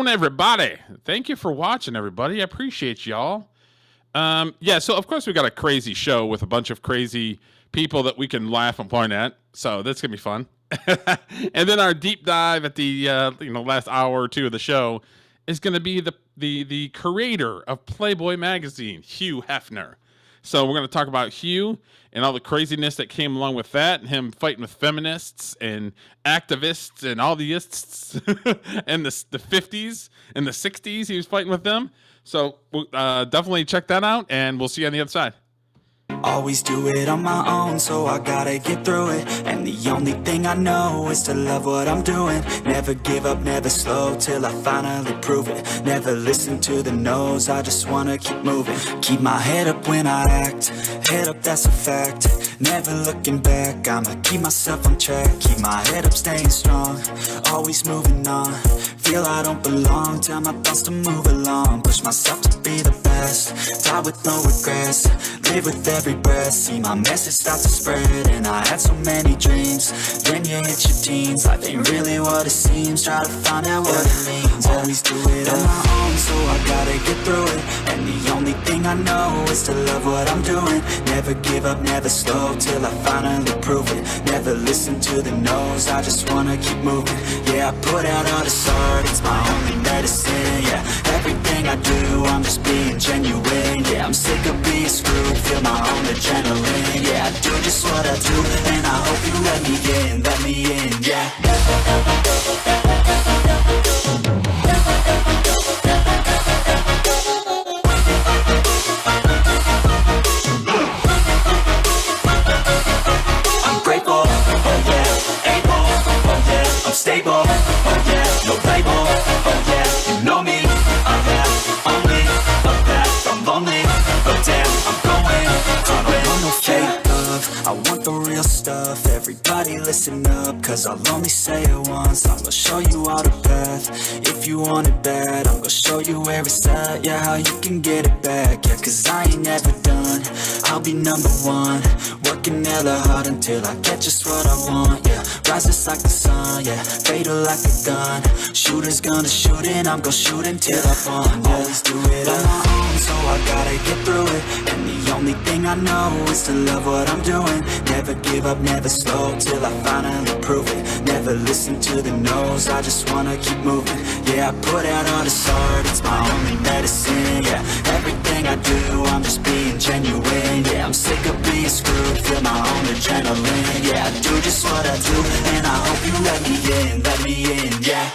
everybody. Thank you for watching, everybody. I appreciate y'all. So of course we got a crazy show with a bunch of crazy people that we can laugh and point at. So that's gonna be fun. And then our deep dive at the last hour or two of the show is gonna be the creator of Playboy magazine, Hugh Hefner. So we're gonna talk about Hugh and all the craziness that came along with that, and him fighting with feminists and activists and all the ists and the 50s and the 60s. He was fighting with them. So definitely check that out, and we'll see you on the other side. Always do it on my own, so I gotta get through it. And the only thing I know is to love what I'm doing. Never give up, never slow, till I finally prove it. Never listen to the no's, I just wanna keep moving. Keep my head up when I act, head up, that's a fact. Never looking back, I'ma keep myself on track. Keep my head up, staying strong, always moving on. Feel I don't belong, tell my thoughts to move along. Push myself to be the best, die with no regrets. Live with every breath, see my message start to spread. And I had so many dreams, then you hit your teens. Life ain't really what it seems, try to find out what it means. Always do it on my own, so I gotta get through it. And the only thing I know is to love what I'm doing. Never give up, never slow, till I finally prove it. Never listen to the no's, I just wanna keep moving. Yeah, I put out all this art, it's my only medicine. Yeah, everything I do, I'm just being genuine. Yeah, I'm sick of being screwed, feel my own adrenaline. Yeah, I do just what I do, and I hope you let me in, yeah. I'm grateful, oh yeah, able, oh yeah, I'm stable, oh yeah, no label, oh yeah, you know me, I have only a path, I'm lonely, but damn, I'm going to win. I don't want no fake love, I want the real stuff. Everybody listen up, cause I'll only say it once. I'm gonna show you all the path, if you want it bad. I'm gonna show you where it's at, yeah, how you can get it back. Yeah, cause I ain't never done, I'll be number one. Working hella hard until I get just what I want, yeah. Rises like the sun, yeah, fatal like a gun. Shooters gonna shoot and I'm gonna shoot until I fall, yeah. Always do it on my own, so I gotta get through it. And the only thing I know is to love what I'm doing. Never give up, never slow, till I finally prove it. Never listen to the no's, I just wanna keep moving. Yeah, I put out all this art, it's my only medicine. Yeah, everything I do, I'm just being genuine. Yeah, I'm sick of being screwed, feel my own adrenaline. Yeah, I do just what I do, and I hope you let me in, yeah.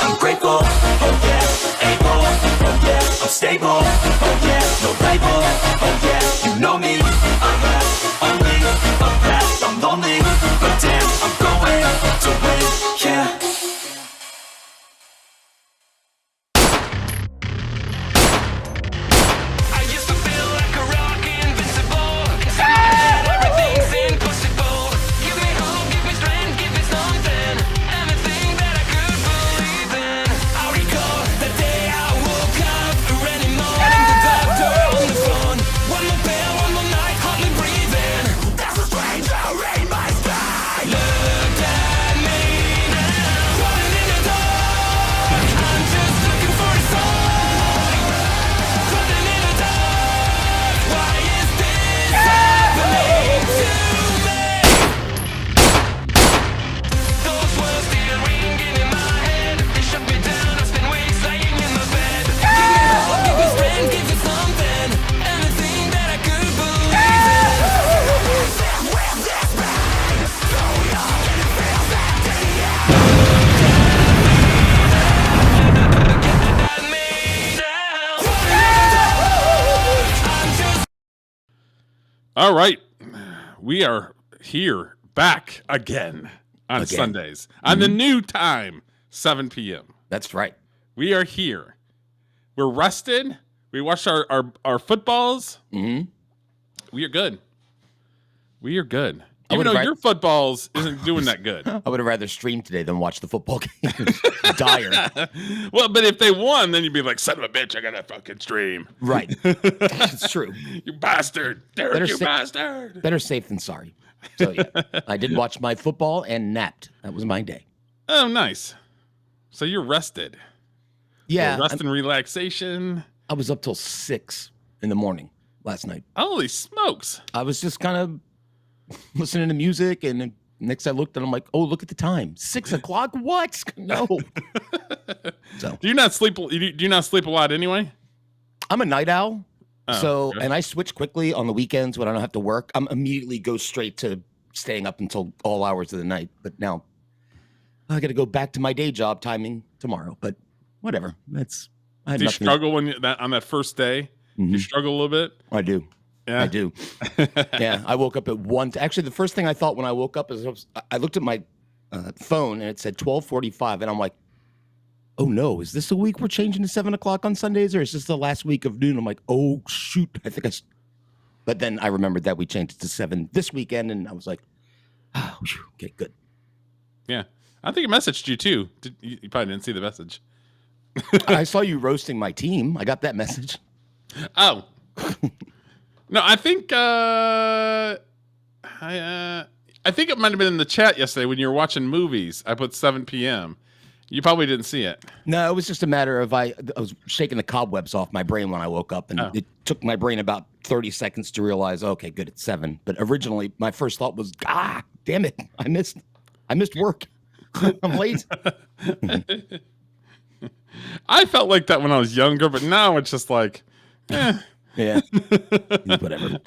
I'm grateful, oh yeah, able, oh yeah, I'm stable, oh yeah, no label, oh yeah, you know me, I have only a path, I'm lonely, but damn, I'm going to win, yeah. All right. We are here back again on Sundays on the new time, 7 p.m. That's right. We are here. We're rested. We watched our footballs. Mm-hmm. We are good. We are good. Even though your footballs isn't doing that good. I would have rather streamed today than watch the football game. Dire. Well, but if they won, then you'd be like, son of a bitch, I got to fucking stream. Right. It's true. You bastard. Derek, you bastard. Better safe than sorry. So, yeah, I did watch my football and napped. That was my day. Oh, nice. So you're rested. Yeah. Rest and relaxation. I was up till 6 in the morning last night. Holy smokes. I was just kind of listening to music, and then next I looked, and I'm like, oh, look at the time. 6 o'clock? What? No. So Do you not sleep a lot anyway? I'm a night owl. Oh, And I switch quickly on the weekends when I don't have to work. I'm immediately go straight to staying up until all hours of the night. But now I got to go back to my day job timing tomorrow. But whatever. Do you struggle on that first day? Mm-hmm. You struggle a little bit? I do. Yeah. I do. Yeah. I woke up at 1. Actually, the first thing I thought when I woke up is I looked at my phone and it said 12:45, and I'm like, oh no, is this a week we're changing to 7 o'clock on Sundays, or is this the last week of noon? I'm like, oh shoot, but then I remembered that we changed it to 7 this weekend, and I was like, oh, okay, good. Yeah, I think I messaged you too. You probably didn't see the message. I saw you roasting my team. I got that message. Oh, no, I think I think it might have been in the chat yesterday when you were watching movies. I put 7 p.m. You probably didn't see it. No, it was just a matter of I was shaking the cobwebs off my brain when I woke up, and it took my brain about 30 seconds to realize, okay, good, it's 7. But originally, my first thought was, damn it, I missed work. I'm late. I felt like that when I was younger, but now it's just like, yeah, whatever.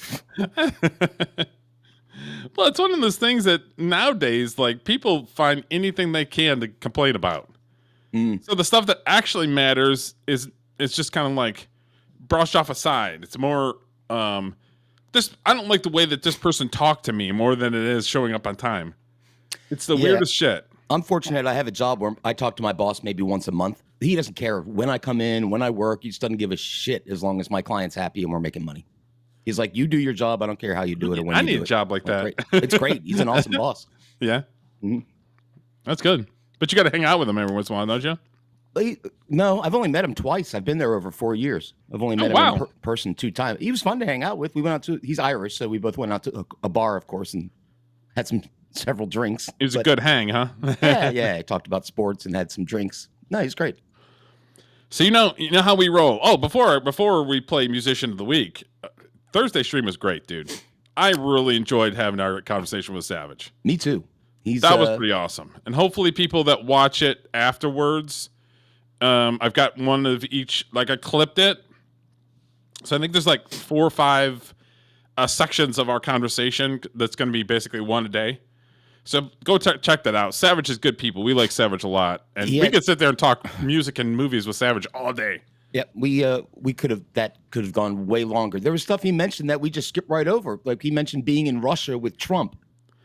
Well, it's one of those things that nowadays, like, people find anything they can to complain about. So the stuff that actually matters is just kind of like brushed off aside. It's more, I don't like the way that this person talked to me more than it is showing up on time. It's the weirdest shit. I'm fortunate I have a job where I talk to my boss maybe once a month. He doesn't care when I come in, when I work. He just doesn't give a shit as long as my client's happy and we're making money. He's like, you do your job. I don't care how you do it or when you do it. I need a job like that. Great. It's great. He's an awesome boss. Yeah. Mm-hmm. That's good. But you got to hang out with him every once in a while, don't you? No, I've only met him twice. I've been there over 4 years. I've only met him in person 2 times. He was fun to hang out with. We went out he's Irish, so we both went out to a bar, of course, and had several drinks. It was a good hang, huh? yeah. I talked about sports and had some drinks. No, he's great. So you know how we roll. Oh, before we play Musician of the Week, Thursday stream was great, dude. I really enjoyed having our conversation with Savage. Me too. That was pretty awesome. And hopefully people that watch it afterwards, I've got one of each, like I clipped it. So I think there's like 4 or 5 sections of our conversation that's going to be basically one a day. So go check that out. Savage is good people. We like Savage a lot. And we could sit there and talk music and movies with Savage all day. Yeah, we could have gone way longer. There was stuff he mentioned that we just skipped right over. Like he mentioned being in Russia with Trump.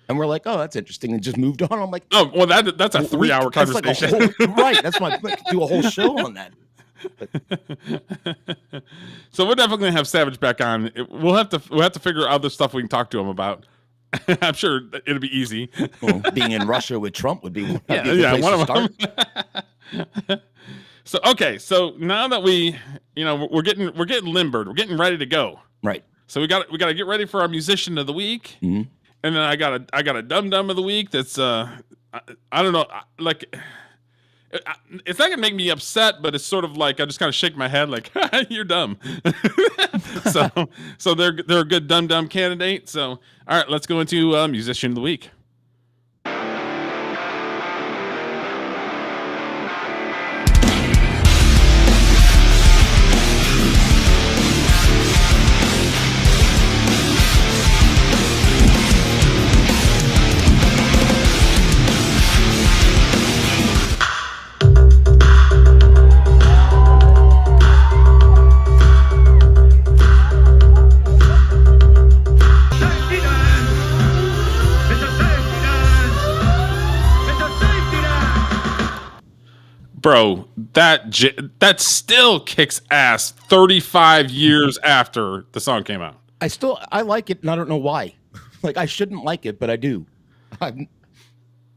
And we're like, oh, that's interesting, and just moved on. I'm like, oh, well, that's a 3-hour conversation. Like right. That's why I do a whole show on that. So we're definitely gonna have Savage back on. We'll have to figure out other stuff we can talk to him about. I'm sure it'll be easy. Well, being in Russia with Trump would be one of them. So now that we're getting limbered, we're getting ready to go. Right. So we got to get ready for our Musician of the Week. Mm-hmm. And then I got a dum dum of the week. That's I don't know, like it's not gonna make me upset, but it's sort of like I just kind of shake my head like you're dumb. so they're a good dum dum candidate. So all right, let's go into Musician of the Week. Bro, that still kicks ass 35 years after the song came out. I like it, and I don't know why. Like, I shouldn't like it, but I do. And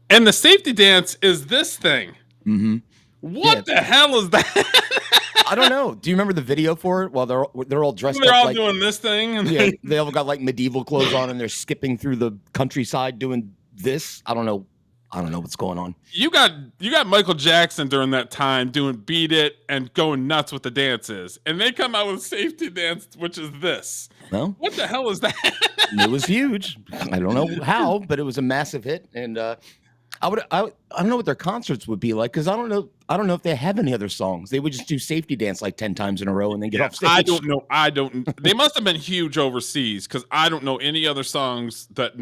the safety dance is this thing. Mm-hmm. What the hell is that? I don't know. Do you remember the video for it? Well, they're all dressed They're up all like, doing this thing. And yeah, they all got like medieval clothes on, and they're skipping through the countryside doing this. I don't know what's going on. You got Michael Jackson during that time doing Beat It and going nuts with the dances. And they come out with safety dance, which is this. Well, what the hell is that? It was huge. I don't know how, but it was a massive hit. And I don't know what their concerts would be like, because I don't know if they have any other songs. They would just do safety dance like 10 times in a row and then get off stage. I don't. They must have been huge overseas, because I don't know any other songs that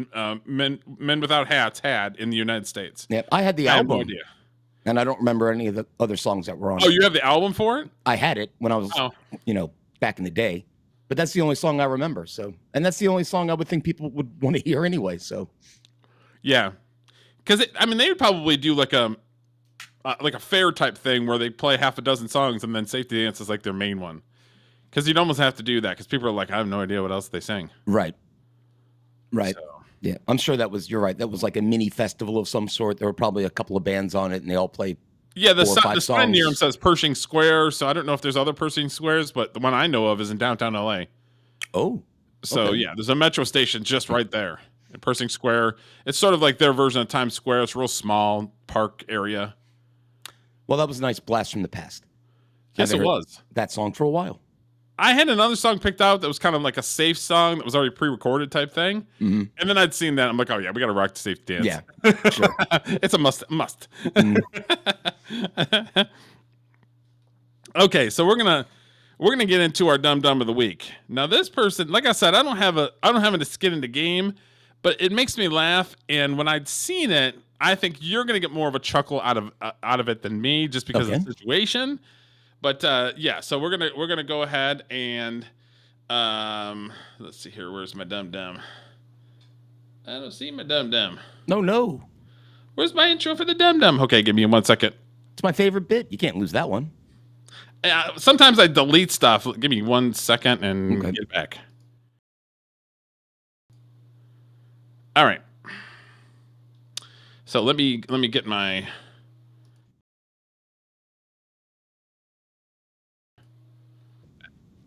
Men Without Hats had in the United States. Yeah, I had the album. I have no idea. And I don't remember any of the other songs that were on. Oh, you have the album for it? I had it when I was, back in the day. But that's the only song I remember. So, and that's the only song I would think people would want to hear anyway. So, yeah, because they would probably do like a fair type thing where they play half a dozen songs and then safety dance is like their main one. Because you'd almost have to do that, because people are like, I have no idea what else they sing. Right. So. Yeah, I'm sure you're right. That was like a mini festival of some sort. There were probably a couple of bands on it, and they all played. Yeah, the sign near him says Pershing Square, so I don't know if there's other Pershing Squares, but the one I know of is in downtown LA. Oh. So, okay. Yeah, there's a metro station just right there in Pershing Square. It's sort of like their version of Times Square. It's a real small park area. Well, that was a nice blast from the past. Yes, it was. That song for a while. I had another song picked out that was kind of like a safe song that was already pre-recorded type thing. Mm-hmm. And then I'd seen that. I'm like, oh, yeah, we got to rock the safety dance. Yeah, sure. It's a must. Mm-hmm. Okay, so we're gonna get into our dumb of the week. Now, this person, like I said, I don't have a skin in the game, but it makes me laugh. And when I'd seen it, I think you're gonna get more of a chuckle out of it than me, just because of the situation. But yeah, so we're gonna go ahead and let's see here. Where's my dumb? I don't see my dumb. No. Where's my intro for the dumb? Okay, give me 1 second. It's my favorite bit. You can't lose that one. Sometimes I delete stuff. Give me 1 second and get it back. All right. So let me get my.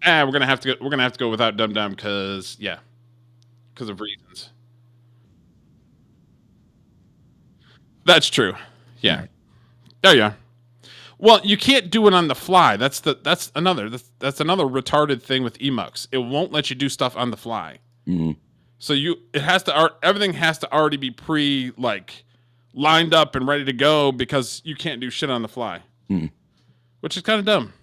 We're gonna have to go without dumb because of reasons. That's true. Yeah. Oh yeah. Well, you can't do it on the fly. That's another retarded thing with eMux. It won't let you do stuff on the fly. Mm-hmm. So everything has to already be lined up and ready to go, because you can't do shit on the fly. Mm-hmm. Which is kind of dumb.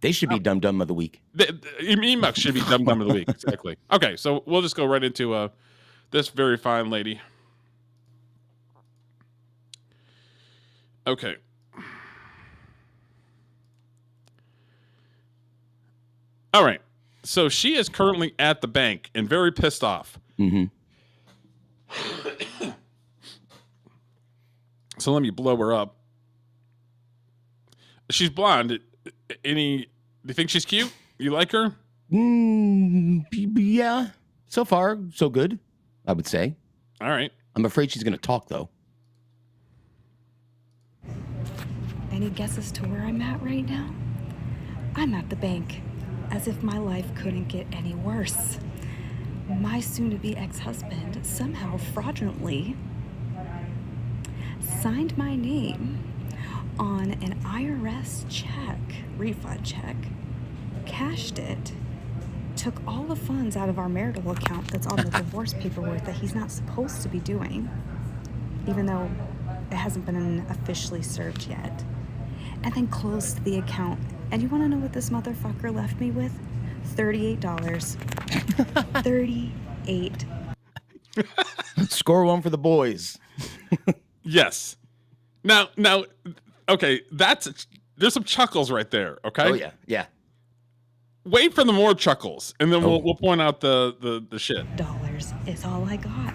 They should be dumb of the week. eMux should be dumb of the week. Exactly. Okay, so we'll just go right into this very fine lady. Okay. All right. So she is currently at the bank and very pissed off. Mm-hmm. So let me blow her up. She's blonde. Do you think she's cute? You like her? Yeah. So far, so good, I would say. All right. I'm afraid she's going to talk, though. Any guesses to where I'm at right now? I'm at the bank, as if my life couldn't get any worse. My soon-to-be ex-husband somehow fraudulently signed my name on an IRS check, refund check, cashed it, took all the funds out of our marital account that's on the divorce paperwork that he's not supposed to be doing, even though it hasn't been officially served yet, and then closed the account. And you want to know what this motherfucker left me with? $38. $38. Score one for the boys. Yes. Now, okay, there's some chuckles right there. Okay. Oh yeah. Wait for the more chuckles, and then we'll point out the shit. Dollars is all I got.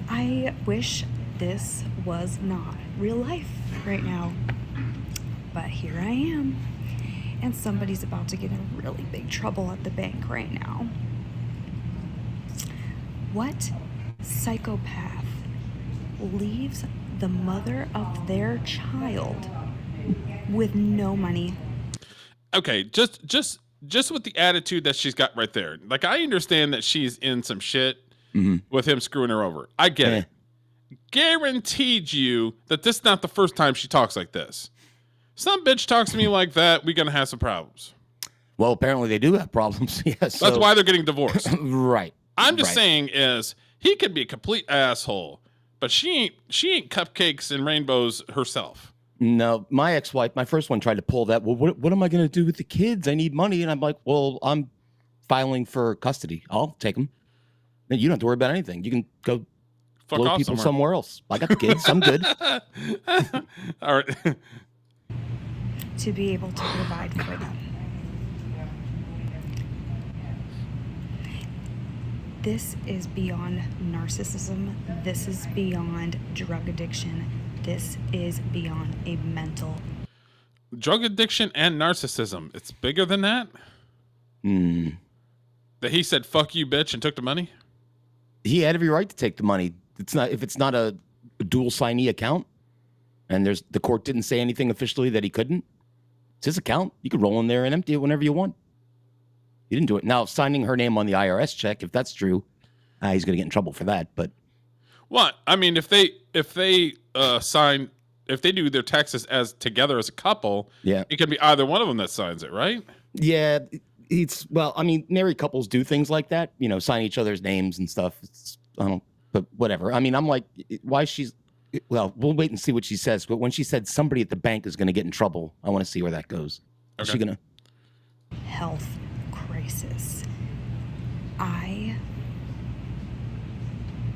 I wish this was not real life right now, but here I am, and somebody's about to get in really big trouble at the bank right now. What psychopath leaves the mother of their child with no money? Okay, just with the attitude that she's got right there. Like, I understand that she's in some shit with him screwing her over. I get it. Guaranteed you that this is not the first time she talks like this. Some bitch talks to me like that, we're gonna have some problems. Well, apparently they do have problems. Yes, That's why they're getting divorced. Right. I'm just saying is he could be a complete asshole, but she ain't cupcakes and rainbows herself. No, my ex-wife, my first one, tried to pull that. Well, what am I going to do with the kids? I need money. And I'm like, well, I'm filing for custody. I'll take them. Then you don't have to worry about anything. You can go Fuck blow off people somewhere else. I got the kids. I'm good. All right. To be able to provide for them. This is beyond narcissism. This is beyond drug addiction. This is beyond a mental. Drug addiction and narcissism. It's bigger than that? That he said, fuck you, bitch, and took the money? He had every right to take the money. If it's not a dual signee account, and the court didn't say anything officially that he couldn't, it's his account. You could roll in there and empty it whenever you want. He didn't do it. Now, signing her name on the IRS check, if that's true, he's going to get in trouble for that. But what? I mean, if they do their taxes as together as a couple, it can be either one of them that signs it, right? Yeah, married couples do things like that. Sign each other's names and stuff. But whatever. I mean, I'm like, why she's. Well, we'll wait and see what she says. But when she said somebody at the bank is going to get in trouble, I want to see where that goes. Okay. Is she going to? Health crisis. I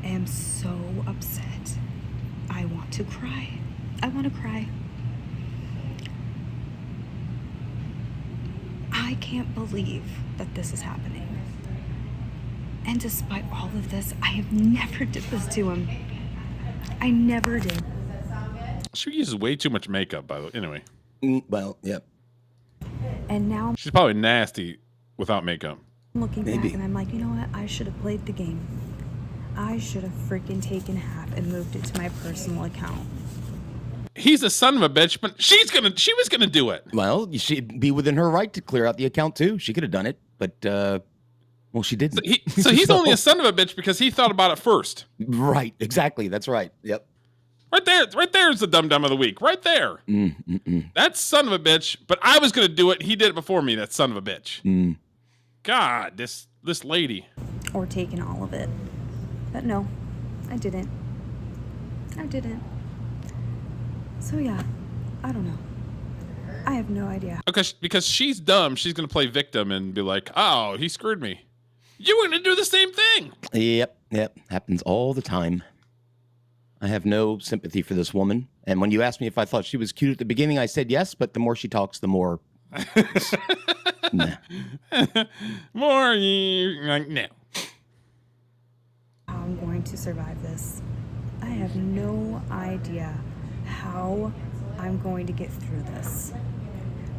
am so upset. I want to cry. I want to cry. I can't believe that this is happening. And despite all of this, I have never did this to him. I never did. She uses way too much makeup, by the way. Anyway. Well, yep. And now she's probably nasty without makeup. I'm looking back and I'm like, you know what? I should have played the game. I should have freaking taken half and moved it to my personal account. He's a son of a bitch, but she was gonna do it. Well, she'd be within her right to clear out the account too. She could have done it, but well, she didn't. So he's only a son of a bitch because he thought about it first. Right, exactly. That's right. Yep. Right there is the dum dum of the week. Right there. That's son of a bitch. But I was gonna do it. He did it before me. That son of a bitch. God, this lady. Or taking all of it. But no, I didn't. So yeah, I don't know. I have no idea. Okay, because she's dumb, she's going to play victim and be like, oh, he screwed me. You were going to do the same thing. Yep. Happens all the time. I have no sympathy for this woman. And when you asked me if I thought she was cute at the beginning, I said yes, but the more she talks, the more... Nah. More, like, no. How I'm going to survive this. I have no idea how I'm going to get through this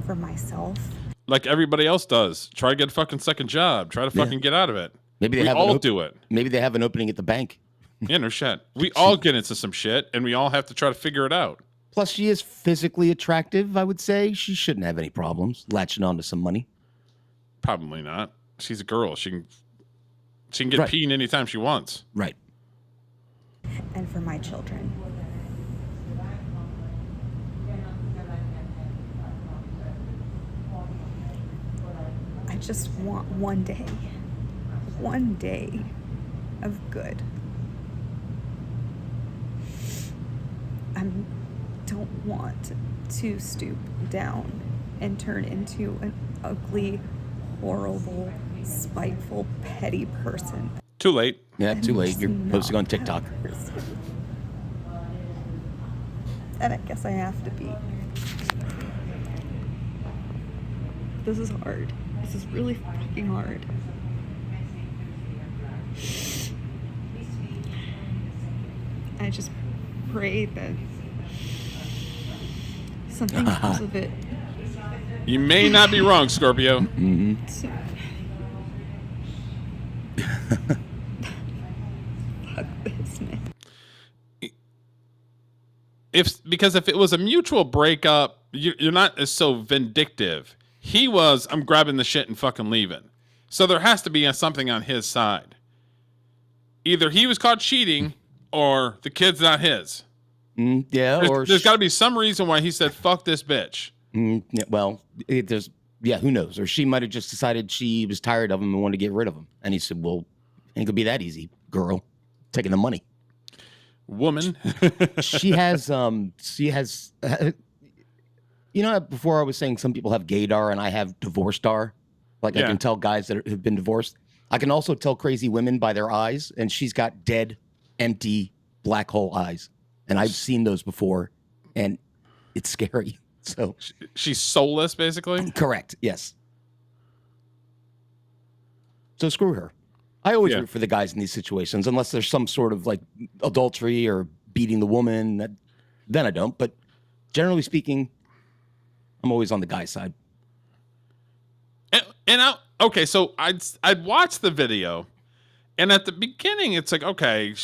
for myself. Like everybody else does. Try to get a fucking second job. Try to fucking get out of it. Maybe we all do it. Maybe they have an opening at the bank. Yeah, no shit. We all get into some shit, and we all have to try to figure it out. Plus, she is physically attractive, I would say. She shouldn't have any problems latching onto some money. Probably not. She's a girl. She can get peed anytime she wants. Right. And for my children. I just want one day of good. I don't want to stoop down and turn into an ugly, horrible, spiteful, petty person. Too late. Yeah, too late. You're posting on TikTok. And I guess I have to be. This is hard. This is really fucking hard. I just pray that something comes of it. You may not be wrong, Scorpio. because if it was a mutual breakup, you're not as so vindictive. He was, I'm grabbing the shit and fucking leaving. So there has to be something on his side. Either he was caught cheating or the kid's not his. Yeah, there's got to be some reason why he said, fuck this bitch. Yeah, well, who knows? Or she might have just decided she was tired of him and wanted to get rid of him. And he said, well, it ain't gonna be that easy, girl. Taking the money. Woman. she has, you know, before I was saying some people have gaydar and I have divorcedar. Like I can tell guys that have been divorced. I can also tell crazy women by their eyes, and she's got dead, empty, black hole eyes. And I've seen those before, and it's scary. So she's soulless, basically? Correct, yes. So screw her. I always root for the guys in these situations, unless there's some sort of like adultery or beating the woman. Then I don't. But generally speaking, I'm always on the guy's side. Okay, so I'd watch the video, and at the beginning, it's like, okay,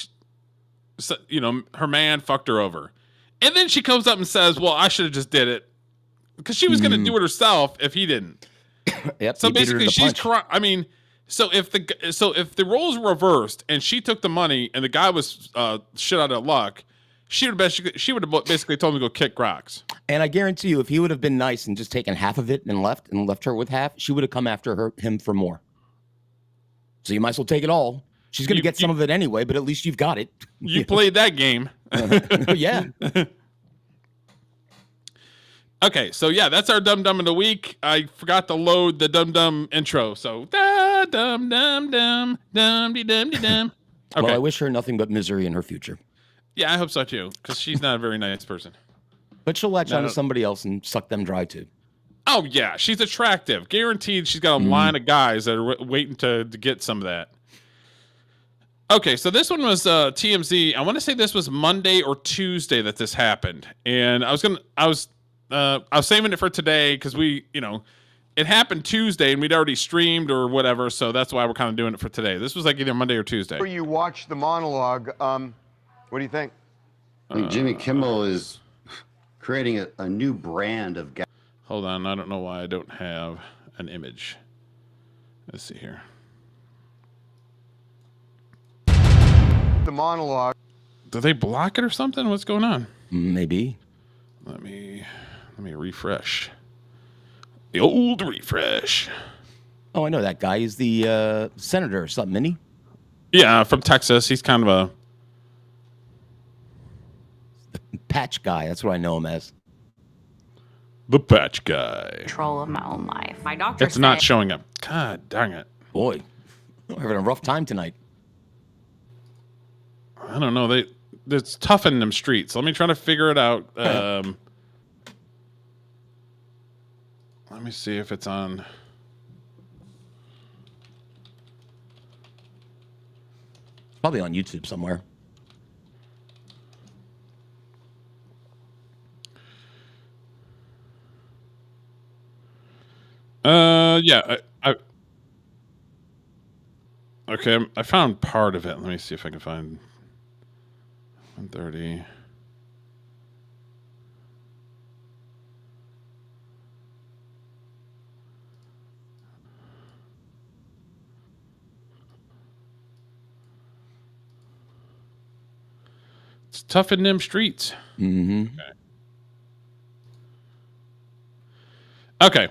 so, you know, her man fucked her over. And then she comes up and says, well, I should have just did it. Because she was going to do it herself if he didn't. Yep, so basically, she's trying. I mean, so if the roles were reversed and she took the money and the guy was shit out of luck, she would have basically told him to go kick rocks. And I guarantee you, if he would have been nice and just taken half of it and left her with half, she would have come after him for more. So you might as well take it all. She's going to get some of it anyway, but at least you've got it. You played that game. Yeah. Okay, so yeah, that's our Dum Dum of the week. I forgot to load the Dum Dum intro, so da dum dum dum dum de dum de dum. Okay. Well, I wish her nothing but misery in her future. Yeah, I hope so too, because she's not a very nice person. But she'll latch on to somebody else and suck them dry too. Oh yeah, she's attractive. Guaranteed, she's got a line of guys that are waiting to get some of that. Okay, so this one was TMZ. I want to say this was Monday or Tuesday that this happened, and I was saving it for today because it happened Tuesday and we'd already streamed or whatever, so that's why we're kind of doing it for today. This was like either Monday or Tuesday. Before you watch the monologue, what do you think? I think Jimmy Kimmel is creating a new brand of guy. Hold on, I don't know why I don't have an image. Let's see here. The monologue. Do they block it or something? What's going on? Maybe. Let me refresh. The old refresh. Oh, I know that guy. He's the senator or something, isn't he? Yeah, from Texas. He's kind of a patch guy. That's what I know him as. The patch guy. Control of my own life. My doctor It's not showing up. God dang it. Boy, we're having a rough time tonight. I don't know. It's tough in them streets. Let me try to figure it out. Let me see if it's on. Probably on YouTube somewhere. Yeah. Okay, I found part of it. Let me see if I can find 130. It's tough in them streets. Mm-hmm. Okay.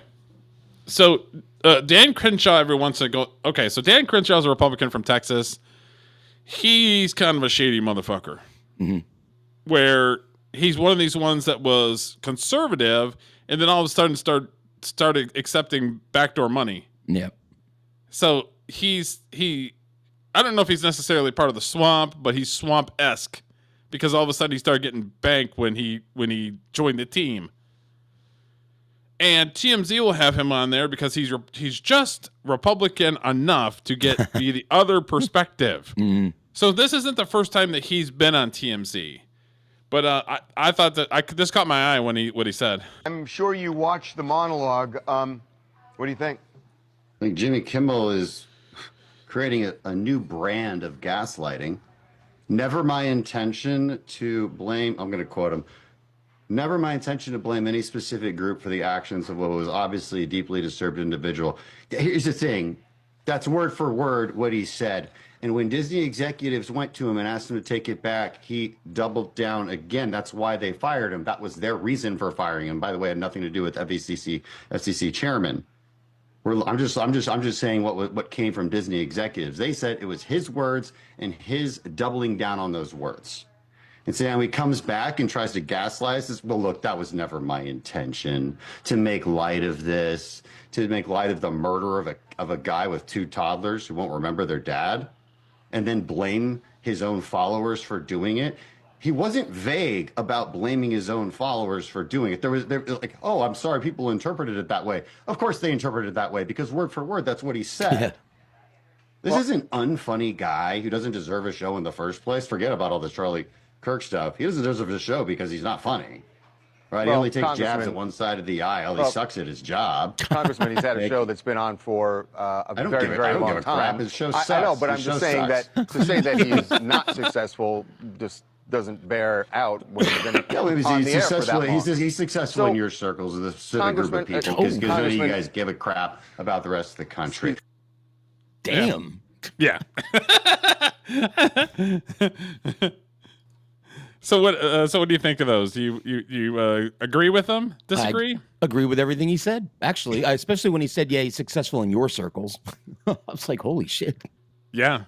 So Dan Crenshaw every once in a go. Okay, so Dan Crenshaw is a Republican from Texas. He's kind of a shady motherfucker. Mm-hmm. Where he's one of these ones that was conservative, and then all of a sudden started accepting backdoor money. Yeah. So I don't know if he's necessarily part of the swamp, but he's swamp-esque because all of a sudden he started getting banked when he joined the team. And TMZ will have him on there because he's just Republican enough to get the other perspective. Mm-hmm. So this isn't the first time that he's been on TMZ. But I thought that this caught my eye when what he said. I'm sure you watched the monologue. What do you think? I think Jimmy Kimmel is creating a new brand of gaslighting. Never my intention to blame, I'm going to quote him, Never my intention to blame any specific group for the actions of what was obviously a deeply disturbed individual. Here's the thing. That's word for word what he said. And when Disney executives went to him and asked him to take it back, he doubled down again. That's why they fired him. That was their reason for firing him. By the way, it had nothing to do with FCC chairman. I'm just saying what came from Disney executives. They said it was his words and his doubling down on those words. And so now he comes back and tries to gaslight us. Well, look, that was never my intention to make light of this, to make light of the murder of a guy with 2 toddlers who won't remember their dad, and then blame his own followers for doing it. He wasn't vague about blaming his own followers for doing it. There was like, oh, I'm sorry, people interpreted it that way. Of course they interpreted it that way because word for word, that's what he said. Yeah. This is an unfunny guy who doesn't deserve a show in the first place. Forget about all this Charlie Kirk stuff. He doesn't deserve a show because he's not funny. Right? He only takes jabs at one side of the aisle. He sucks at his job. Congressman, he's had a show that's been on for a very long time. His show sucks. I know, but I'm just saying that to say that he's not successful just doesn't bear out when he's been on the air for that long. He's successful in your circles of the civic group of people because none of you guys give a crap about the rest of the country. Damn. Yeah. So what do you think of those? Do you agree with them? Disagree? I agree with everything he said. Actually, especially when he said, "Yeah, he's successful in your circles." I was like, "Holy shit!" Yeah,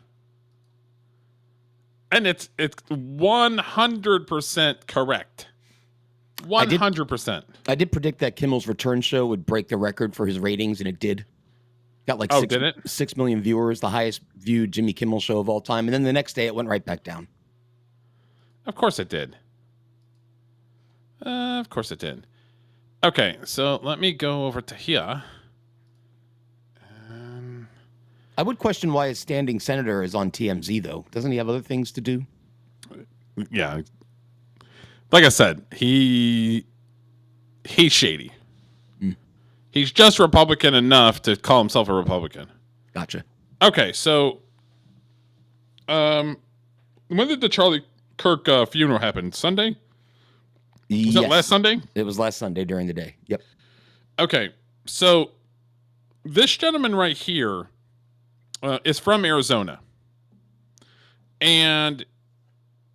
and it's 100% correct. 100%. I did predict that Kimmel's return show would break the record for his ratings, and it did. Got like 6 million viewers, the highest viewed Jimmy Kimmel show of all time, and then the next day it went right back down. Of course it did. Of course it did. Okay, so let me go over to here. I would question why his standing senator is on TMZ, though. Doesn't he have other things to do? Yeah. Like I said, he's shady. He's just Republican enough to call himself a Republican. Gotcha. Okay, so when did the Charlie Kirk funeral happen? Sunday? Was that last Sunday? It was last Sunday during the day. Yep. Okay, so this gentleman right here is from Arizona, and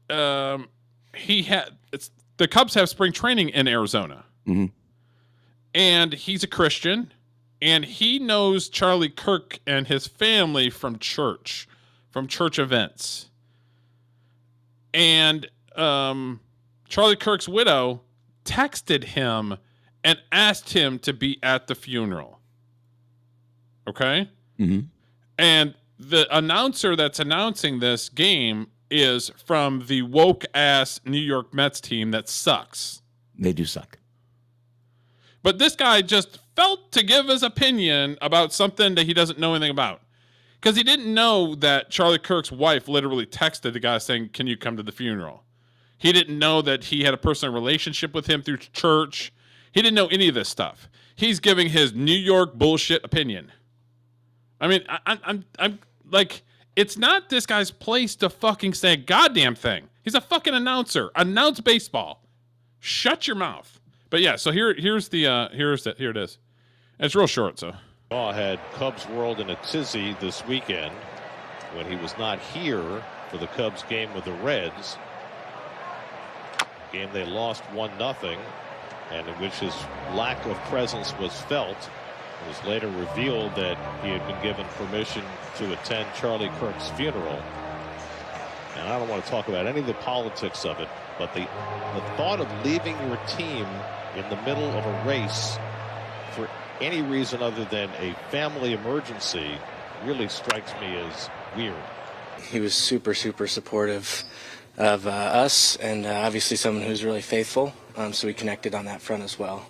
the Cubs have spring training in Arizona, and he's a Christian, and he knows Charlie Kirk and his family from church events. And Charlie Kirk's widow texted him and asked him to be at the funeral. Okay? And the announcer that's announcing this game is from the woke-ass New York Mets team that sucks. They do suck. But this guy just felt to give his opinion about something that he doesn't know anything about. Because he didn't know that Charlie Kirk's wife literally texted the guy saying, "Can you come to the funeral?" He didn't know that he had a personal relationship with him through church. He didn't know any of this stuff. He's giving his New York bullshit opinion. I mean, I'm like, it's not this guy's place to fucking say a goddamn thing. He's a fucking announcer. Announce baseball. Shut your mouth. But yeah, so here it is. It's real short, so. Shaw had Cubs World in a tizzy this weekend when he was not here for the Cubs game with the Reds. Game they lost 1-0, and in which his lack of presence was felt. It was later revealed that he had been given permission to attend Charlie Kirk's funeral. And I don't want to talk about any of the politics of it, but the thought of leaving your team in the middle of a race for any reason other than a family emergency really strikes me as weird. He was super supportive of us, and obviously someone who's really faithful, so we connected on that front as well.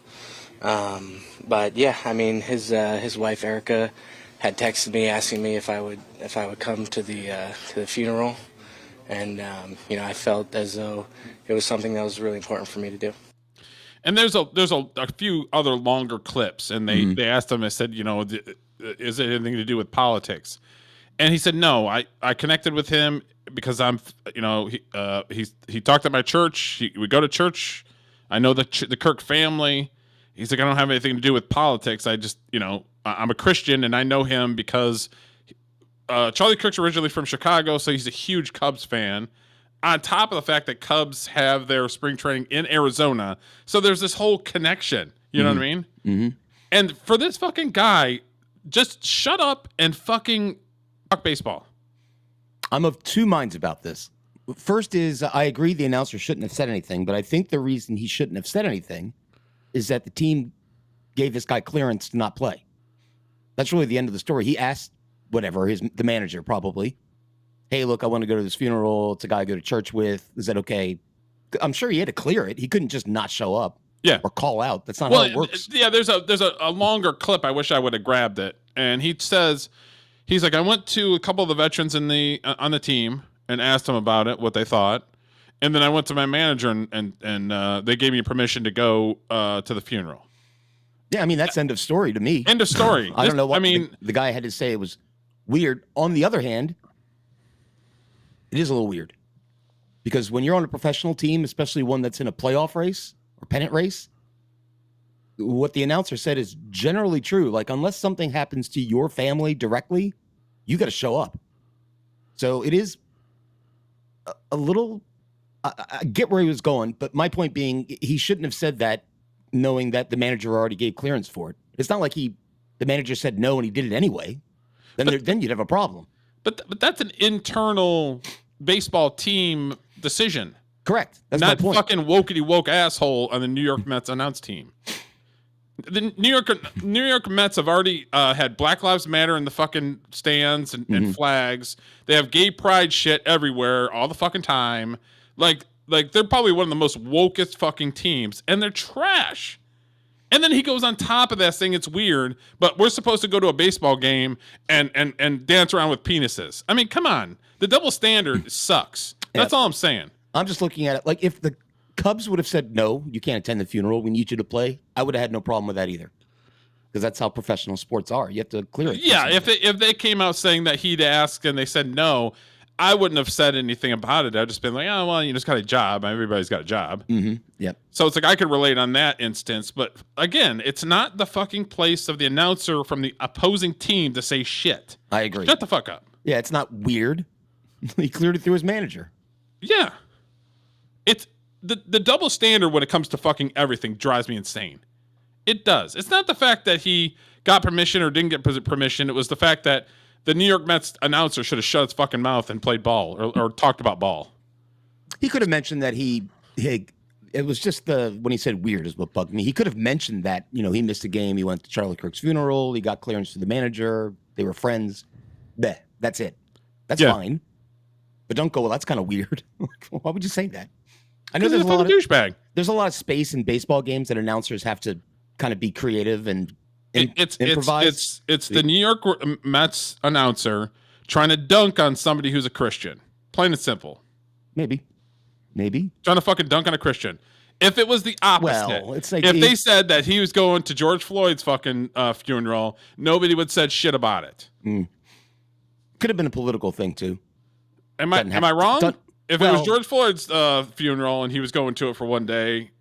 But yeah, I mean, his wife Erica had texted me asking me if I would come to the funeral, and I felt as though it was something that was really important for me to do. And there's a few other longer clips, and they asked him. I said, is it anything to do with politics? And he said, no. I connected with him because I'm, he talked at my church. We go to church I know the Kirk family. He's like, I don't have anything to do with politics. I just, I'm a Christian, and I know him because Charlie Kirk's originally from Chicago, so he's a huge Cubs fan. On top of the fact that Cubs have their spring training in Arizona, so there's this whole connection. You know what I mean? Mm-hmm. And for this fucking guy, just shut up and fucking talk baseball. I'm of two minds about this. First is I agree the announcer shouldn't have said anything, but I think the reason he shouldn't have said anything is that the team gave this guy clearance to not play. That's really the end of the story. He asked the manager probably, hey, look, I want to go to this funeral. It's a guy I go to church with. Is that okay? I'm sure he had to clear it. He couldn't just not show up. Yeah. Or call out. That's not how it works. Yeah, there's a longer clip. I wish I would have grabbed it. And he says, he's like, I went to a couple of the veterans on the team and asked them about it, what they thought. And then I went to my manager and they gave me permission to go to the funeral. Yeah, I mean, that's end of story to me. End of story. I don't know what the guy had to say. It was weird. On the other hand, it is a little weird. Because when you're on a professional team, especially one that's in a playoff race or pennant race, what the announcer said is generally true. Like, unless something happens to your family directly, you got to show up. So it is a little... I get where he was going, but my point being, he shouldn't have said that knowing that the manager already gave clearance for it. It's not like the manager said no and he did it anyway. Then you'd have a problem. But that's an internal baseball team decision. Correct. That's not my point. Fucking wokey woke asshole on the New York Mets announce team. The New York Mets have already had Black Lives Matter in the fucking stands and flags. They have gay pride shit everywhere all the fucking time. Like they're probably one of the most wokest fucking teams, and they're trash. And then he goes on top of that saying it's weird, but we're supposed to go to a baseball game and dance around with penises. I mean, come on. The double standard sucks. That's all I'm saying. I'm just looking at it like if the Cubs would have said, no, you can't attend the funeral, we need you to play, I would have had no problem with that either. Because that's how professional sports are. You have to clear it. Yeah, if they came out saying that he'd asked and they said no, I wouldn't have said anything about it. I'd just been like, oh, well, you just got a job. Everybody's got a job. Mm-hmm. Yep. So it's like I could relate on that instance. But again, it's not the fucking place of the announcer from the opposing team to say shit. I agree. Shut the fuck up. Yeah, it's not weird. He cleared it through his manager. Yeah. It's the double standard when it comes to fucking everything drives me insane. It does. It's not the fact that he got permission or didn't get permission. It was the fact that the New York Mets announcer should have shut his fucking mouth and played ball or talked about ball. He could have mentioned that it was just when he said weird is what bugged me. He could have mentioned that, he missed a game. He went to Charlie Kirk's funeral. He got clearance to the manager. They were friends. Bleh, that's it. That's fine. But don't go, well, that's kind of weird. Why would you say that? I know there's a lot of douchebag. There's a lot of space in baseball games that announcers have to kind of be creative and improvise. It's the New York Mets announcer trying to dunk on somebody who's a Christian. Plain and simple. Maybe. Trying to fucking dunk on a Christian. If it was the opposite, it's like if they said that he was going to George Floyd's fucking funeral, nobody would said shit about it. Could have been a political thing too. Am I wrong? If it was George Floyd's funeral and he was going to it for one day.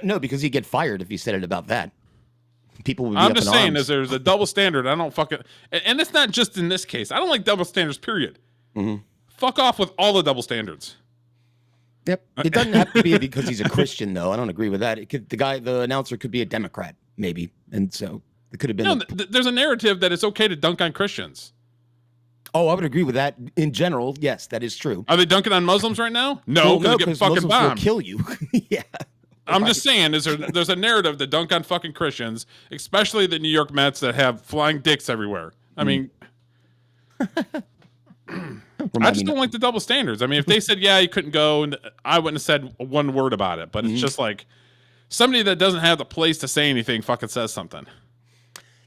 No, because he'd get fired if he said it about that. People would be I'm up just in saying, arms. there's a double standard. I don't fucking, and it's not just in this case. I don't like double standards, period. Fuck off with all the double standards. Yep. It doesn't have to be because he's a Christian, though. I don't agree with that. The announcer could be a Democrat, maybe. And so it could have been. No, there's a narrative that it's okay to dunk on Christians. Oh, I would agree with that. In general, yes, that is true. Are they dunking on Muslims right now? No, because they get fucking Muslims bombed. will kill you. Yeah. I'm just saying, there's a narrative to dunk on fucking Christians, especially the New York Mets that have flying dicks everywhere. I mean, I just don't like the double standards. I mean, if they said, yeah, you couldn't go, and I wouldn't have said one word about it. But it's just like somebody that doesn't have the place to say anything fucking says something.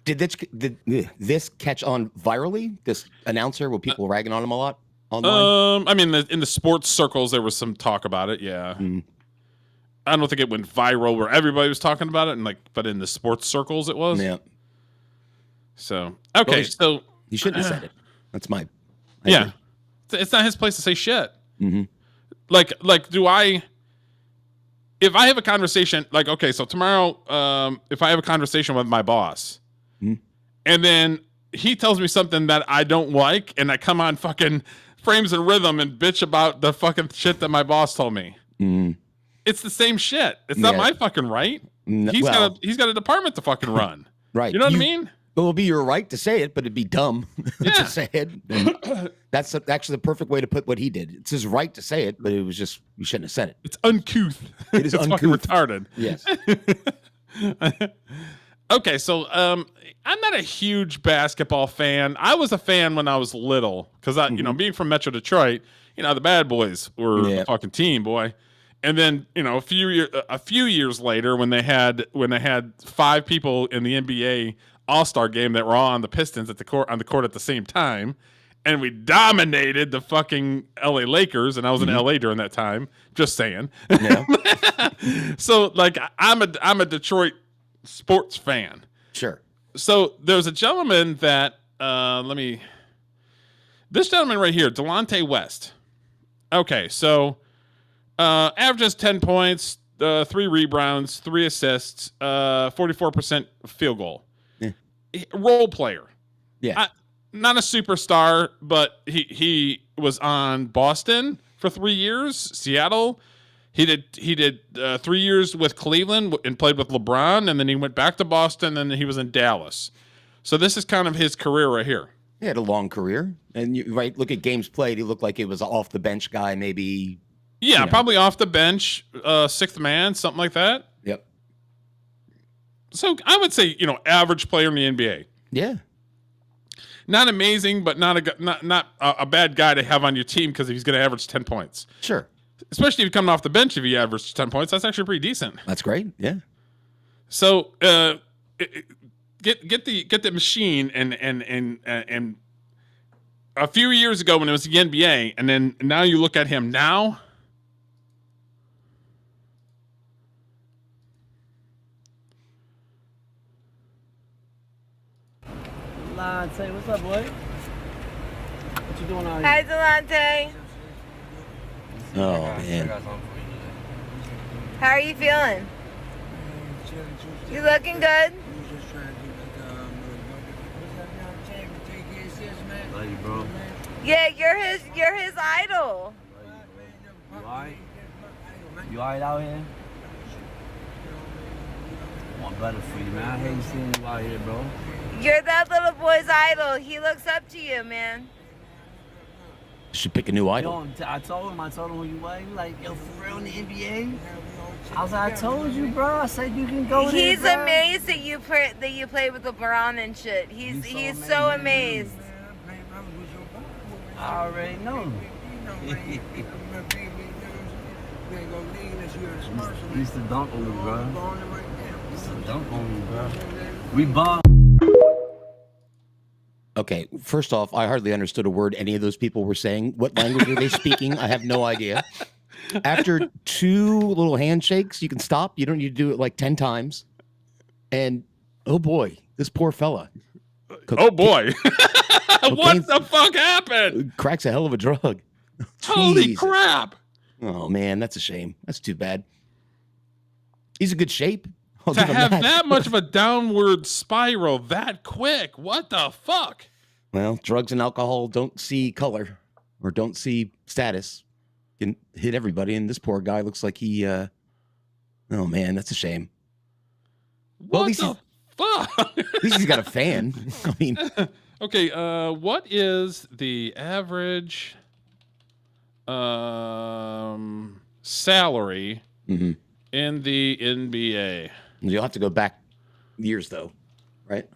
Did this catch on virally? This announcer, were people ragging on him a lot online? I mean, in the sports circles, there was some talk about it. Yeah. I don't think it went viral where everybody was talking about it, but in the sports circles, it was. Yeah. So okay, so he shouldn't have said it. That's my. Yeah, it's not his place to say shit. Like, do I? if I have a conversation, like, okay, so tomorrow, if I have a conversation with my boss, and then he tells me something that I don't like, and I come on fucking Frames and Rhythm and bitch about the fucking shit that my boss told me. It's the same shit. It's not my fucking right. He's got a department to fucking run. Right. You know what I mean? It will be your right to say it, but it'd be dumb to say it. And that's actually the perfect way to put what he did. It's his right to say it, but it was just, you shouldn't have said it. It's uncouth. It is it's uncouth. fucking retarded. Yes. Okay, so I'm not a huge basketball fan. I was a fan when I was little because you know, being from Metro Detroit, you know, the Bad Boys were the fucking team, boy. And then, you know, a few years later, when they had 5 people in the NBA All-Star game that were all on the Pistons at the court at the same time, and we dominated the fucking LA Lakers, and I was in LA during that time. Just saying. Yeah. So, like, I'm a Detroit sports fan. Sure. So there's a gentleman that this gentleman right here, Delonte West. Okay, so averages 10 points, 3 rebounds, 3 assists, 44% field goal. Yeah. Role player. Yeah. Not a superstar, but he was on Boston for 3 years, Seattle. He did 3 years with Cleveland and played with LeBron, and then he went back to Boston, and then he was in Dallas. So this is kind of his career right here. He had a long career, and look at games played. He looked like he was an off the bench guy, maybe. Yeah, probably off the bench, 6th man, something like that. Yep. So I would say, you know, average player in the NBA. Yeah. Not amazing, but not a bad guy to have on your team because he's going to average 10 points. Sure. Especially if you come off the bench, if you average 10 points, that's actually pretty decent. That's great. Yeah. So get the machine and a few years ago when it was the NBA, and then now you look at him now. Delonte, what's up, boy? What you doing out here? Hi, Delonte. Oh, man. How are you feeling? You looking good? Love you, bro. Yeah, you're his idol. You alright? You alright out here? I want better for you, man. I hate seeing you out here, bro. You're that little boy's idol. He looks up to you, man. You should pick a new idol. I told him who you were. He like, yo, for real in the NBA? I was like, I told you, bro. I said you can go there, He's bro. amazed that you play with LeBron and shit. He's so amazed. I already know. He used to dunk on me, bro. He used to dunk on me, bro. We bombed. Okay, first off, I hardly understood a word any of those people were saying. What language were they speaking? I have no idea. After 2 little handshakes, you can stop. You don't need to do it like 10 times. And, oh boy, this poor fella. Oh boy. What the fuck happened? Crack's a hell of a drug. Holy Jesus. crap. Oh, man, that's a shame. That's too bad. He's in good shape. I'll To give him have that much of a downward spiral that quick. What the fuck? Well, drugs and alcohol don't see color or don't see status. Can hit everybody, and this poor guy looks like he oh man, that's a shame. What the fuck? At least he's got a fan. I mean, okay, what is the average salary in the NBA? You'll have to go back years though, right?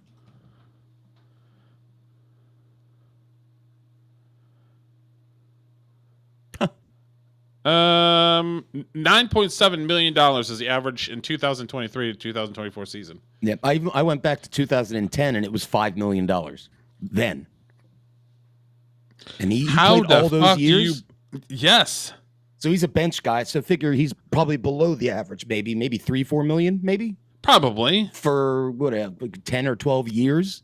$9.7 million is the average in 2023 to 2024 season. Yeah, I went back to 2010 and it was $5 million then. And he played all those years. Yes. So he's a bench guy. So figure he's probably below the average, maybe 3-4 million, maybe. Probably for what, like 10 or 12 years.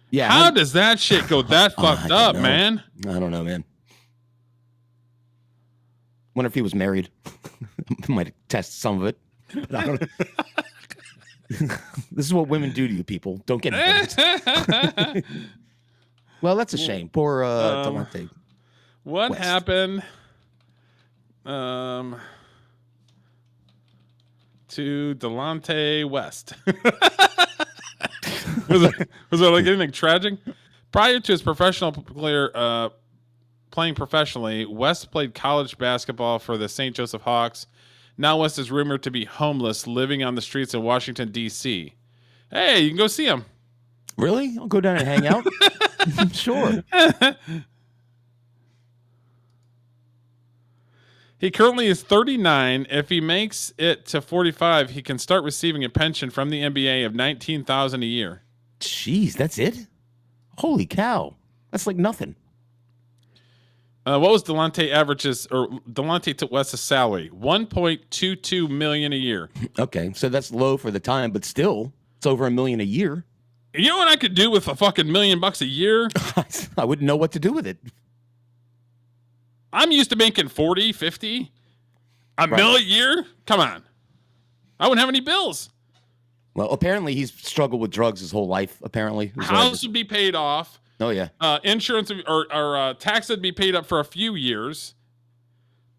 Yeah. How does that shit go that fucked up, man? I don't know, man. Wonder if he was married. Might test some of it. But I don't. This is what women do to you people. Don't get it. Well, that's a shame. Poor Delonte. What West. happened to Delonte West? was there like anything tragic? Prior to his professional career, playing professionally, West played college basketball for the St. Joseph Hawks. Now West is rumored to be homeless, living on the streets of Washington, D.C. Hey, you can go see him. Really? I'll go down and hang out. Sure. He currently is 39. If he makes it to 45, he can start receiving a pension from the NBA of $19,000 a year. Jeez, that's it? Holy cow. That's like nothing. What was Delonte West's salary? $1.22 million a year. Okay, so that's low for the time, but still, it's over $1 million a year. You know what I could do with a fucking $1 million a year? I wouldn't know what to do with it. I'm used to making 40, 50. A mil a year? Come on. I wouldn't have any bills. Well, apparently he's struggled with drugs his whole life, apparently. House would be paid off. Oh, yeah. Insurance or tax would be paid up for a few years.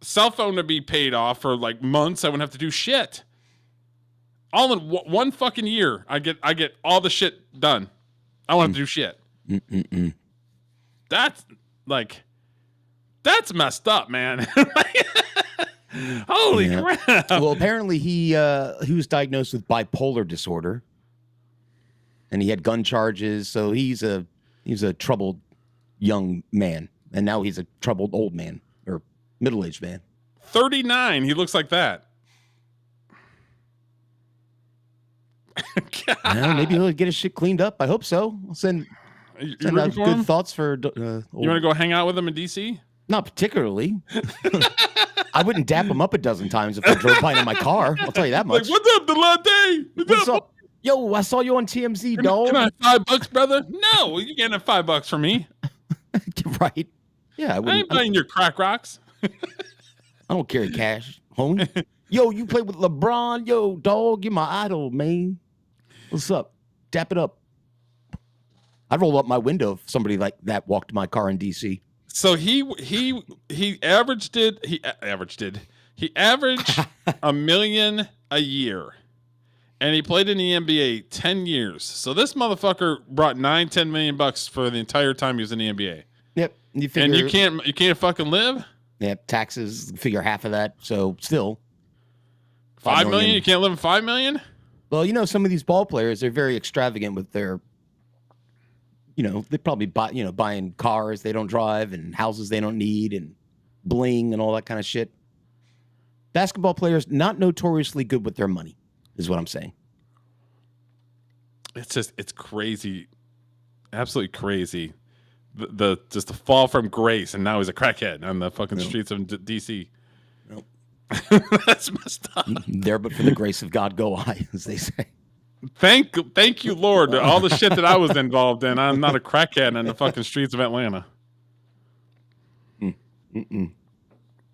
Cell phone would be paid off for like months. I wouldn't have to do shit. All in one fucking year, I get all the shit done. I won't have to do shit. That's messed up, man. Holy crap! Well, apparently he was diagnosed with bipolar disorder, and he had gun charges. So he's a troubled young man, and now he's a troubled old man or middle-aged man. 39. He looks like that. Well, maybe he'll get his shit cleaned up. I hope so. I'll send out good thoughts for. You want to go hang out with him in DC? Not particularly. I wouldn't dap him up a dozen times if I drove by in my car. I'll tell you that much. Like, what's up, Delonte? What's up? Yo, I saw you on TMZ, dog. Can I have $5, brother? No, you can't have $5 from me. Right? Yeah, I ain't buying your crack rocks. I don't carry cash, homie. Yo, you play with LeBron? Yo, dog, you're my idol, man. What's up? Dap it up. I'd roll up my window if somebody like that walked my car in DC. So he averaged $1 million a year, and he played in the NBA 10 years. So this motherfucker brought $10 million for the entire time he was in the NBA. Yep. And you can't fucking live. Yep. Taxes figure half of that. So still, $5 million. You can't live in $5 million. Well, some of these ball players, they're very extravagant with their. They probably buying cars they don't drive and houses they don't need and bling and all that kind of shit. Basketball players not notoriously good with their money, is what I'm saying. It's crazy, absolutely crazy. The fall from grace, and now he's a crackhead on the fucking streets of DC. Nope. That's messed up. There, but for the grace of God, go I, as they say. Thank you, Lord. All the shit that I was involved in, I'm not a crackhead in the fucking streets of Atlanta.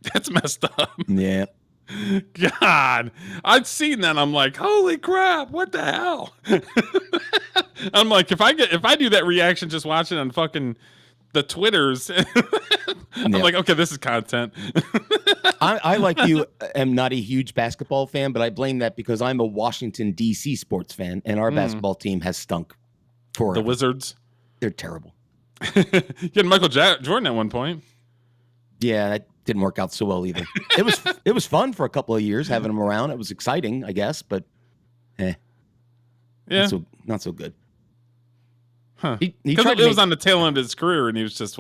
That's messed up. Yeah. God, I'd seen that. I'm like, holy crap! What the hell? I'm like, if I do that reaction just watching on fucking the Twitters, I'm like, okay, this is content. I like you, am not a huge basketball fan, but I blame that because I'm a Washington, D.C. sports fan, and our basketball team has stunk for the Wizards. They're terrible. You had Michael Jordan at one point. Yeah, that didn't work out so well either. It was fun for a couple of years having him around. It was exciting, I guess, but yeah, not so good. Huh? Because it was on the tail end of his career, and he was just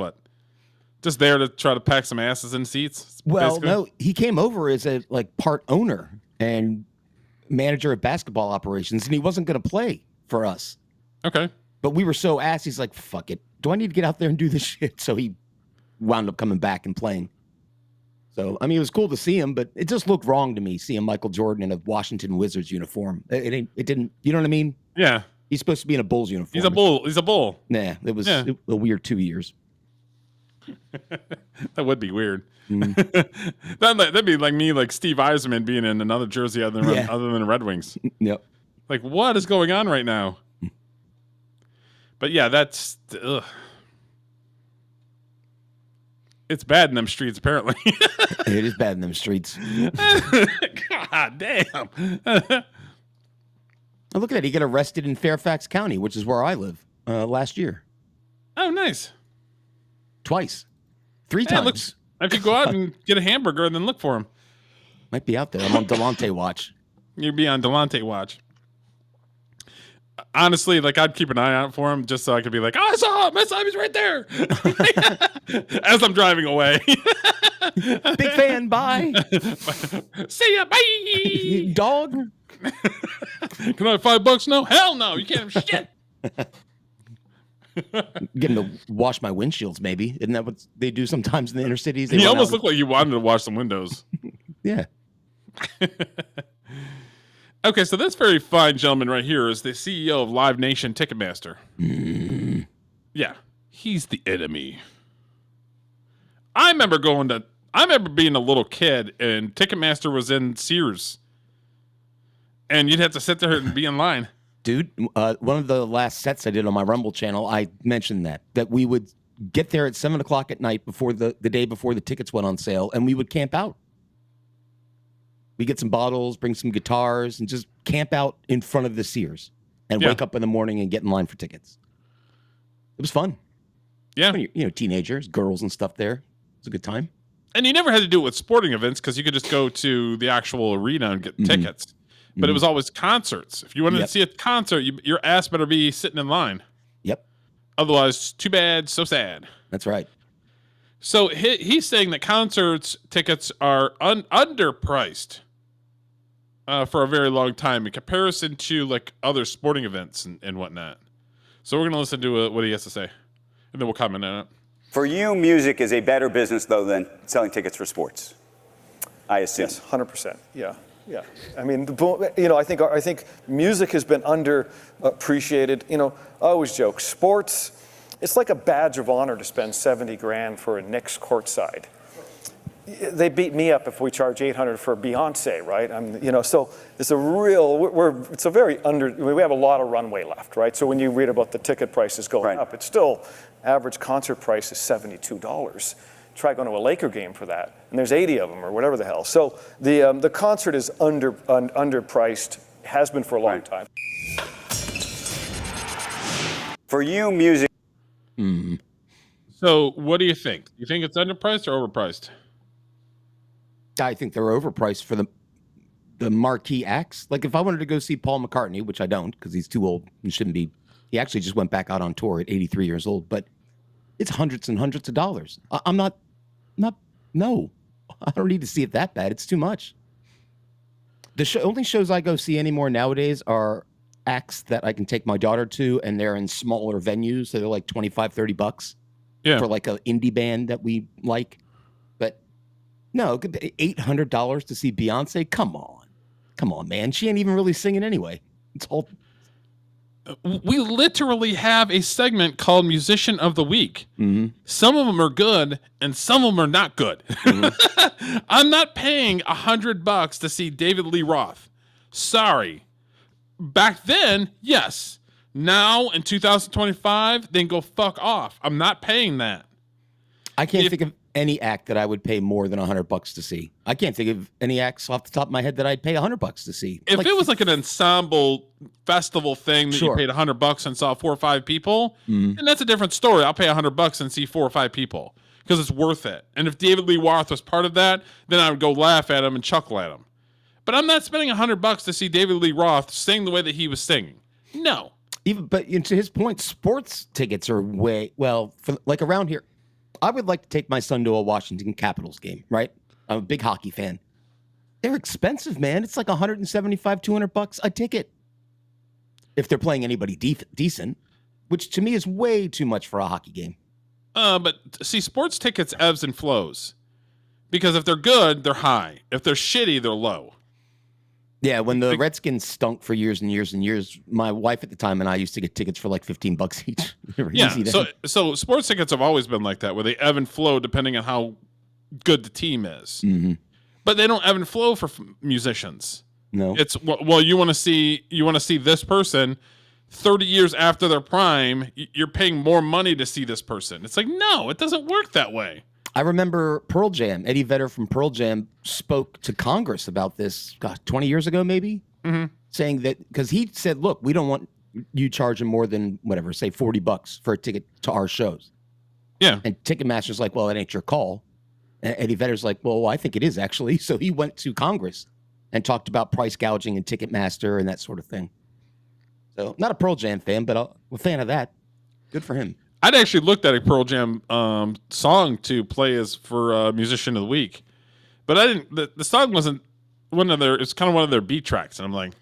there to try to pack some asses in seats. Well, basically. no, he came over as a part owner and manager of basketball operations, and he wasn't going to play for us. Okay, but we were so ass. He's like, "Fuck it, do I need to get out there and do this shit?" So he wound up coming back and playing. So I mean, it was cool to see him, but it just looked wrong to me seeing Michael Jordan in a Washington Wizards uniform. It didn't. You know what I mean? Yeah. He's supposed to be in a Bulls uniform. He's a bull. Nah, it was a weird 2 years. That would be weird. That'd be like me, like Steve Eisman being in another jersey other than Red Wings. Yep. Like, what is going on right now? But yeah, that's it's bad in them streets. Apparently, it is bad in them streets. God damn. Look at that. He got arrested in Fairfax County, which is where I live, last year. Oh, nice. Twice. 3 times. If you go out and get a hamburger and then look for him. Might be out there. I'm on Delonte watch. You'd be on Delonte watch. Honestly, like, I'd keep an eye out for him just so I could be like, oh, I saw him. I saw him. He's right there. As I'm driving away. Big fan. Bye. See ya. Bye. Dog. Can I have $5 now? Hell no. You can't have shit. Getting to wash my windshields, maybe. Isn't that what they do sometimes in the inner cities? He almost looked like you wanted to wash some windows. Yeah. Okay, so this very fine gentleman right here is the CEO of Live Nation Ticketmaster. Yeah, he's the enemy. I remember being a little kid and Ticketmaster was in Sears. And you'd have to sit there and be in line. Dude, one of the last sets I did on my Rumble channel, I mentioned that we would get there at 7 o'clock at night before the day before the tickets went on sale, and we would camp out. We get some bottles, bring some guitars, and just camp out in front of the Sears and wake up in the morning and get in line for tickets. It was fun. Yeah. When you know, teenagers, girls and stuff there. It was a good time. And you never had to do it with sporting events because you could just go to the actual arena and get tickets. But it was always concerts. If you wanted to see a concert, your ass better be sitting in line. Yep. Otherwise, too bad, so sad. That's right. So he's saying that concerts tickets are underpriced for a very long time in comparison to like other sporting events and whatnot. So we're going to listen to what he has to say, and then we'll comment on it. For you, music is a better business, though, than selling tickets for sports, I assume. Yes, 100%. Yeah. Yeah, I mean, I think music has been underappreciated. You know, I always joke, sports, it's like a badge of honor to spend $70,000 for a Knicks courtside. They beat me up if we charge $800 for Beyonce, right? So it's a real. We have a lot of runway left, right? So when you read about the ticket prices going up, it's still average concert price is $72. Try going to a Laker game for that, and there's 80 of them or whatever the hell. So the concert is underpriced, has been for a long time. For you, music. So what do you think? You think it's underpriced or overpriced? I think they're overpriced for the marquee acts. Like if I wanted to go see Paul McCartney, which I don't because he's too old and shouldn't be. He actually just went back out on tour at 83 years old, but it's hundreds and hundreds of dollars. No, I don't need to see it that bad. It's too much. The only shows I go see anymore nowadays are acts that I can take my daughter to, and they're in smaller venues. So they're like $25, $30 for like an indie band that we like. But no, $800 to see Beyonce? Come on, man. She ain't even really singing anyway. It's all... We literally have a segment called Musician of the Week. Some of them are good and some of them are not good. I'm not paying $100 to see David Lee Roth. Sorry. Back then, yes. Now in 2025, then go fuck off. I'm not paying that. I can't think of any act that I would pay more than $100 to see. I can't think of any acts off the top of my head that I'd pay $100 to see. If it was like an ensemble festival thing that you paid $100 and saw 4 or 5 people, and that's a different story. I'll pay $100 and see 4 or 5 people because it's worth it. And if David Lee Roth was part of that, then I would go laugh at him and chuckle at him. But I'm not spending $100 to see David Lee Roth sing the way that he was singing. No. But to his point, sports tickets are for like around here. I would like to take my son to a Washington Capitals game, right? I'm a big hockey fan. They're expensive, man. It's like $175, $200 a ticket. If they're playing anybody decent, which to me is way too much for a hockey game. But see, sports tickets ebbs and flows. Because if they're good, they're high. If they're shitty, they're low. Yeah, when the Redskins stunk for years and years and years, my wife at the time and I used to get tickets for like $15 each. They were easy then. So sports tickets have always been like that, where they ebb and flow depending on how good the team is. Mm-hmm. But they don't ebb and flow for musicians. No. It's well, you want to see this person 30 years after their prime. You're paying more money to see this person. It's like, no, it doesn't work that way. I remember Pearl Jam. Eddie Vedder from Pearl Jam spoke to Congress about this, 20 years ago, maybe, saying that because he said, look, we don't want you charging more than whatever, say $40 for a ticket to our shows. Yeah. And Ticketmaster's like, well, it ain't your call. And Eddie Vedder's like, well, I think it is actually. So he went to Congress and talked about price gouging and Ticketmaster and that sort of thing. So not a Pearl Jam fan, but a fan of that. Good for him. I'd actually looked at a Pearl Jam song to play as for Musician of the Week, but I didn't. The song wasn't one of their. It's kind of one of their beat tracks, and I'm like,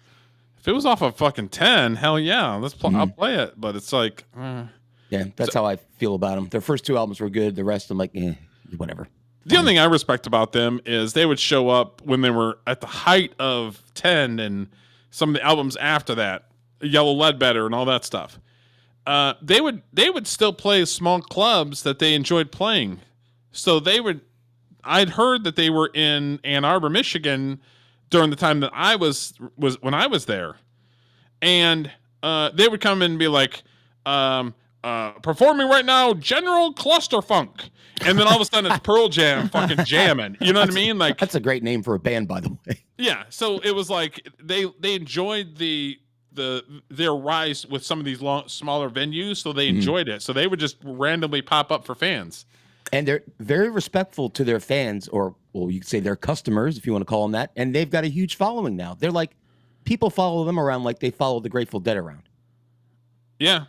if it was off of fucking 10, hell yeah, I'll play it. But it's like, yeah, that's how I feel about them. Their first 2 albums were good. The rest, I'm like, whatever. The only thing I respect about them is they would show up when they were at the height of 10 and some of the albums after that, Yellow Ledbetter and all that stuff. They would still play small clubs that they enjoyed playing. So I'd heard that they were in Ann Arbor, Michigan during the time that I was when I was there. And they would come in and be like, performing right now, General Clusterfunk. And then all of a sudden it's Pearl Jam fucking jamming. You know what I mean? Like, that's a great name for a band, by the way. Yeah. So it was like they enjoyed their rise with some of these smaller venues, so they enjoyed it. So they would just randomly pop up for fans. And they're very respectful to their fans, or well, you could say their customers, if you want to call them that. And they've got a huge following now. They're like, people follow them around like they follow the Grateful Dead around. Yeah.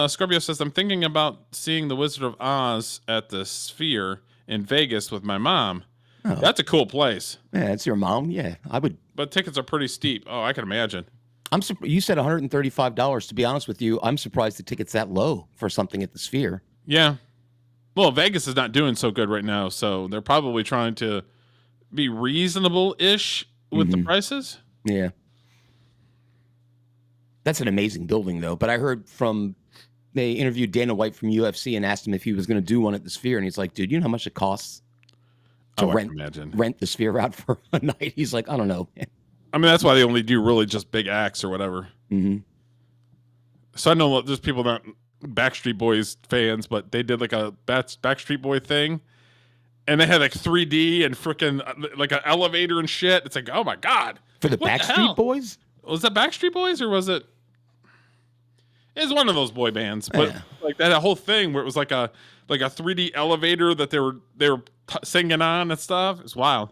Scorpio says, I'm thinking about seeing The Wizard of Oz at the Sphere in Vegas with my mom. Oh. That's a cool place. Yeah, that's your mom. Yeah, I would. But tickets are pretty steep. Oh, I can imagine. You said $135. To be honest with you, I'm surprised the ticket's that low for something at the Sphere. Yeah. Well, Vegas is not doing so good right now, so they're probably trying to be reasonable-ish with the prices. Yeah. That's an amazing building, though. But I heard they interviewed Dana White from UFC and asked him if he was going to do one at the Sphere, and he's like, dude, you know how much it costs to rent the Sphere out for a night? He's like, I don't know. I mean, that's why they only do really just big acts or whatever. Mm-hmm. So I know there's people that aren't Backstreet Boys fans, but they did like a Backstreet Boy thing, and they had like 3D and freaking like an elevator and shit. It's like, oh my god! For the Backstreet Boys? Was that Backstreet Boys or was it? It was one of those boy bands, but like that whole thing where it was like a 3D elevator that they were singing on and stuff. It's wild.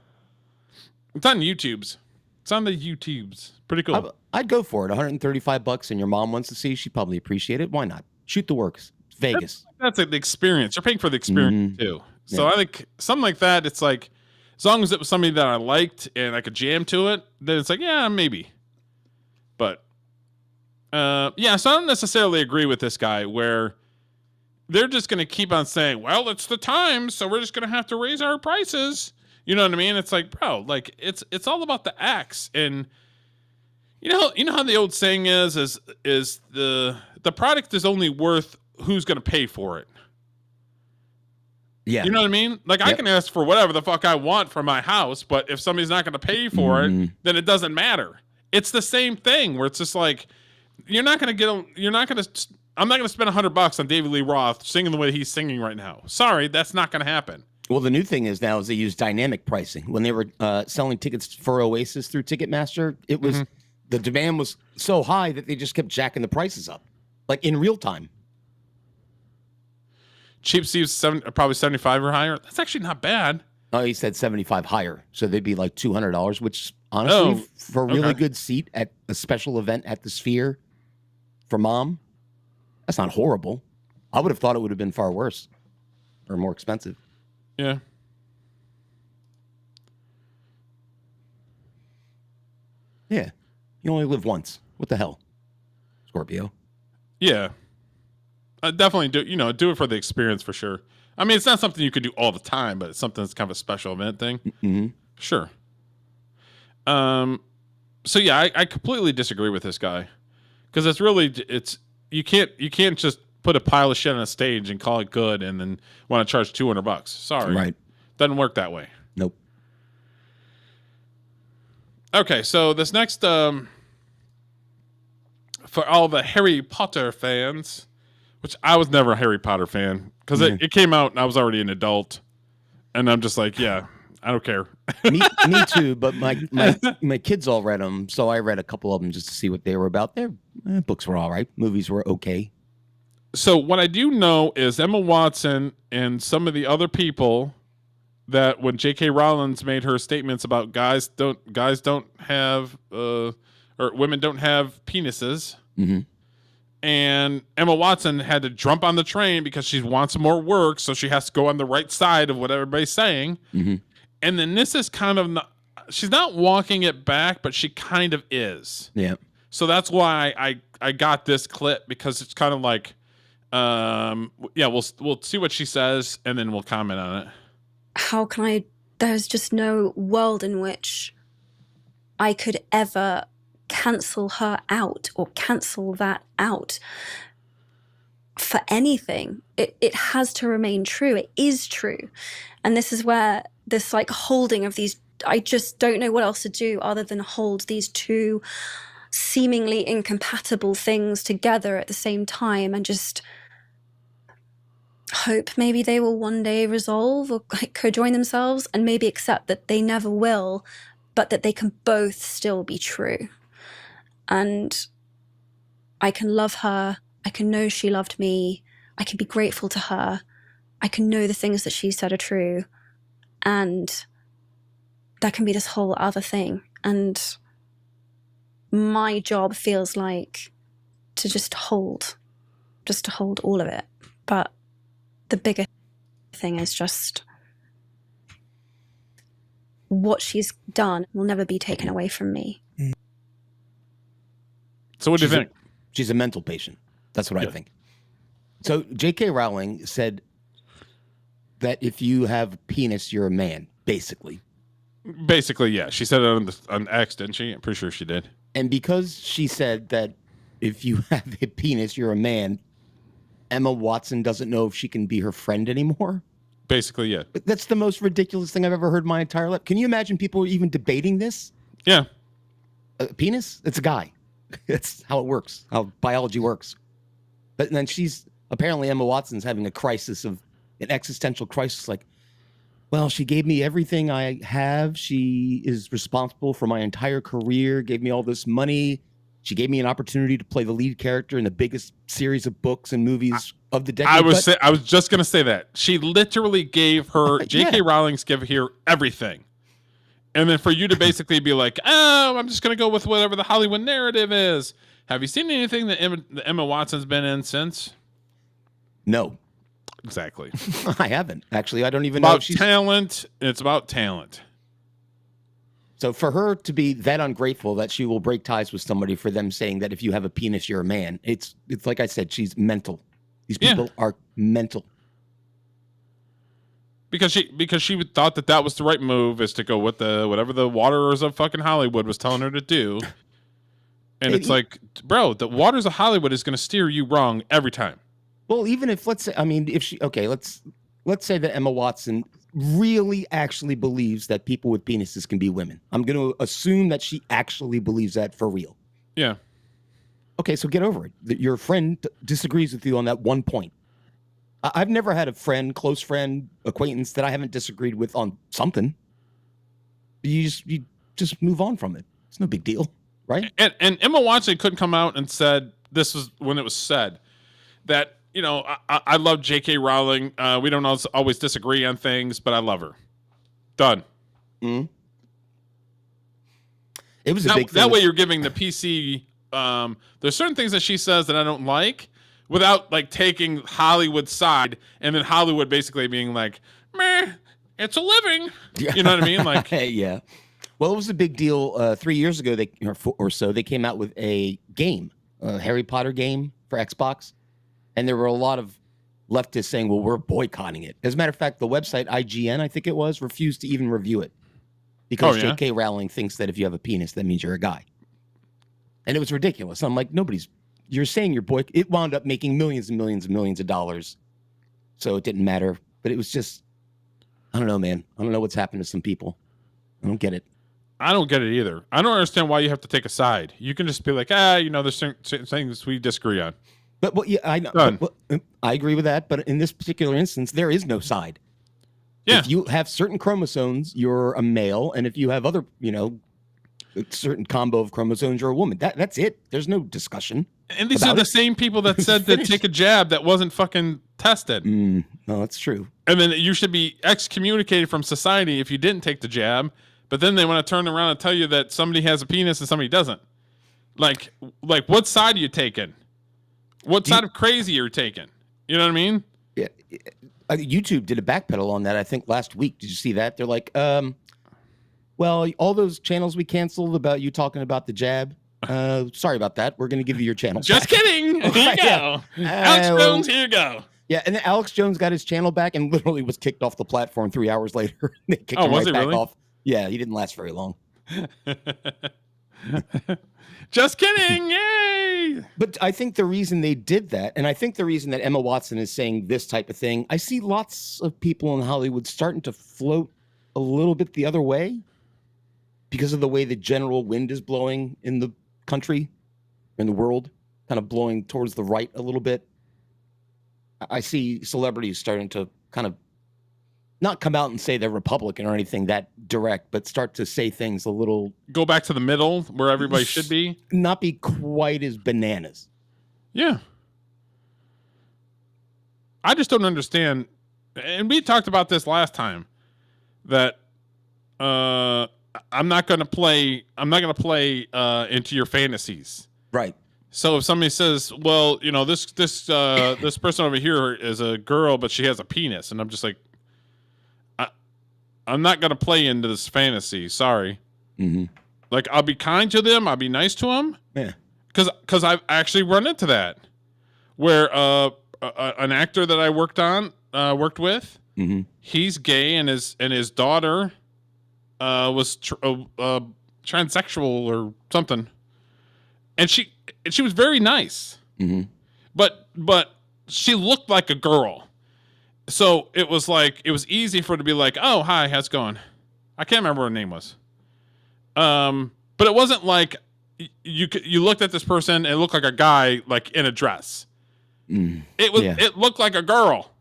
It's on YouTube's. It's on the YouTubes. Pretty cool. I'd go for it. $135, and your mom wants to see. She'd probably appreciate it. Why not? Shoot the works. It's Vegas. That's the experience. You're paying for the experience too. So I think something like that. It's like as long as it was somebody that I liked and I could jam to it, then it's like maybe. But so I don't necessarily agree with this guy where they're just going to keep on saying, well, it's the time, so we're just going to have to raise our prices. You know what I mean? It's like, bro, like it's all about the acts. And you know how the old saying is the product is only worth who's going to pay for it. Yeah. You know what I mean? Like I can ask for whatever the fuck I want for my house, but if somebody's not going to pay for it, then it doesn't matter. It's the same thing where it's just like, I'm not going to spend $100 on David Lee Roth singing the way he's singing right now. Sorry, that's not going to happen. Well, the new thing is now they use dynamic pricing. When they were selling tickets for Oasis through Ticketmaster, it was the demand was so high that they just kept jacking the prices up, like in real time. Cheap Steve's probably 75 or higher. That's actually not bad. Oh, he said 75 higher, so they'd be like $200, which honestly, for a really good seat at a special event at the Sphere for mom, that's not horrible. I would have thought it would have been far worse or more expensive. Yeah. Yeah. You only live once. What the hell, Scorpio? Yeah. Definitely do it for the experience for sure. I mean, it's not something you could do all the time, but it's something that's kind of a special event thing. Mm-hmm. Sure. So yeah, I completely disagree with this guy because you can't just put a pile of shit on a stage and call it good and then want to charge $200. Sorry. Right. Doesn't work that way. Nope. Okay, so this next, for all the Harry Potter fans, which I was never a Harry Potter fan because it came out and I was already an adult, and I'm just like, yeah, I don't care. me too, but my kids all read them, so I read a couple of them just to see what they were about. Their books were all right. Movies were okay. So what I do know is Emma Watson and some of the other people that when J.K. Rowling made her statements about guys don't have or women don't have penises, and Emma Watson had to jump on the train because she wants more work, so she has to go on the right side of what everybody's saying. And then this is kind of she's not walking it back, but she kind of is. Yeah. So that's why I got this clip, because it's kind of like, we'll see what she says and then we'll comment on it. How can I? There's just no world in which I could ever cancel her out or cancel that out for anything. It has to remain true. It is true. And this is where this like holding of these, I just don't know what else to do other than hold these two seemingly incompatible things together at the same time and just hope maybe they will one day resolve or co-join themselves, and maybe accept that they never will, but that they can both still be true. And I can love her. I can know she loved me. I can be grateful to her. I can know the things that she said are true. And there can be this whole other thing. And my job feels like to just hold all of it. But the bigger thing is just what she's done will never be taken away from me. So what do you think? She's a mental patient. That's what I think. So J.K. Rowling said that if you have a penis, you're a man, basically. Basically, yeah. She said it on X, didn't she? I'm pretty sure she did. And because she said that if you have a penis, you're a man, Emma Watson doesn't know if she can be her friend anymore. Basically, yeah. But that's the most ridiculous thing I've ever heard in my entire life. Can you imagine people even debating this? Yeah. A penis? It's a guy. That's how it works, how biology works. But then apparently Emma Watson's having an existential crisis. Like, well, she gave me everything I have. She is responsible for my entire career, gave me all this money. She gave me an opportunity to play the lead character in the biggest series of books and movies of the decade. I was just going to say that. She literally gave her, J.K. Rowling's give her everything. And then for you to basically be like, oh, I'm just going to go with whatever the Hollywood narrative is. Have you seen anything that Emma Watson's been in since? No. Exactly. I haven't. Actually, I don't even know if she's... talent. It's about talent. So for her to be that ungrateful that she will break ties with somebody for them saying that if you have a penis, you're a man. It's like I said, she's mental. These people are mental. Because she thought that was the right move, is to go with whatever the Waters of fucking Hollywood was telling her to do. And it's like, bro, the Waters of Hollywood is going to steer you wrong every time. Well, even if let's say that Emma Watson really actually believes that people with penises can be women. I'm going to assume that she actually believes that for real. Yeah. Okay, so get over it. Your friend disagrees with you on that one point. I've never had a friend, close friend, acquaintance that I haven't disagreed with on something. You just move on from it. It's no big deal, right? And Emma Watson couldn't come out and said, this was when it was said, that, you know, I love J.K. Rowling. We don't always disagree on things, but I love her. Done. Mm-hmm. It was a big thing. That way you're giving the PC, there's certain things that she says that I don't like, without like taking Hollywood's side, and then Hollywood basically being like, meh, it's a living. You know what I mean? Like, yeah. Well, it was a big deal 3 years ago. They came out with a game, a Harry Potter game for Xbox, and there were a lot of leftists saying, "Well, we're boycotting it." As a matter of fact, the website IGN, I think it was, refused to even review it because J.K. Rowling thinks that if you have a penis, that means you're a guy, and it was ridiculous. I'm like, you're saying you're it wound up making millions and millions and millions of dollars, so it didn't matter. But it was just, I don't know, man. I don't know what's happened to some people. I don't get it. I don't get it either. I don't understand why you have to take a side. You can just be like, there's certain things we disagree on. But I know. I agree with that. But in this particular instance, there is no side. Yeah. If you have certain chromosomes, you're a male, and if you have other, a certain combo of chromosomes, you're a woman. That's it. There's no discussion. And these are the same people that said to take a jab that wasn't fucking tested. No, that's true. And then you should be excommunicated from society if you didn't take the jab. But then they want to turn around and tell you that somebody has a penis and somebody doesn't. Like what side are you taking? What side of crazy are you taking? You know what I mean? Yeah. YouTube did a backpedal on that, I think, last week. Did you see that? They're like, well, all those channels we canceled about you talking about the jab. Sorry about that. We're going to give you your channel. Just kidding. Here you go. Alex Jones, here you go. Yeah, and then Alex Jones got his channel back and literally was kicked off the platform 3 hours later. They kicked him right back off. Yeah, he didn't last very long. Just kidding. Yay. But I think the reason they did that, and I think the reason that Emma Watson is saying this type of thing, I see lots of people in Hollywood starting to float a little bit the other way because of the way the general wind is blowing in the country, in the world, kind of blowing towards the right a little bit. I see celebrities starting to kind of not come out and say they're Republican or anything that direct, but start to say things a little... Go back to the middle where everybody should be. Not be quite as bananas. Yeah. I just don't understand. And we talked about this last time that I'm not going to play into your fantasies. Right. So if somebody says, well, this person over here is a girl, but she has a penis. And I'm just like, I'm not going to play into this fantasy. Sorry. Mm-hmm. Like, I'll be kind to them. I'll be nice to them. Yeah. Because I've actually run into that where an actor that I worked with, mm-hmm. he's gay and his daughter was transsexual or something. And she was very nice. Mm-hmm. But she looked like a girl. So it was easy for her to be like, oh, hi, how's it going? I can't remember what her name was. But it wasn't like you looked at this person and it looked like a guy like in a dress. Mm. It looked like a girl.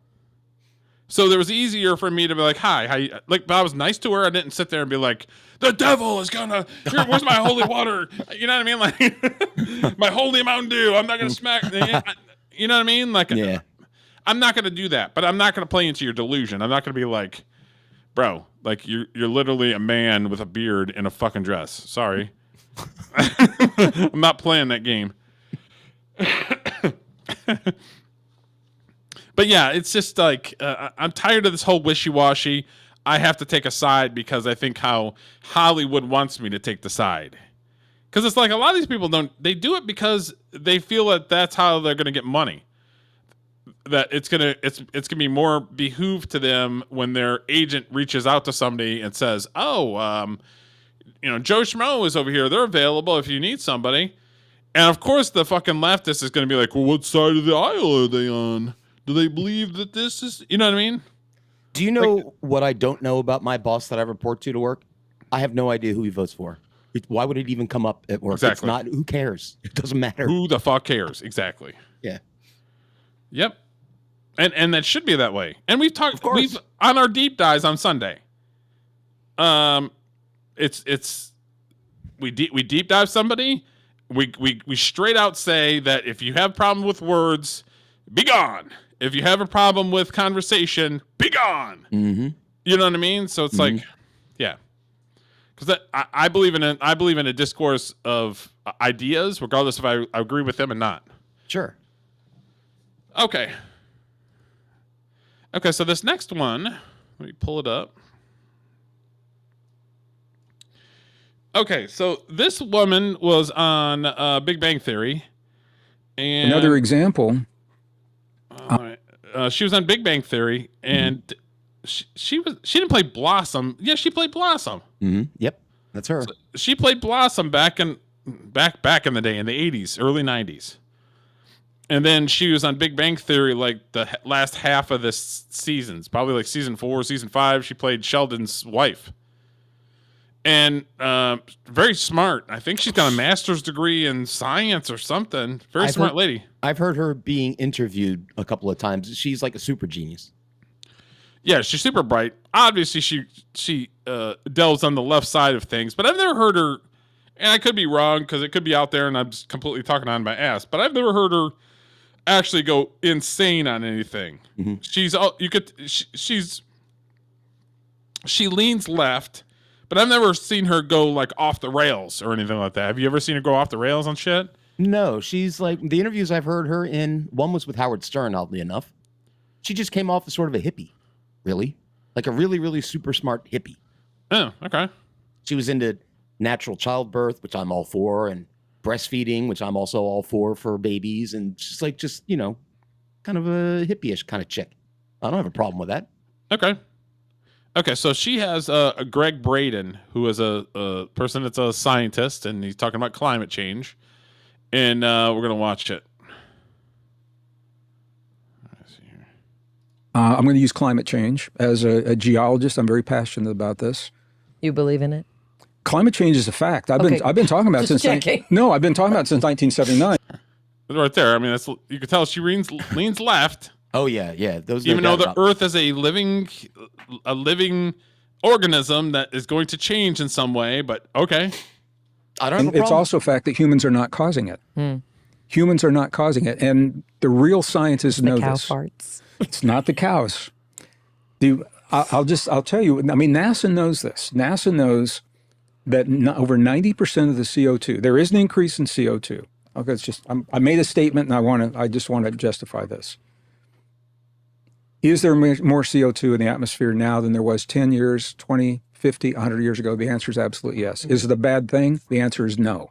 So it was easier for me to be like, hi, how you, like, but I was nice to her. I didn't sit there and be like, the devil is gonna, here, where's my holy water? You know what I mean? Like my holy Mountain Dew. I'm not gonna smack. You know what I mean? Like, yeah. I'm not going to do that, but I'm not going to play into your delusion. I'm not going to be like, bro, like you're literally a man with a beard in a fucking dress. Sorry. I'm not playing that game. But yeah, it's just like, I'm tired of this whole wishy-washy. I have to take a side because I think how Hollywood wants me to take the side. Because it's like a lot of these people they do it because they feel that that's how they're going to get money. That it's gonna be more behoove to them when their agent reaches out to somebody and says, "Oh, Joe Schmo is over here. They're available if you need somebody." And of course, the fucking leftist is gonna be like, "Well, what side of the aisle are they on? Do they believe that this is?" You know what I mean? Do you know what I don't know about my boss that I report to work? I have no idea who he votes for. Why would it even come up at work? Exactly. It's not. Who cares? It doesn't matter. Who the fuck cares? Exactly. Yeah. Yep. And that should be that way. And we've talked on our deep dives on Sunday. We deep dive somebody. We straight out say that if you have a problem with words, be gone. If you have a problem with conversation, be gone. Mm-hmm. You know what I mean? So it's like, yeah. Because I believe in a discourse of ideas, regardless if I agree with them or not. Sure. Okay. Okay, so this next one, let me pull it up. Okay, so this woman was on Big Bang Theory. And another example. She was on Big Bang Theory, and she didn't play Blossom. Yeah, she played Blossom. Mm-hmm. Yep, that's her. So she played Blossom back in the day, in the 80s, early 90s. And then she was on Big Bang Theory like the last half of this seasons, probably like season 4, season 5. She played Sheldon's wife. And very smart. I think she's got a master's degree in science or something. Very smart lady. I've heard her being interviewed a couple of times. She's like a super genius. Yeah, she's super bright. Obviously, she delves on the left side of things, but I've never heard her, and I could be wrong because it could be out there and I'm just completely talking on my ass, but I've never heard her actually go insane on anything. She leans left, but I've never seen her go like off the rails or anything like that. Have you ever seen her go off the rails on shit? No, she's like, the interviews I've heard her in, one was with Howard Stern, oddly enough. She just came off as sort of a hippie, really. Like a really, really super smart hippie. Oh, okay. She was into natural childbirth, which I'm all for, and breastfeeding, which I'm also all for babies. And she's like, just, you know, kind of a hippie-ish kind of chick. I don't have a problem with that. Okay, so she has a Greg Braden, who is a person that's a scientist, and he's talking about climate change. And we're going to watch it. I'm going to use climate change. As a geologist, I'm very passionate about this. You believe in it? Climate change is a fact. I've been talking about it since I've been talking about it since 1979. Right there. I mean, that's, you can tell she leans left. Oh yeah. Those even though the Earth is a living organism that is going to change in some way, but okay. I don't have a problem. It's also a fact that humans are not causing it. Humans are not causing it, and the real scientists know cow this. farts. It's not the cows. I'll tell you. I mean, NASA knows this. NASA knows that over 90% of the CO2. There is an increase in CO2. Okay, it's just I made a statement, and I just want to justify this. Is there more CO2 in the atmosphere now than there was 10 years, 20, 50, 100 years ago? The answer is absolutely yes. Is it a bad thing? The answer is no.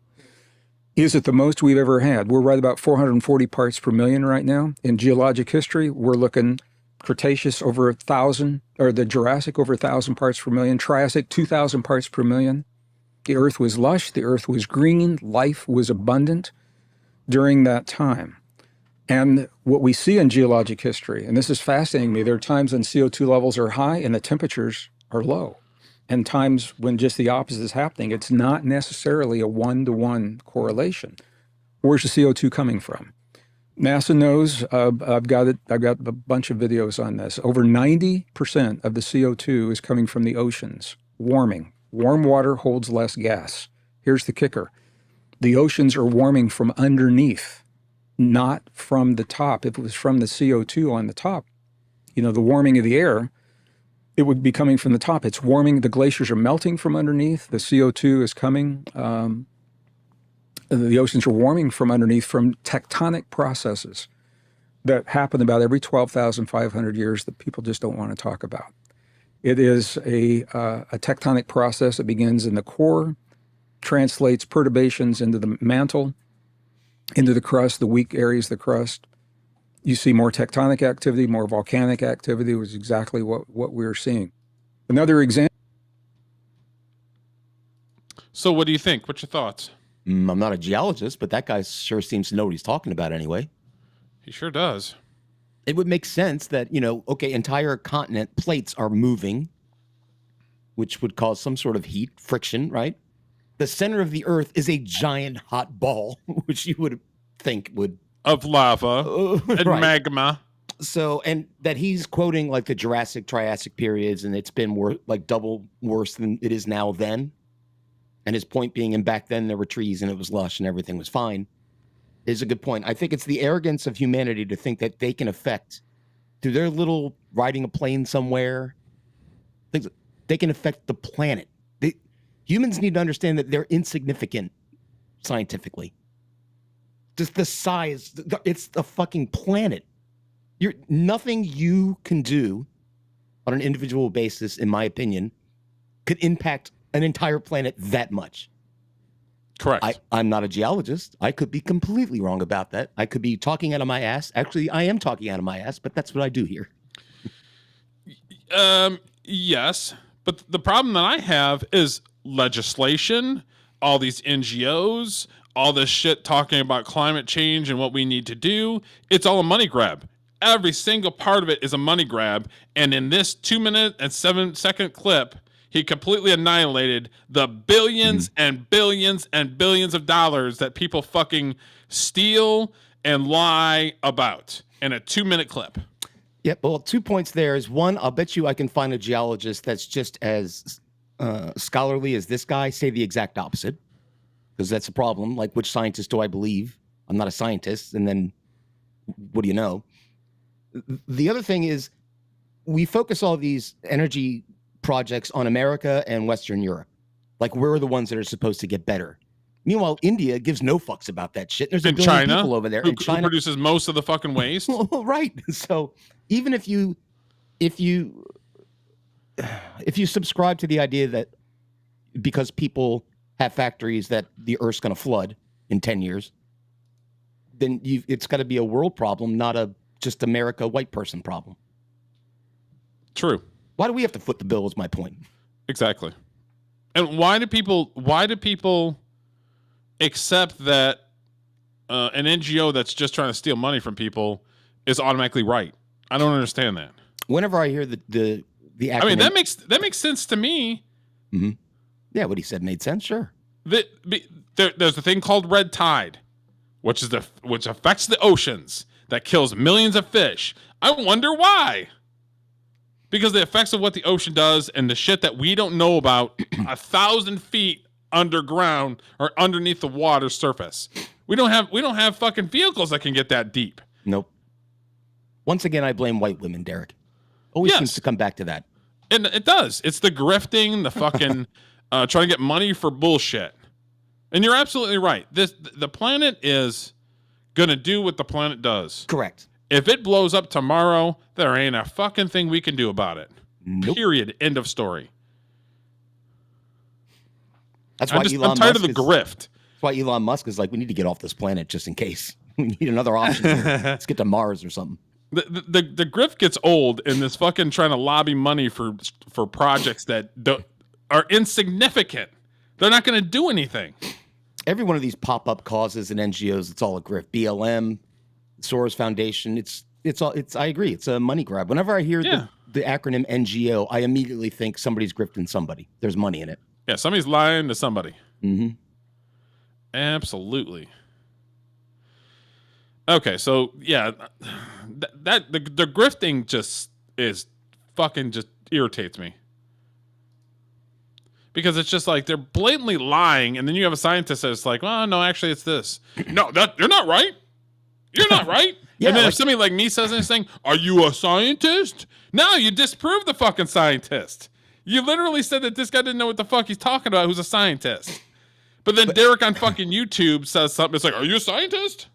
Is it the most we've ever had? We're right about 440 parts per million right now. In geologic history, we're looking Cretaceous over 1,000, or the Jurassic over 1,000 parts per million, Triassic 2,000 parts per million. The Earth was lush, the Earth was green, life was abundant during that time. And what we see in geologic history, and this is fascinating to me, there are times when CO2 levels are high and the temperatures are low, and times when just the opposite is happening. It's not necessarily a one-to-one correlation. Where's the CO2 coming from? NASA knows. I've got a bunch of videos on this. Over 90% of the CO2 is coming from the oceans, warming. Warm water holds less gas. Here's the kicker. The oceans are warming from underneath, not from the top. If it was from the CO2 on the top, you know, the warming of the air, it would be coming from the top. It's warming. The glaciers are melting from underneath. The CO2 is coming. The oceans are warming from underneath from tectonic processes that happen about every 12,500 years that people just don't want to talk about. It is a tectonic process that begins in the core, translates perturbations into the mantle, into the crust, the weak areas of the crust. You see more tectonic activity, more volcanic activity, was exactly what we were seeing. Another example. So what do you think? What's your thoughts? I'm not a geologist, but that guy sure seems to know what he's talking about anyway. He sure does. It would make sense that, you know, okay, entire continent plates are moving, which would cause some sort of heat, friction, right? The center of the Earth is a giant hot ball, which you would think would... Of lava and magma. So, and that he's quoting like the Jurassic, Triassic periods, and it's been like double worse than it is now then. And his point being, and back then there were trees and it was lush and everything was fine, is a good point. I think it's the arrogance of humanity to think that they can affect, through their little riding a plane somewhere, they can affect the planet. Humans need to understand that they're insignificant scientifically. Just the size, it's a fucking planet. Nothing you can do on an individual basis, in my opinion, could impact an entire planet that much. Correct. I'm not a geologist. I could be completely wrong about that. I could be talking out of my ass. Actually, I am talking out of my ass, but that's what I do here. Yes, but the problem that I have is legislation, all these NGOs, all this shit talking about climate change and what we need to do, it's all a money grab. Every single part of it is a money grab. And in this 2-minute and 7-second clip, he completely annihilated the billions and billions and billions of dollars that people fucking steal and lie about in a 2-minute clip. Yep. Well, 2 points there is one, I'll bet you I can find a geologist that's just as scholarly as this guy say the exact opposite, because that's a problem. Like, which scientist do I believe? I'm not a scientist. And then what do you know? The other thing is we focus all these energy projects on America and Western Europe. Like, we're the ones that are supposed to get better. Meanwhile, India gives no fucks about that shit. There's a billion people over there. Who produces most of the fucking waste. Right. So even if you subscribe to the idea that because people have factories that the Earth's going to flood in 10 years, then it's got to be a world problem, not a just America white person problem. True. Why do we have to foot the bill is my point. Exactly. And why do people accept that an NGO that's just trying to steal money from people is automatically right? I don't understand that. Whenever I hear the acronym, I mean, that makes sense to me. Mm-hmm. Yeah, what he said made sense. Sure. There's a thing called red tide, which affects the oceans, that kills millions of fish. I wonder why. Because the effects of what the ocean does and the shit that we don't know about 1,000 feet underground or underneath the water surface. We don't have fucking vehicles that can get that deep. Nope. Once again, I blame white women, Derek. Always seems to come back to that. And it does. It's the grifting, the fucking trying to get money for bullshit. And you're absolutely right. The planet is gonna do what the planet does. Correct. If it blows up tomorrow, there ain't a fucking thing we can do about it. Nope. Period. End of story. That's why I'm tired of the grift. That's why Elon Musk is like, we need to get off this planet just in case. We need another option here. Let's get to Mars or something. The grift gets old in this fucking trying to lobby money for projects that are insignificant. They're not going to do anything. Every one of these pop-up causes and NGOs, it's all a grift. BLM, Soros Foundation, it's all. I agree. It's a money grab. Whenever I hear the acronym NGO, I immediately think somebody's grifting somebody. There's money in it. Yeah, somebody's lying to somebody. Mm-hmm. Absolutely. Okay, so yeah, the grifting just irritates me. Because it's just like they're blatantly lying, and then you have a scientist that's like, "Oh no, actually, it's this." No, you're not right. You're not right. Yeah, and then like, if somebody like me says anything, "Are you a scientist?" No, you disprove the fucking scientist. You literally said that this guy didn't know what the fuck he's talking about. Who's a scientist? But then Derek on fucking YouTube says something. It's like, "Are you a scientist?"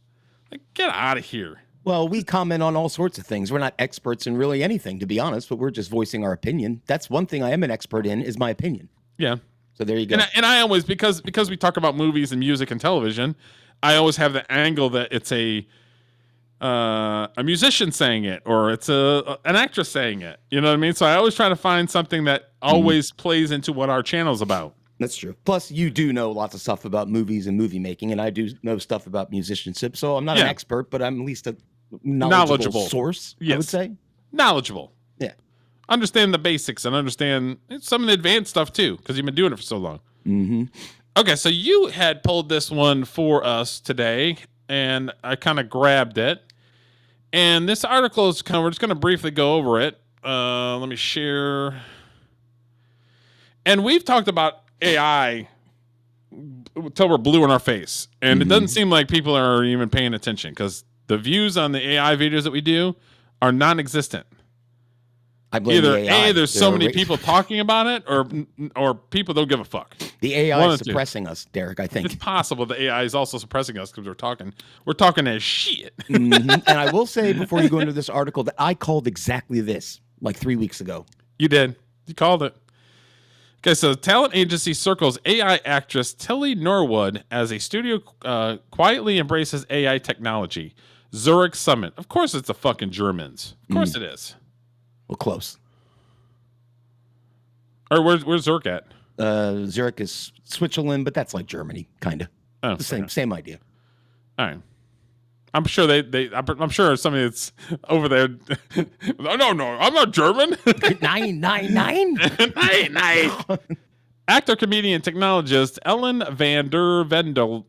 Like, get out of here. Well, we comment on all sorts of things. We're not experts in really anything, to be honest, but we're just voicing our opinion. That's one thing I am an expert in is my opinion. Yeah. So there you go. And I always, because we talk about movies and music and television, I always have the angle that it's a musician saying it, or it's an actress saying it. You know what I mean? So I always try to find something that always plays into what our channel's about. That's true. Plus, you do know lots of stuff about movies and movie making, and I do know stuff about musicianship. So I'm not an expert, but I'm at least a knowledgeable source, I would say. Knowledgeable. Yeah. Understand the basics and understand some of the advanced stuff too, because you've been doing it for so long. Mm-hmm. Okay, so you had pulled this one for us today, and I kind of grabbed it. And this article is we're just going to briefly go over it. Let me share. And we've talked about AI until we're blue in our face. And it doesn't seem like people are even paying attention, because the views on the AI videos that we do are non-existent. I blame Either the AI. there's so many people talking about it, or people don't give a fuck. The AI is suppressing us, Derek, I think. It's possible the AI is also suppressing us because we're talking as shit. And I will say before you go into this article that I called exactly this like 3 weeks ago. You did. You called it. Okay, so talent agency circles AI actress Tilly Norwood as a studio quietly embraces AI technology. Zurich Summit. Of course it's the fucking Germans. Of course it is. Well, close. Or where's Zurich at? Zurich is Switzerland, but that's like Germany, kind of. Oh, The same idea. All right. I'm sure I'm sure somebody that's over there. No, I'm not German. 999. 999. Actor, comedian, technologist Ellen van der Velden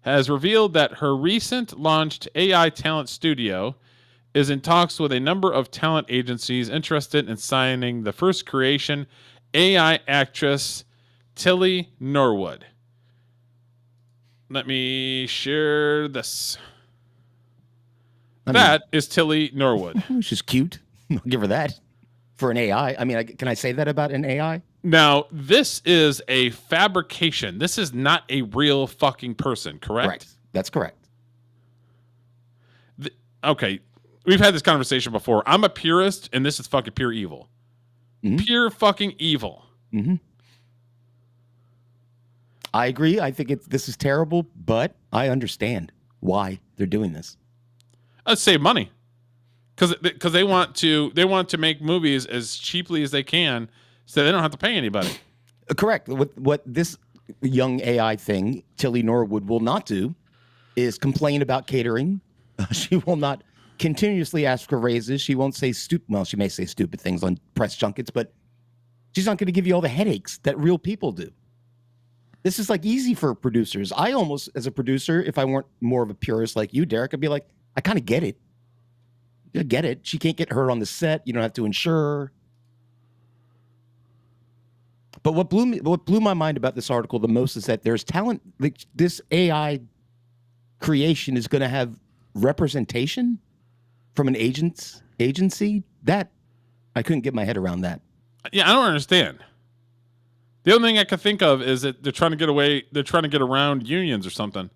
has revealed that her recent launched AI talent studio is in talks with a number of talent agencies interested in signing the first creation AI actress Tilly Norwood. Let me share this. That is Tilly Norwood. She's cute. I'll give her that. For an AI. I mean, can I say that about an AI? Now, this is a fabrication. This is not a real fucking person, correct? Correct. That's correct. Okay. We've had this conversation before. I'm a purist, and this is fucking pure evil. Mm-hmm. Pure fucking evil. Mm-hmm. I agree. I think this is terrible, but I understand why they're doing this. Let's save money, because they want to make movies as cheaply as they can, so they don't have to pay anybody. Correct. What this young AI thing, Tilly Norwood, will not do is complain about catering. She will not continuously ask for raises. She won't say well, she may say stupid things on press junkets, but she's not going to give you all the headaches that real people do. This is like easy for producers. I almost, as a producer, if I weren't more of a purist like you, Derek, I'd be like, I kind of get it. I get it. She can't get hurt on the set. You don't have to insure her. But what blew my mind about this article the most is that there's talent. Like, this AI creation is going to have representation from an agency. That I couldn't get my head around that. Yeah, I don't understand. The only thing I can think of is that they're trying to get around unions or something.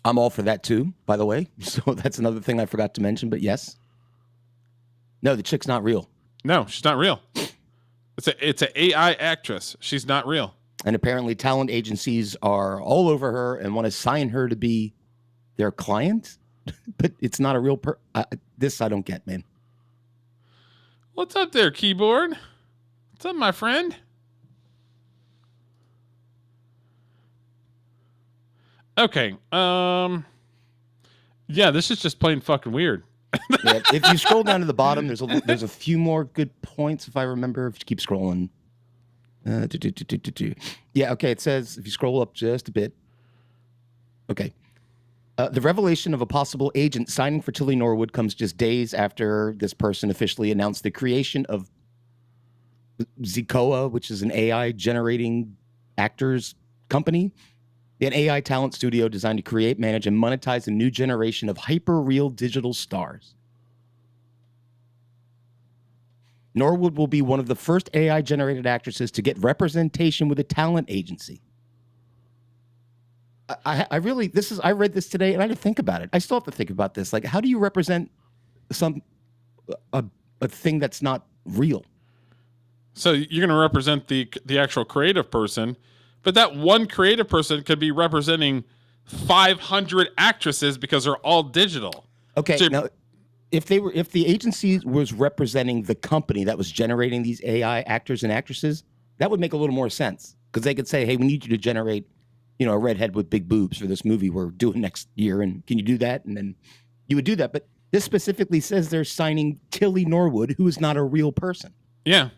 I'm all for that too, by the way. So that's another thing I forgot to mention, but yes. No, the chick's not real. No, she's not real. It's an AI actress. She's not real. And apparently talent agencies are all over her and want to sign her to be their client, but it's not a real this I don't get, man. What's up there, keyboard? What's up, my friend? Okay. Yeah, this is just plain fucking weird. Yeah, if you scroll down to the bottom, there's a few more good points if I remember. If you keep scrolling. Yeah, okay. It says if you scroll up just a bit. Okay. The revelation of a possible agent signing for Tilly Norwood comes just days after this person officially announced the creation of Zicoa, which is an AI generating actors company. An AI talent studio designed to create, manage, and monetize a new generation of hyper-real digital stars. Norwood will be one of the first AI-generated actresses to get representation with a talent agency. I read this today, and I had to think about it. I still have to think about this. Like, how do you represent a thing that's not real? So you're going to represent the actual creative person. But that one creative person could be representing 500 actresses because they're all digital. Okay, so now if the agency was representing the company that was generating these AI actors and actresses, that would make a little more sense because they could say, "Hey, we need you to generate, a redhead with big boobs for this movie we're doing next year, and can you do that?" And then you would do that. But this specifically says they're signing Tilly Norwood, who is not a real person. Yeah,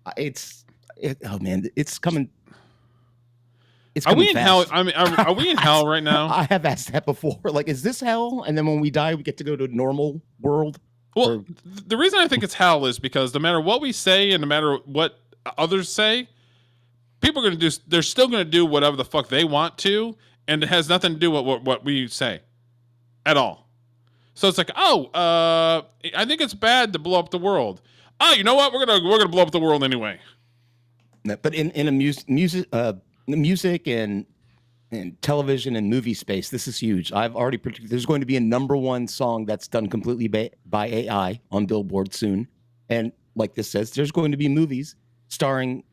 oh man, it's coming. Are we in hell? I mean, are we in hell right now? I have asked that before. Like, is this hell? And then when we die, we get to go to a normal world? Well, the reason I think it's hell is because no matter what we say and no matter what others say, people are going to do. They're still going to do whatever the fuck they want to, and it has nothing to do with what we say, at all. So it's like, I think it's bad to blow up the world. Oh, you know what? We're gonna blow up the world anyway. But in a music and television and movie space, this is huge. I've already predicted there's going to be a #1 song that's done completely by AI on Billboard soon. And like this says, there's going to be movies starring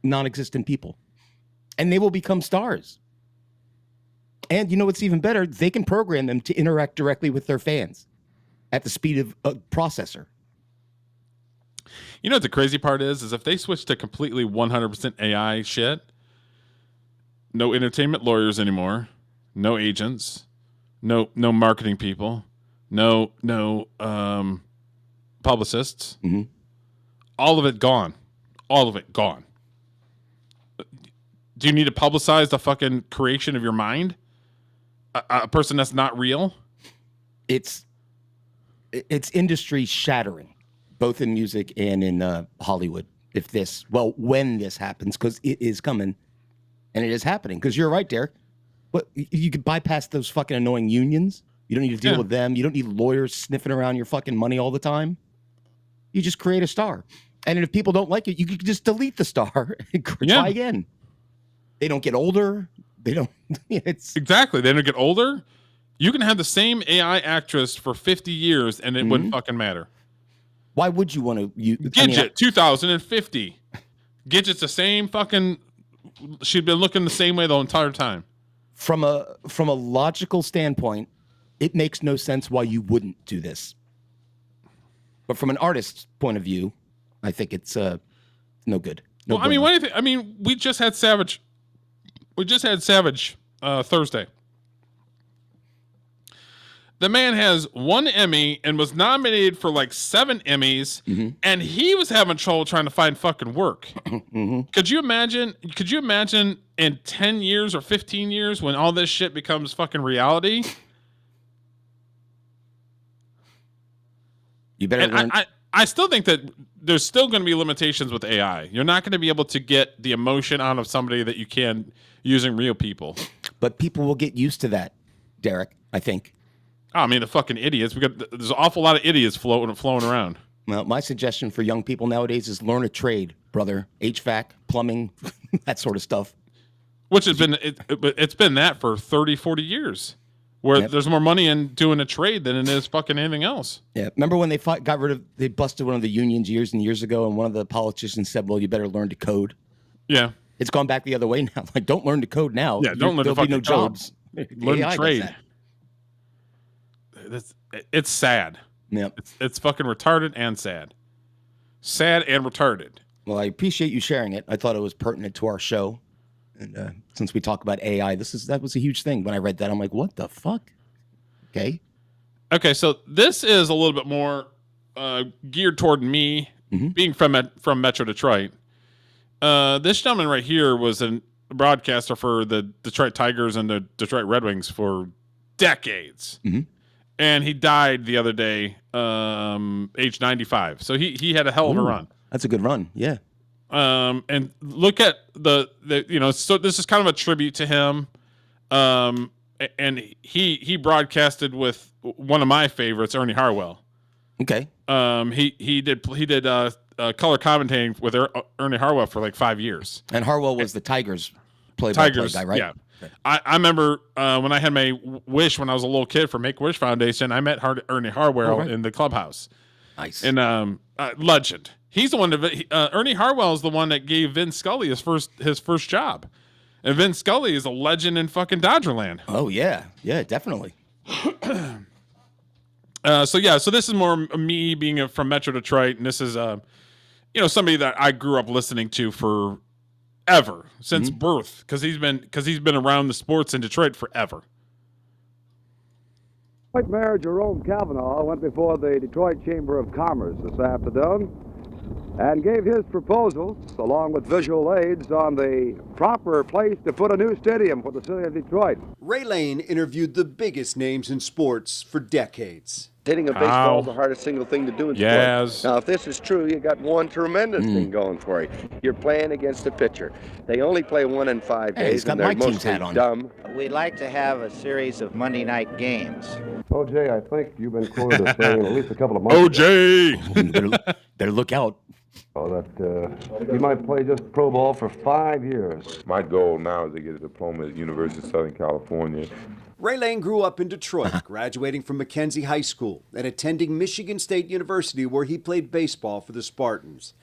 non-existent people. And they will become stars. And you know what's even better? They can program them to interact directly with their fans at the speed of a processor. You know what the crazy part is if they switch to completely 100% AI shit, no entertainment lawyers anymore, no agents, no marketing people, no publicists. Mm-hmm. All of it gone. All of it gone. Do you need to publicize the fucking creation of your mind? A person that's not real? It's industry shattering, both in music and in Hollywood. When this happens, because it is coming, and it is happening. Because you're right, Derek. What, you could bypass those fucking annoying unions. You don't need to deal with them. You don't need lawyers sniffing around your fucking money all the time. You just create a star. And if people don't like it, you could just delete the star and try again. They don't get older. They don't. Exactly. They don't get older. You can have the same AI actress for 50 years and it wouldn't fucking matter. Why would you want to use Gidget, 2050. Gidget's the same fucking. She'd been looking the same way the entire time. From a logical standpoint, it makes no sense why you wouldn't do this. But from an artist's point of view, I think it's no good. No I mean, what do you think? I mean, we just had Savage. Thursday. The man has 1 Emmy and was nominated for like 7 Emmys, and he was having trouble trying to find fucking work. Could you imagine in 10 years or 15 years when all this shit becomes fucking reality? You better learn. I still think that there's still going to be limitations with AI. You're not going to be able to get the emotion out of somebody that you can using real people. But people will get used to that, Derek, I think. Oh, I mean, the fucking idiots. There's an awful lot of idiots flowing around. Well, my suggestion for young people nowadays is learn a trade, brother. HVAC, plumbing, that sort of stuff. Which has been, it's been that for 30, 40 years. Where there's more money in doing a trade than it is fucking anything else. Yeah. Remember when they busted one of the unions years and years ago, and one of the politicians said, well, you better learn to code. Yeah. It's gone back the other way now. Like, don't learn to code now. Yeah, don't learn to fucking code. There'll be no jobs. Learn to trade. It's sad. Yeah. It's fucking retarded and sad. Sad and retarded. Well, I appreciate you sharing it. I thought it was pertinent to our show. And since we talk about AI, that was a huge thing. When I read that, I'm like, what the fuck? Okay. So this is a little bit more geared toward me, being from Metro Detroit. This gentleman right here was a broadcaster for the Detroit Tigers and the Detroit Red Wings for decades. And he died the other day, age 95. So he had a hell of a run. That's a good run. Yeah. And look at the so this is kind of a tribute to him. And he broadcasted with one of my favorites, Ernie Harwell. Okay. He did color commentating with Ernie Harwell for like 5 years. And Harwell was the Tigers play-by-play guy, right? Yeah. Okay. I remember when I had my wish when I was a little kid for Make-A-Wish Foundation, I met Ernie Harwell in the clubhouse. Nice. And legend. He's the one that Ernie Harwell is the one that gave Vin Scully his first job, and Vin Scully is a legend in fucking Dodgerland. Oh yeah, definitely. So this is more me being from Metro Detroit, and this is somebody that I grew up listening to forever since birth, because he's been around the sports in Detroit forever. Detroit Mayor Jerome Kavanaugh went before the Detroit Chamber of Commerce this afternoon and gave his proposals, along with visual aids, on the proper place to put a new stadium for the city of Detroit. Ray Lane interviewed the biggest names in sports for decades. Hitting a baseball is the hardest single thing to do in sports. Now, if this is true, you got one tremendous thing going for you. You're playing against a pitcher. They only play 1 in 5 days, he's got and they're my team's mostly hat on. dumb. We'd like to have a series of Monday night games. OJ, I think you've been quoted as saying at least a couple of months OJ! Better look out. That you might play just pro ball for 5 years. My goal now is to get a diploma at the University of Southern California. Ray Lane grew up in Detroit, graduating from Mackenzie High School and attending Michigan State University, where he played baseball for the Spartans.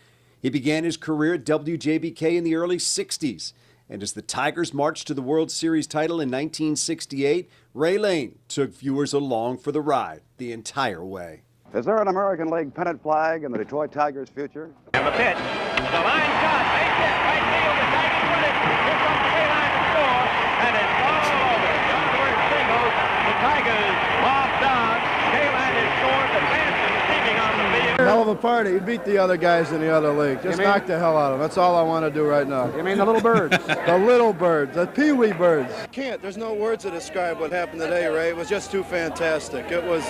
He began his career at WJBK in the early 60s, and as the Tigers marched to the World Series title in 1968, Ray Lane took viewers along for the ride the entire way. Is there an American League pennant flag in the Detroit Tigers' future? And the pitch. The line shot. Base hit. Right field. The Tigers win it. Here comes the line to score. party. You beat the other guys in the other league. Just knock the hell out of them. That's all I want to do right now. You mean the little birds? The little birds, the pee-wee birds. Can't. There's no words to describe what happened today, Ray. It was just too fantastic. It was,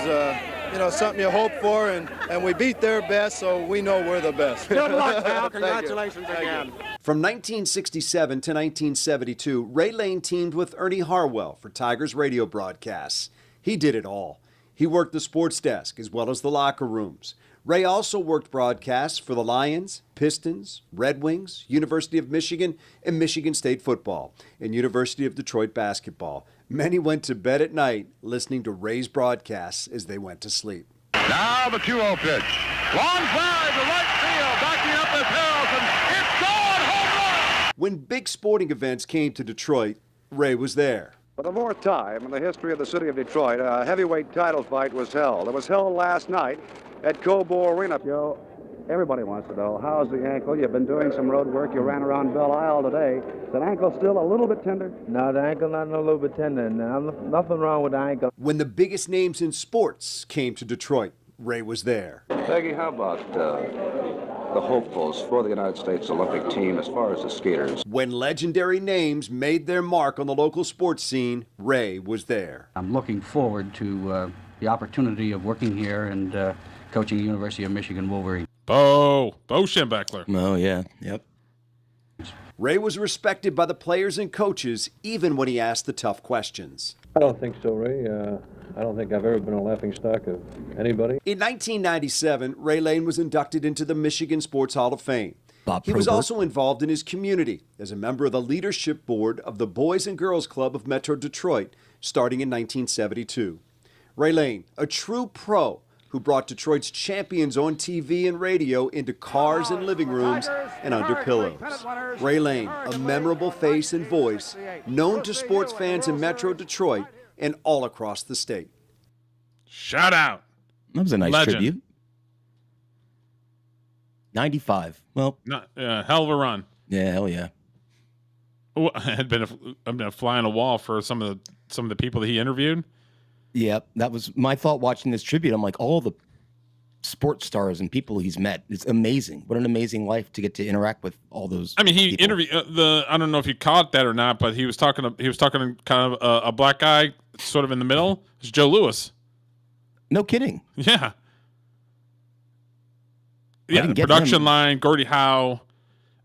something you hope for, and we beat their best, so we know we're the best. Good luck, pal. Congratulations again. From 1967 to 1972, Ray Lane teamed with Ernie Harwell for Tigers radio broadcasts. He did it all. He worked the sports desk as well as the locker rooms. Ray also worked broadcasts for the Lions, Pistons, Red Wings, University of Michigan, and Michigan State football, and University of Detroit basketball. Many went to bed at night listening to Ray's broadcasts as they went to sleep. Now the 2-0 pitch. Long drive to right field, backing up is Harrelson. It's gone, home run! When big sporting events came to Detroit, Ray was there. For the fourth time in the history of the city of Detroit, a heavyweight title fight was held. It was held last night at Cobo Arena. Joe, everybody wants to know, how's the ankle? You've been doing some road work. You ran around Belle Isle today. Is the ankle still a little bit tender? No, the ankle not a little bit tender. No, nothing wrong with the ankle. When the biggest names in sports came to Detroit, Ray was there. Peggy, how about the hopefuls for the United States Olympic team as far as the skaters? When legendary names made their mark on the local sports scene, Ray was there. I'm looking forward to the opportunity of working here and coaching the University of Michigan Wolverine. Bo Schembechler. Oh, yeah. Yep. Ray was respected by the players and coaches even when he asked the tough questions. I don't think so, Ray. I don't think I've ever been a laughingstock of anybody. In 1997, Ray Lane was inducted into the Michigan Sports Hall of Fame. He was Probert. also involved in his community as a member of the leadership board of the Boys and Girls Club of Metro Detroit, starting in 1972. Ray Lane, a true pro who brought Detroit's champions on TV and radio into cars and living rooms and under pillows. Ray Lane, a memorable face and voice, known to sports fans in Metro Detroit and all across the state. Shout out. That was a nice Legend. tribute. 95. Well, hell of a run. Yeah, hell yeah. Oh, I've been a fly on a wall for some of the people that he interviewed. Yeah, that was my thought watching this tribute. I'm like, all the sports stars and people he's met. It's amazing. What an amazing life to get to interact with all those. I mean, he people. interviewed I don't know if you caught that or not, but he was talking to kind of a black guy, sort of in the middle. It's Joe Louis. No kidding. Yeah. Yeah, the production line, Gordie Howe.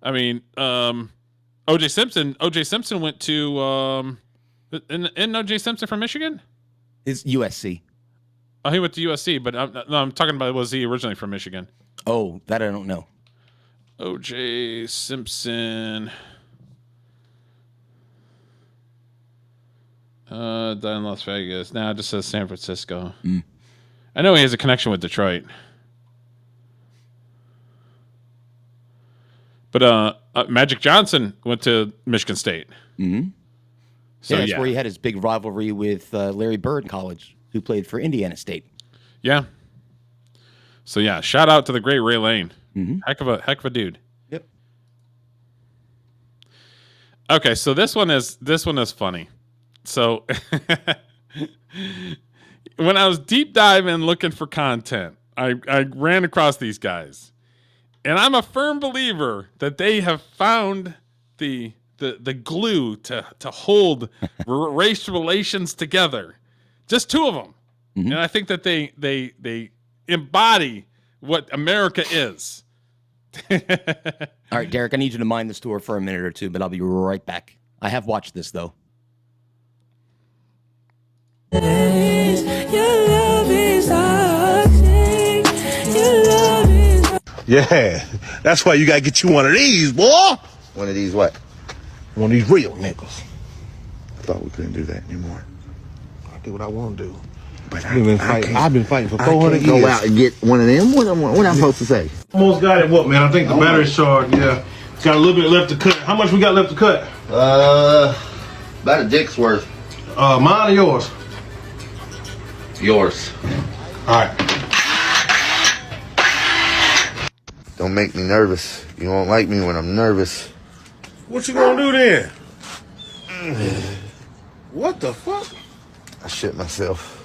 I mean, O.J. Simpson. O.J. Simpson went to. Isn't O.J. Simpson from Michigan? It's USC. Oh, he went to USC, but I'm talking about, was he originally from Michigan? Oh, that I don't know. O.J. Simpson. Died in Las Vegas. Now it just says San Francisco. I know he has a connection with Detroit. But Magic Johnson went to Michigan State. Mm-hmm. So that's where he had his big rivalry with Larry Bird in college, who played for Indiana State. Yeah. So yeah, shout out to the great Ray Lane. Mm-hmm. Heck of a dude. Yep. Okay, so this one is funny. So when I was deep diving looking for content, I ran across these guys. And I'm a firm believer that they have found the glue to hold race relations together. Just two of them. Mm-hmm. And I think that they embody what America is. All right, Derek, I need you to mind the store for a minute or two, but I'll be right back. I have watched this, though. Yeah, that's why you gotta get you one of these, boy. One of these what? One of these real niggas. I thought we couldn't do that anymore. I do what I want to do. But I've been fighting for 400 years. Go out and get one of them. What am I supposed to say? Almost got it. What, man? I think the battery's charged. Yeah, got a little bit left to cut. How much we got left to cut? About a dick's worth. Mine or yours? Yours. All right. Don't make me nervous. You won't like me when I'm nervous. What you gonna do then? What the fuck? I shit myself.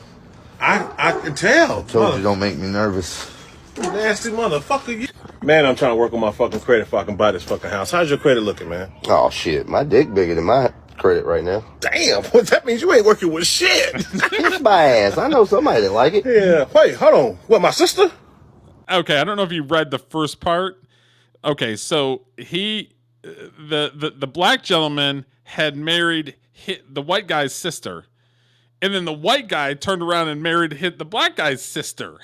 I can tell. Told you don't make me nervous. Nasty motherfucker. Man, I'm trying to work on my fucking credit so I can buy this fucking house. How's your credit looking, man? Oh, shit. My dick bigger than my credit right now. Damn, what that means you ain't working with shit. Kiss my ass. I know somebody that like it. Yeah. Wait, hold on. What, my sister? Okay, I don't know if you read the first part. Okay, so the black gentleman had married the white guy's sister. And then the white guy turned around and married the black guy's sister.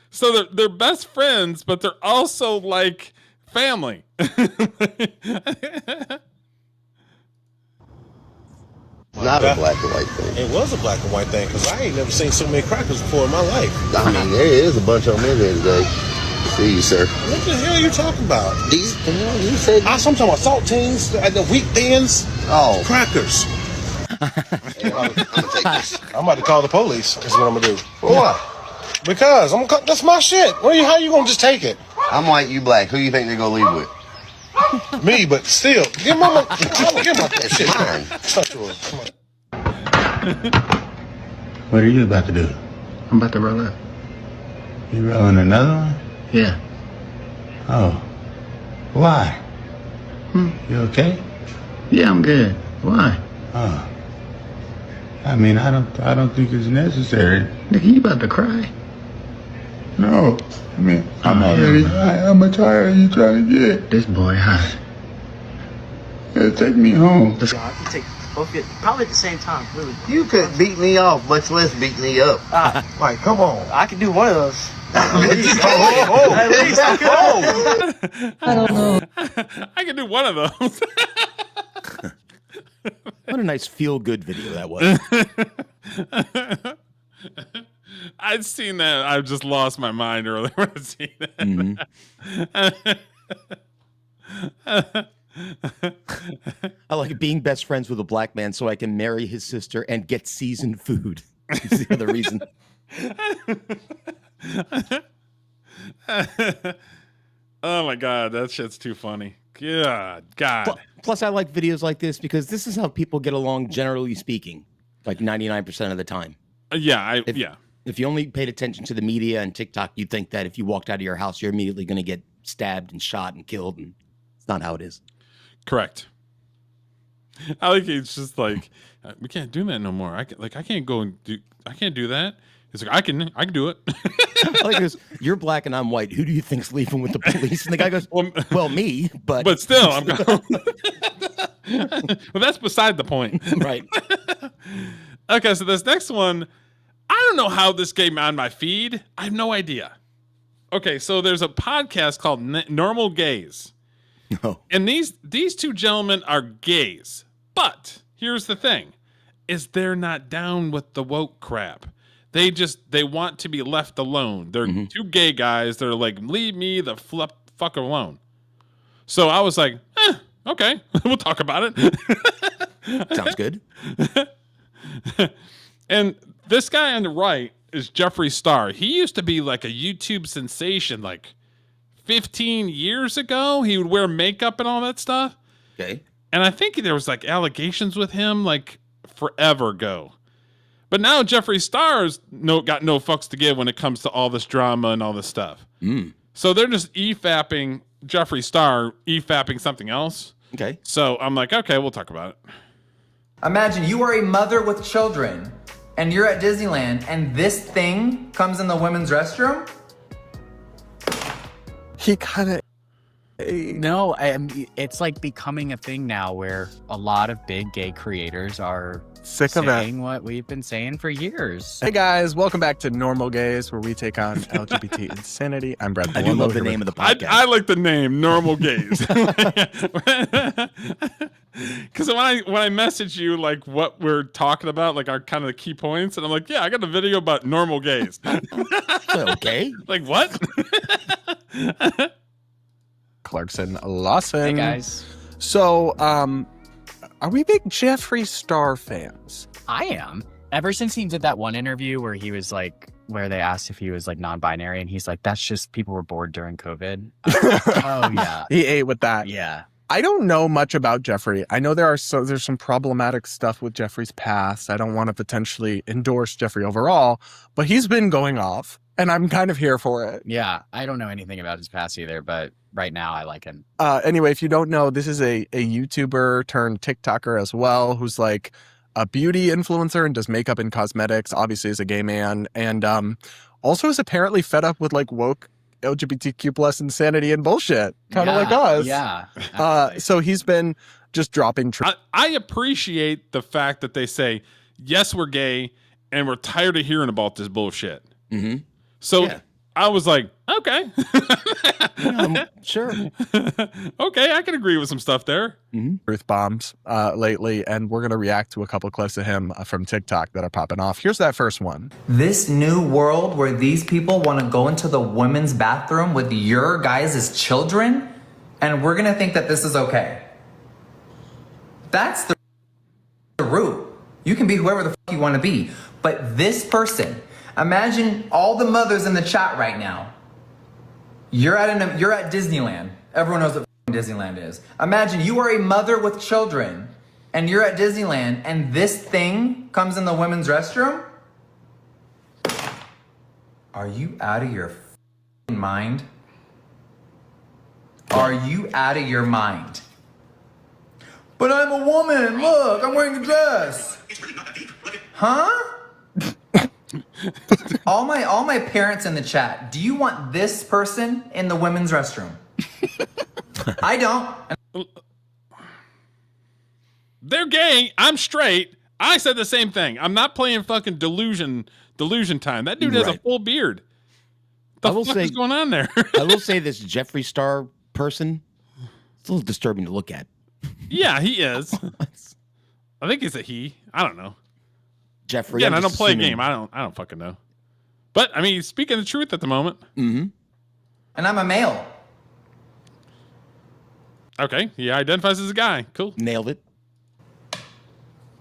So they're best friends, but they're also like family. Not a black and white thing. It was a black and white thing because I ain't never seen so many crackers before in my life. I mean, there is a bunch of them in here today. See you, sir. What the hell are you talking about? These, you said... I'm talking about saltines, the wheat thins, crackers. Hey, I'm gonna take this. I'm about to call the police. Is what I'm gonna do. For what? Because that's my shit. How you gonna just take it? I'm white, you black. Who you think they're gonna leave with? Me, but still, give my shit. Mine. It's not yours. Come on. What are you about to do? I'm about to roll up. You rolling another one? Yeah. Oh. Why? You okay? Yeah, I'm good. Why? Oh. I mean, I don't think it's necessary. Nigga, you about to cry? No. I mean, I'm already high. How much higher are you trying to get? This boy high. Yeah, take me home. I can take both of you probably at the same time, really. You could beat me off, much less beat me up. Like, come on. I can do one of those. I don't know. I can do one of those. What a nice feel-good video that was. I'd seen that. I just lost my mind earlier when I seen that. I like being best friends with a black man so I can marry his sister and get seasoned food. That's the other reason. Oh my God, that shit's too funny. God. Plus, I like videos like this because this is how people get along, generally speaking, like 99% of the time. If you only paid attention to the media and TikTok, you'd think that if you walked out of your house, you're immediately going to get stabbed and shot and killed, and it's not how it is. Correct. I like it's just like we can't do that no more. I can't go and do. I can't do that. It's like I can do it. I like this. You're black and I'm white. Who do you think's leaving with the police? And the guy goes, "Well, me." But still, I'm going. Well, that's beside the point, right? Okay, so this next one, I don't know how this came on my feed. I have no idea. Okay, so there's a podcast called Normal Gays. No. And these two gentlemen are gays. But here's the thing, is they're not down with the woke crap. They want to be left alone. They're two gay guys. They're like, leave me the fuck alone. So I was like, okay, we'll talk about it. Sounds good. And this guy on the right is Jeffree Star. He used to be like a YouTube sensation like 15 years ago. He would wear makeup and all that stuff. Okay. And I think there was like allegations with him like forever ago. But now Jeffree Star's got no fucks to give when it comes to all this drama and all this stuff. So they're just e-fapping Jeffree Star, e-fapping something else. Okay. So I'm like, okay, we'll talk about it. Imagine you are a mother with children and you're at Disneyland and this thing comes in the women's restroom. He kind of... No, it's like becoming a thing now where a lot of big gay creators are sick of saying what we've been saying for years. Hey guys, welcome back to Normal Gays, where we take on LGBT insanity. I'm Brad. I do love the name of the podcast. I like the name Normal Gays. Because when I message you like what we're talking about, like our kind of the key points, and I'm like, yeah, I got a video about normal gays. Okay. Like what? Clarkson Lawson. Hey guys. So, are we big Jeffree Star fans? I am. Ever since he did that one interview where he was like, where they asked if he was like non-binary, and he's like, that's just people were bored during COVID. Oh yeah. He ate with that. Yeah. I don't know much about Jeffree. I know there's some problematic stuff with Jeffree's past. I don't want to potentially endorse Jeffree overall, but he's been going off, and I'm kind of here for it. Yeah, I don't know anything about his past either, but right now I like him. Anyway, if you don't know, this is a YouTuber turned TikToker as well, who's like a beauty influencer and does makeup and cosmetics, obviously is a gay man, and also is apparently fed up with like woke LGBTQ plus insanity and bullshit, kind of like us. Yeah. So he's been just dropping. I appreciate the fact that they say, yes, we're gay and we're tired of hearing about this bullshit. Mm-hmm. So I was like, okay. Sure. Okay, I can agree with some stuff there. Truth bombs lately, and we're going to react to a couple clips of him from TikTok that are popping off. Here's that first one. This new world where these people want to go into the women's bathroom with your guys' children, and we're going to think that this is okay. That's the root. You can be whoever the fuck you want to be, but this person, imagine all the mothers in the chat right now. You're at Disneyland. Everyone knows what Disneyland is. Imagine you are a mother with children and you're at Disneyland and this thing comes in the women's restroom. Are you out of your mind? Are you out of your mind? But I'm a woman. Look, I'm wearing a dress. Huh? all my parents in the chat, do you want this person in the women's restroom? I don't. They're gay. I'm straight. I said the same thing. I'm not playing fucking delusion time. That dude has a full beard. The fuck is going on there? I will say this Jeffree Star person, it's a little disturbing to look at. Yeah, he is. I think he's a he. I don't know. Jeffree. Again, I don't play a game. I don't fucking know. But I mean, he's speaking the truth at the moment. Mm-hmm. And I'm a male. Okay, he identifies as a guy. Cool. Nailed it.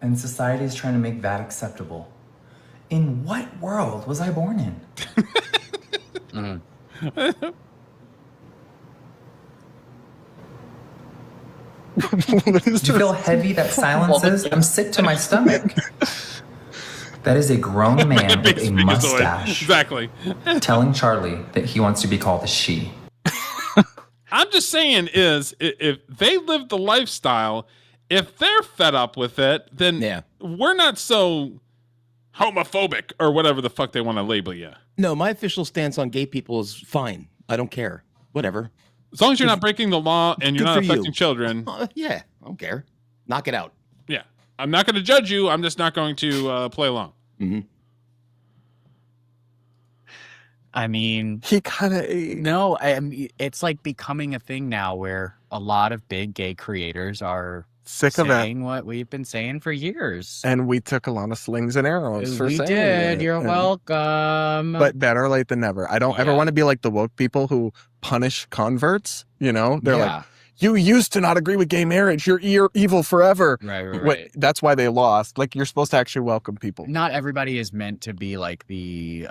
And society is trying to make that acceptable. In what world was I born in? Do you feel heavy, that silences? I'm sick to my stomach. That is a grown man with a mustache. Exactly. Telling Charlie that he wants to be called a she. I'm just saying is, if they live the lifestyle, if they're fed up with it, then we're not so homophobic or whatever the fuck they want to label you. No, my official stance on gay people is fine. I don't care. Whatever. As long as you're not breaking the law and you're not affecting children. Yeah, I don't care. Knock it out. Yeah. I'm not going to judge you. I'm just not going to play along. Mm-hmm. I mean, he kind of no. It's like becoming a thing now where a lot of big gay creators are sick of saying what we've been saying for years, and we took a lot of slings and arrows for saying did. it. You're welcome. But better late than never. I don't ever want to be like the woke people who punish converts. You know, they're like, you used to not agree with gay marriage. You're evil forever. Right. That's why they lost. Like, you're supposed to actually welcome people. Not everybody is meant to be like the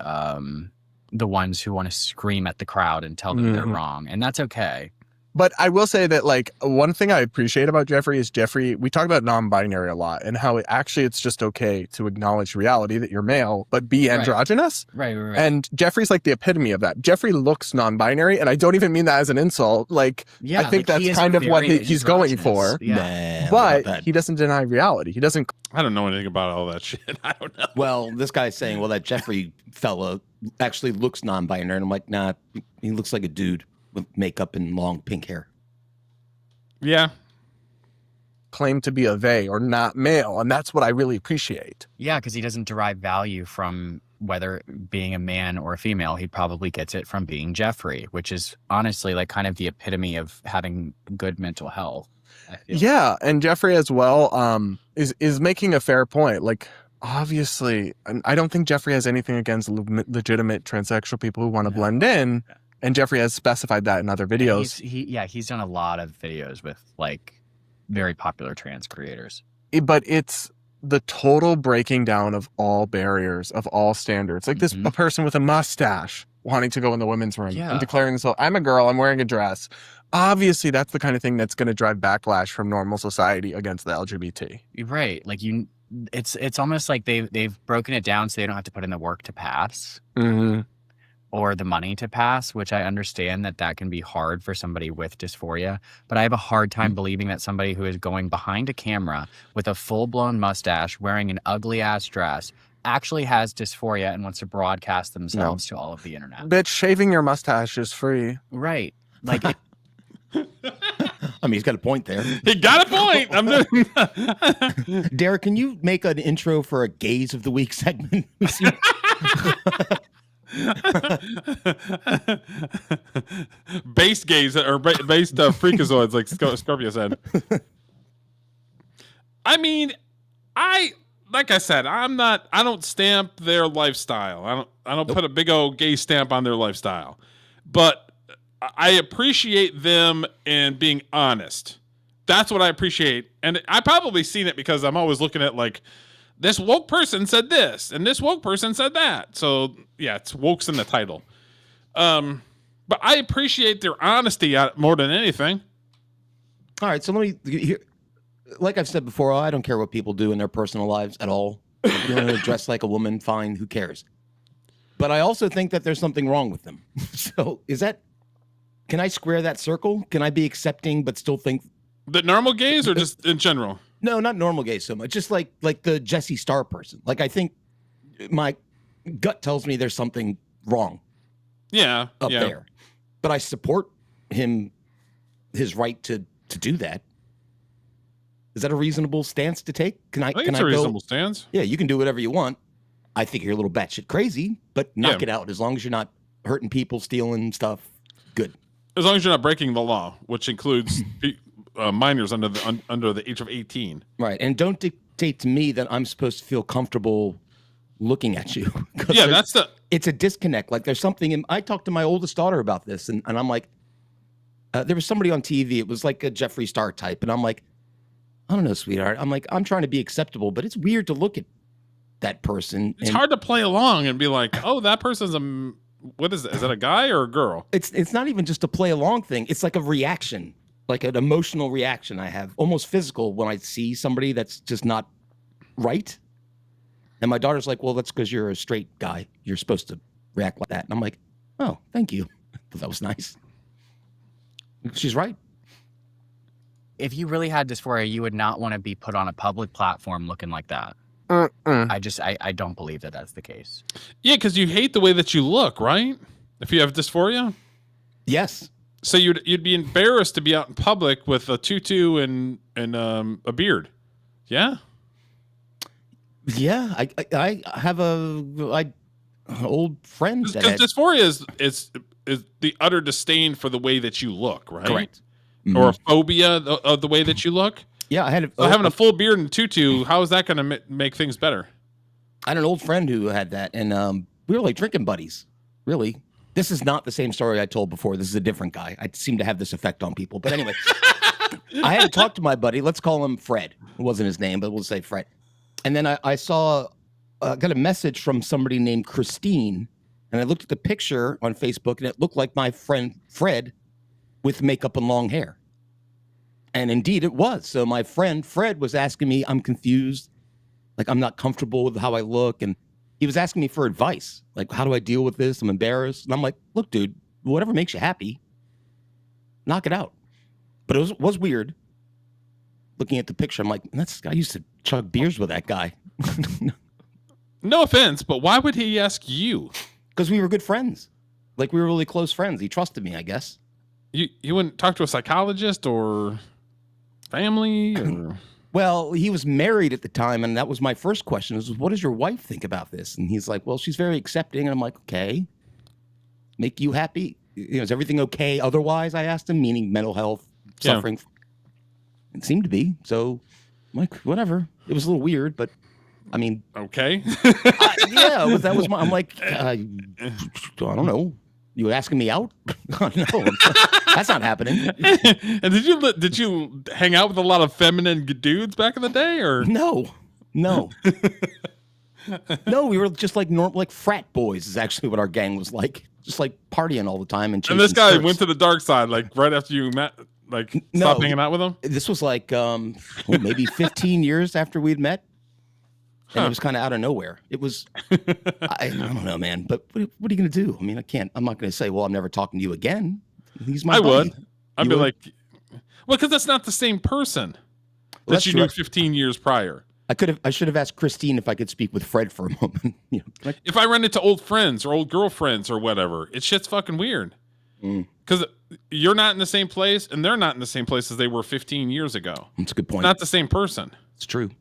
ones who want to scream at the crowd and tell them they're wrong, and that's okay. But I will say that, like, one thing I appreciate about Jeffree is we talk about non-binary a lot and how it's just okay to acknowledge reality that you're male, but be androgynous. Right. And Jeffree's like the epitome of that. Jeffree looks non-binary, and I don't even mean that as an insult. Like, I think that's kind of what he's going for. Yeah. But he doesn't deny reality. He doesn't. I don't know anything about all that shit. I don't know. Well, this guy's saying, well, that Jeffree fella actually looks non-binary. And I'm like, nah, he looks like a dude with makeup and long pink hair. Yeah. Claim to be a they or not male, and that's what I really appreciate. Yeah, because he doesn't derive value from whether being a man or a female. He probably gets it from being Jeffree, which is honestly like kind of the epitome of having good mental health. Yeah, and Jeffree as well is making a fair point. Like, obviously, I don't think Jeffree has anything against legitimate transsexual people who want to blend in. And Jeffree has specified that in other videos. He's done a lot of videos with like very popular trans creators. But it's the total breaking down of all barriers, of all standards. Like this, a person with a mustache wanting to go in the women's room Yeah. and declaring themselves, I'm a girl, I'm wearing a dress. Obviously, that's the kind of thing that's going to drive backlash from normal society against the LGBT. Right. Like it's almost like they've broken it down so they don't have to put in the work to pass. Mm-hmm. Or the money to pass, which I understand that can be hard for somebody with dysphoria. But I have a hard time believing that somebody who is going behind a camera with a full-blown mustache, wearing an ugly-ass dress, actually has dysphoria and wants to broadcast themselves to all of the internet. Bitch, shaving your mustache is free. Right. Like, I mean, he's got a point there. He got a point. I'm doing. Derek, can you make an intro for a Gays of the Week segment? Based gays or based freakazoids, like Scorpio said. I mean, like I said, I don't stamp their lifestyle. I don't put a big old gay stamp on their lifestyle. But I appreciate them and being honest. That's what I appreciate. And I probably seen it because I'm always looking at like, this woke person said this, and this woke person said that. So yeah, it's woke's in the title. But I appreciate their honesty more than anything. All right, so let me. Like I've said before, I don't care what people do in their personal lives at all. If you want to dress like a woman, fine. Who cares? But I also think that there's something wrong with them. So can I square that circle? Can I be accepting but still think the normal gays, or just in general? No, not normal gays so much. Just like the Jesse Starr person. Like I think my gut tells me there's something wrong. Yeah, up there. But I support his right to do that. Is that a reasonable stance to take? I think it's a reasonable stance. Yeah, you can do whatever you want. I think you're a little batshit crazy, but knock it out. As long as you're not hurting people, stealing stuff, good. As long as you're not breaking the law, which includes minors under the age of 18. Right, and don't dictate to me that I'm supposed to feel comfortable looking at you. Yeah, it's a disconnect. Like there's something I talked to my oldest daughter about this, and I'm like, there was somebody on TV. It was like a Jeffree Star type, and I'm like, I don't know, sweetheart. I'm like, I'm trying to be acceptable, but it's weird to look at that person. It's hard to play along and be like, oh, that person's what is it? Is that a guy or a girl? It's not even just a play along thing. It's like a reaction, like an emotional reaction I have, almost physical, when I see somebody that's just not right. And my daughter's like, well, that's because you're a straight guy. You're supposed to react like that. And I'm like, oh, thank you. That was nice. She's right. If you really had dysphoria, you would not want to be put on a public platform looking like that. I don't believe that that's the case. Yeah, because you hate the way that you look, right? If you have dysphoria? Yes. So you'd be embarrassed to be out in public with a tutu and a beard. Yeah? Yeah, I have an old friend that because dysphoria is the utter disdain for the way that you look, right? Correct. Or a phobia of the way that you look. Yeah, I had having a full beard and tutu. How is that going to make things better? I had an old friend who had that, and we were like drinking buddies. Really, this is not the same story I told before. This is a different guy. I seem to have this effect on people. But anyway, I had to talk to my buddy. Let's call him Fred. It wasn't his name, but we'll say Fred. And then I saw, got a message from somebody named Christine, and I looked at the picture on Facebook, and it looked like my friend Fred with makeup and long hair. And indeed it was. So my friend Fred was asking me, I'm confused. Like, I'm not comfortable with how I look. And he was asking me for advice. Like, how do I deal with this? I'm embarrassed. And I'm like, look, dude, whatever makes you happy, knock it out. But it was weird. Looking at the picture, I'm like, I used to chug beers with that guy. No offense, but why would he ask you? Because we were good friends. Like, we were really close friends. He trusted me, I guess. You wouldn't talk to a psychologist or family? Or... Well, he was married at the time, and that was my first question. Was, what does your wife think about this? And he's like, well, she's very accepting. And I'm like, okay. Make you happy? Is everything okay otherwise? I asked him, meaning mental health, suffering. Yeah. It seemed to be. So I'm like, whatever. It was a little weird, but I mean. Okay. Yeah, that was I'm like, I don't know. You asking me out? No, that's not happening. And did you hang out with a lot of feminine dudes back in the day, or no? No, we were just like normal, like frat boys is actually what our gang was like. just like partying all the time and this chasing guy skirts. went to the dark side, like right after you met, like stopped hanging out with him. This was like maybe 15 years after we'd met. And it was kind of out of nowhere. It was, I don't know, man. But what are you going to do? I mean, I'm not going to say, well, I'm never talking to you again. He's my buddy. Would. I'd be like, well, because that's not the same person that you knew 15 years prior. I should have asked Christine if I could speak with Fred for a moment. If I run into old friends or old girlfriends or whatever, it's shit's fucking weird. Because you're not in the same place and they're not in the same place as they were 15 years ago. That's a good point. Not the same person. It's true.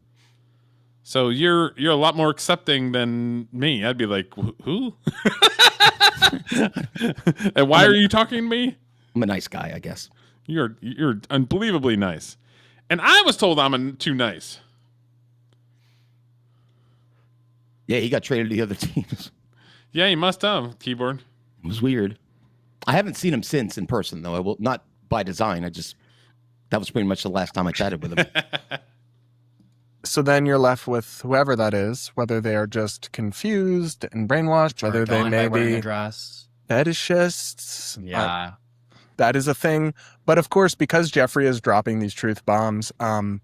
So you're a lot more accepting than me. I'd be like, who? And why are you talking to me? I'm a nice guy, I guess. You're unbelievably nice. And I was told I'm too nice. Yeah, he got traded to the other teams. Yeah, he must have, keyboard. It was weird. I haven't seen him since in person, though. I will not by design. That was pretty much the last time I chatted with him. So then you're left with whoever that is, whether they are just confused and brainwashed, whether they may be fetishists. Yeah. That is a thing. But of course, because Jeffrey is dropping these truth bombs, some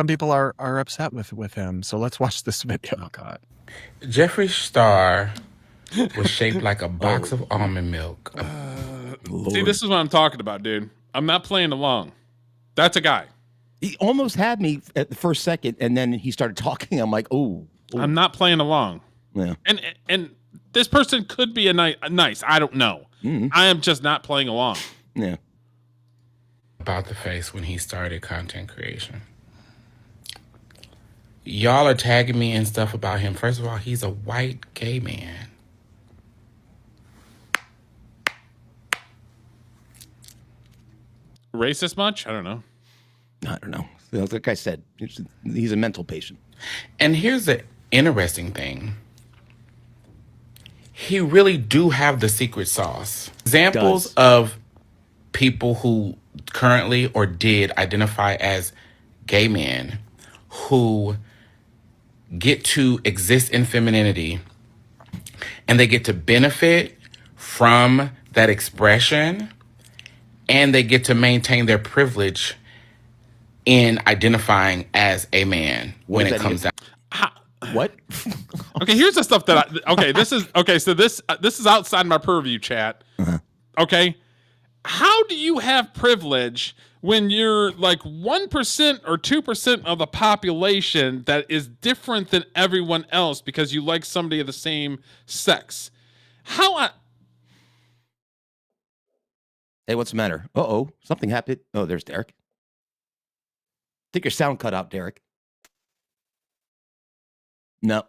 people are upset with him. So let's watch this video. Oh, God. Jeffree Star was shaped like a box of almond milk. See, this is what I'm talking about, dude. I'm not playing along. That's a guy. He almost had me at the first second, and then he started talking. I'm like, oh. I'm not playing along. Yeah. And this person could be a nice. I don't know. Mm-hmm. I am just not playing along. Yeah. About the face when he started content creation. Y'all are tagging me and stuff about him. First of all, he's a white gay man. Racist much? I don't know. Like I said, he's a mental patient. And here's the interesting thing. He really do have the secret sauce. Examples of people who currently or did identify as gay men who get to exist in femininity and they get to benefit from that expression and they get to maintain their privilege in identifying as a man when it comes down. What? Okay, here's the stuff that so this is outside my purview, chat. Okay? How do you have privilege when you're like 1% or 2% of the population that is different than everyone else because you like somebody of the same sex? Hey, what's the matter? Uh-oh, something happened. Oh, there's Derek. I think your sound cut out, Derek. No.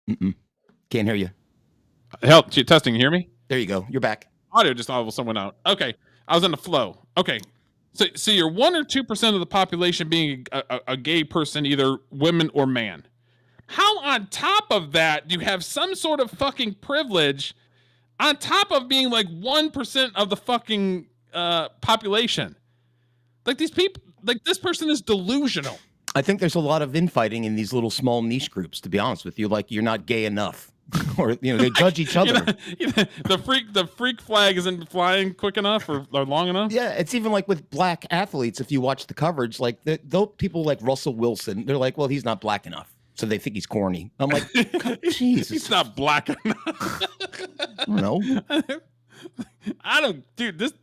Can't hear you. Help, testing, you hear me? There you go. You're back. Audio just all someone out. Okay, I was in the flow. Okay, so you're 1 or 2% of the population being a gay person, either women or man. How on top of that do you have some sort of fucking privilege on top of being like 1% of the fucking population? Like these people, like this person is delusional. I think there's a lot of infighting in these little small niche groups, to be honest with you. Like, you're not gay enough. Or, they judge each other. The freak flag isn't flying quick enough or long enough. Yeah, it's even like with black athletes. If you watch the coverage, like those people like Russell Wilson, they're like, well, he's not black enough, so they think he's corny. I'm like, Jesus, he's not black enough. I don't know. Dude. This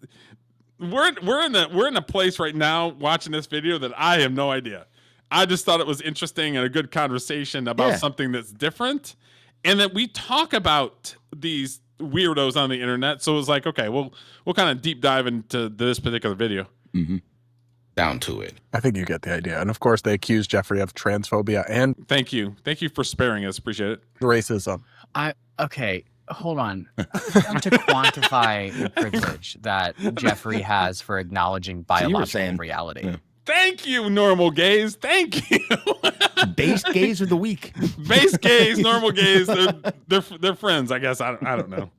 we're in a place right now watching this video that I have no idea. I just thought it was interesting and a good conversation about something that's different. And that we talk about these weirdos on the internet. So it was like, okay, we'll kind of deep dive into this particular video. Mm-hmm. Down to it. I think you get the idea. And of course, they accuse Jeffrey of transphobia and... Thank you for sparing us. Appreciate it. Racism. Okay, hold on. To quantify the privilege that Jeffrey has for acknowledging biological reality. Yeah. Thank you, normal gays. Thank you. Base gays of the week. Base gays, normal gays. They're friends, I guess. I don't know.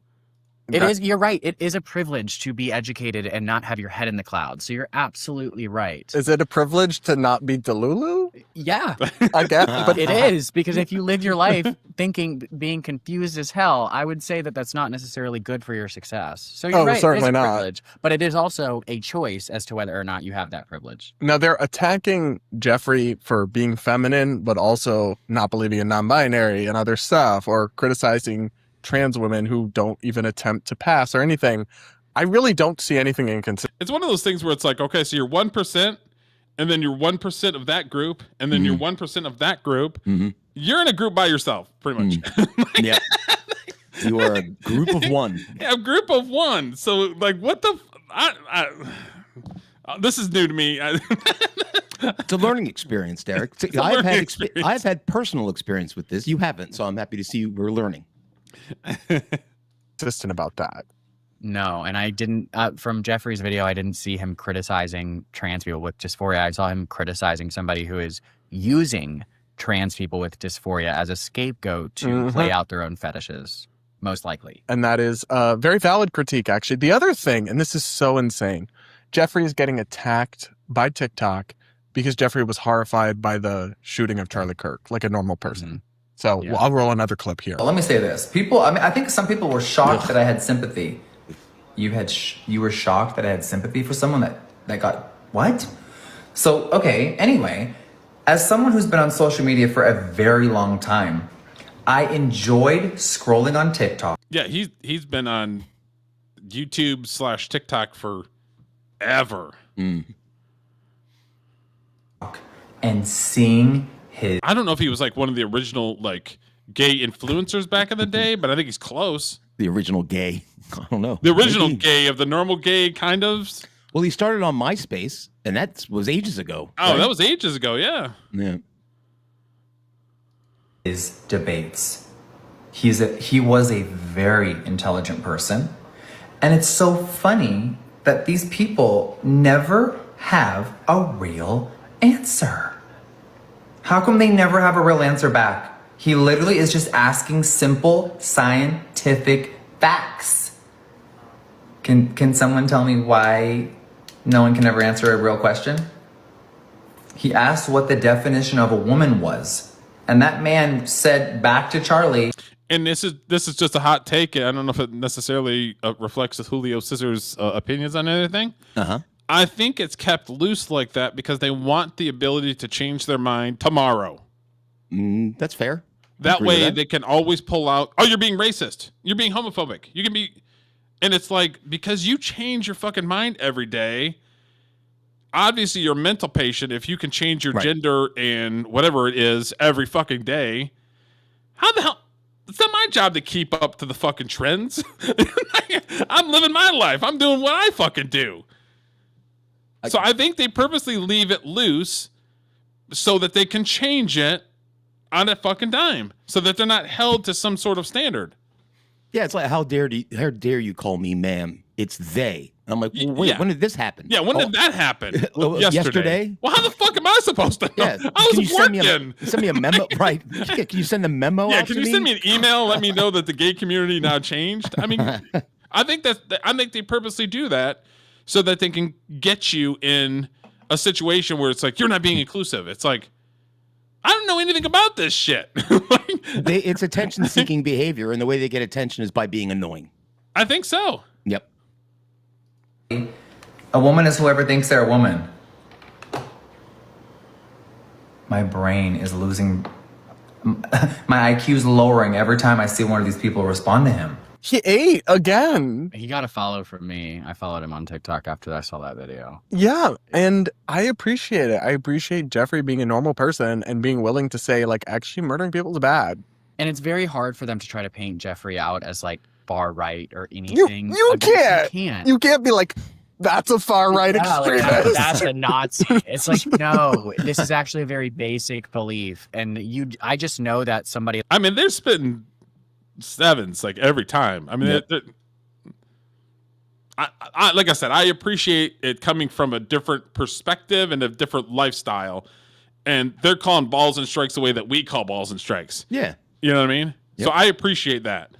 It is. You're right. It is a privilege to be educated and not have your head in the clouds. So you're absolutely right. Is it a privilege to not be Delulu? Yeah, I guess, but it is, because if you live your life being confused as hell, I would say that that's not necessarily good for your success. So you're right, certainly it is a not. privilege, but it is also a choice as to whether or not you have that privilege. Now they're attacking Jeffrey for being feminine, but also not believing in non-binary and other stuff, or criticizing trans women who don't even attempt to pass or anything. I really don't see anything inconsistent. It's one of those things where it's like, okay, so you're 1%, and then you're 1% of that group, and then you're 1% of that group. You're in a group by yourself, pretty much. Yeah. You are a group of one. Yeah, a group of one. So, like, what the... this is new to me. It's a learning experience, Derek. I've had personal experience with this. You haven't, so I'm happy to see we're learning. Consistent about that. No, and I didn't, from Jeffrey's video, I didn't see him criticizing trans people with dysphoria. I saw him criticizing somebody who is using trans people with dysphoria as a scapegoat to play out their own fetishes, most likely. And that is a very valid critique, actually. The other thing, and this is so insane, Jeffrey is getting attacked by TikTok because Jeffrey was horrified by the shooting of Charlie Kirk, like a normal person. So I'll roll another clip here. Well, let me say this. People, I think some people were shocked that I had sympathy. You were shocked that I had sympathy for someone that got what? So, okay, anyway, as someone who's been on social media for a very long time, I enjoyed scrolling on TikTok. Yeah, he's been on YouTube/TikTok forever. And seeing his... I don't know if he was like one of the original like gay influencers back in the day, but I think he's close. The original gay. I don't know. The original gay of the normal gay kind of. Well, he started on MySpace, and that was ages ago. Oh, right? That was ages ago, yeah. Yeah. His debates. He was a very intelligent person. And it's so funny that these people never have a real answer. How come they never have a real answer back? He literally is just asking simple scientific facts. Can someone tell me why no one can ever answer a real question? He asked what the definition of a woman was. And that man said back to Charlie. And this is just a hot take. I don't know if it necessarily reflects Julio Cesar's opinions on anything. I think it's kept loose like that because they want the ability to change their mind tomorrow. That's fair. That way they can always pull out, oh, you're being racist. You're being homophobic. You can be... And it's like, because you change your fucking mind every day, obviously you're a mental patient if you can change your gender and whatever it is every fucking day. How the hell? It's not my job to keep up to the fucking trends. I'm living my life. I'm doing what I fucking do. So I think they purposely leave it loose so that they can change it on a fucking dime so that they're not held to some sort of standard. Yeah, it's like, how dare you call me ma'am? It's they. And I'm like, well, wait, when did this happen? Yeah, when did that happen? Yesterday? Well, how the fuck am I supposed to know? Yeah, I was working. Send me a memo, right? Yeah, can you send the memo out to me? Can you send me an email, let me know that the gay community now changed? I mean, I think they purposely do that so that they can get you in a situation where it's like, you're not being inclusive. It's like, I don't know anything about this shit. It's attention-seeking behavior, and the way they get attention is by being annoying. I think so. Yep. A woman is whoever thinks they're a woman. My brain is losing... My IQ's lowering every time I see one of these people respond to him. He ate again. He got a follow from me. I followed him on TikTok after I saw that video. Yeah, and I appreciate it. I appreciate Jeffrey being a normal person and being willing to say, like, actually murdering people is bad. And it's very hard for them to try to paint Jeffrey out as, like, far right or anything. You can't. You can't be like, that's a far right extremist. Like, that's a Nazi. It's like, no, this is actually a very basic belief. And I just know that somebody... I mean, they're spitting sevens like every time. I mean, I like I said, I appreciate it coming from a different perspective and a different lifestyle, and they're calling balls and strikes the way that we call balls and strikes. Yeah, you know what I mean. Yep. So I appreciate that.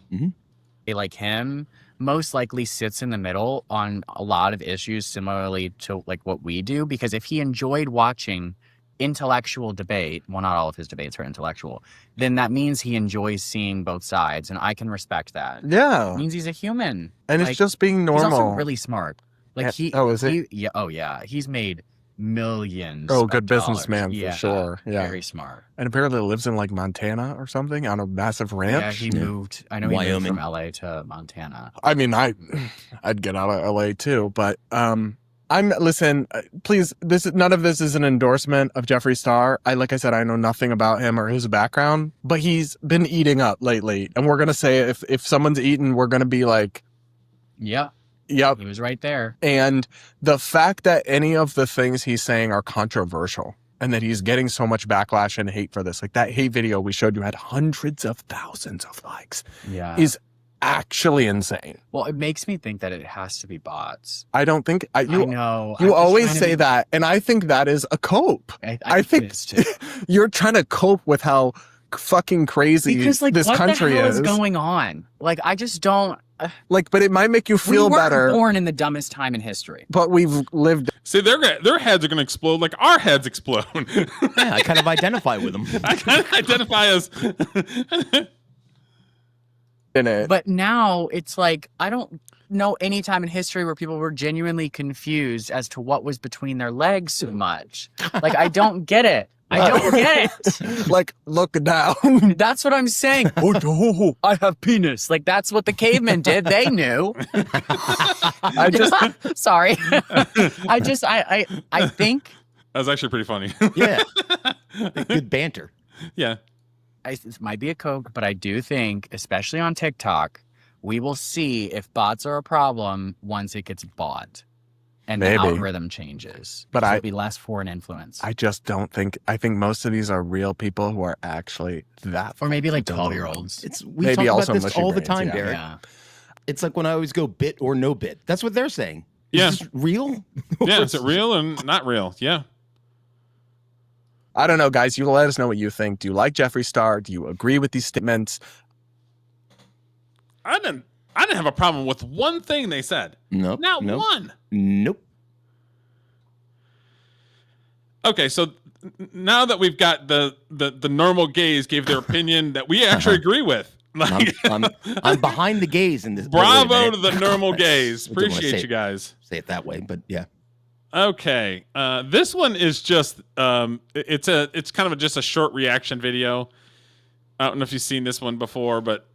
Like him most likely sits in the middle on a lot of issues similarly to like what we do, because if he enjoyed watching intellectual debate, well, not all of his debates are intellectual, then that means he enjoys seeing both sides, and I can respect that. Yeah. It means he's a human. And like, it's just being normal. He's also really smart. Like is it? Yeah. He's made millions. Oh, of good dollars. businessman for sure. Yeah. Very smart. And apparently lives in like Montana or something on a massive ranch. Yeah, he moved. I know he moved from LA to Montana. I mean, I'd get out of LA too, but listen, please, none of this is an endorsement of Jeffree Star. Like I said, I know nothing about him or his background, but he's been eating up lately. And we're gonna say if someone's eating, we're gonna be like, Yep. He was right there. And the fact that any of the things he's saying are controversial and that he's getting so much backlash and hate for this, like that hate video we showed you had hundreds of thousands of likes, is actually insane. Well, it makes me think that it has to be bots. I don't think I know. You always say that, and I think that is a cope. I think you're trying to cope with how fucking crazy because, like, this what country the hell is going on. Like, I just don't. But it might make you feel we weren't better. Born in the dumbest time in history, but we've lived. See, their heads are going to explode like our heads explode. Yeah, I kind of identify with them. I kind of identify as in it. But now it's like I don't know any time in history where people were genuinely confused as to what was between their legs so much. Like, I don't get it. I don't get it. Like, look down. That's what I'm saying. Oh, I have penis. Like, that's what the cavemen did. They knew. I just sorry. I think that was actually pretty funny. Yeah. Good banter. Yeah. This might be a Coke, but I do think, especially on TikTok, we will see if bots are a problem once it gets bought. And the algorithm changes. But it'll be less foreign influence. I just don't think. I think most of these are real people who are actually that. Or maybe like 12-year-olds. We maybe talk also about this all the brains, time, yeah. Derek. Yeah. It's like when I always go bit or no bit. That's what they're saying. Is this real? Yeah, is it real and not real? Yeah. I don't know, guys. You let us know what you think. Do you like Jeffree Star? Do you agree with these statements? I didn't have a problem with one thing they said. Nope. Not one. Nope. Okay, so now that we've got the normal gays gave their opinion that we actually agree with. Like, I'm behind the gays in this. Bravo to the normal gays. Appreciate you guys. Say it that way, but yeah. Okay, this one is just it's kind of just a short reaction video. I don't know if you've seen this one before, but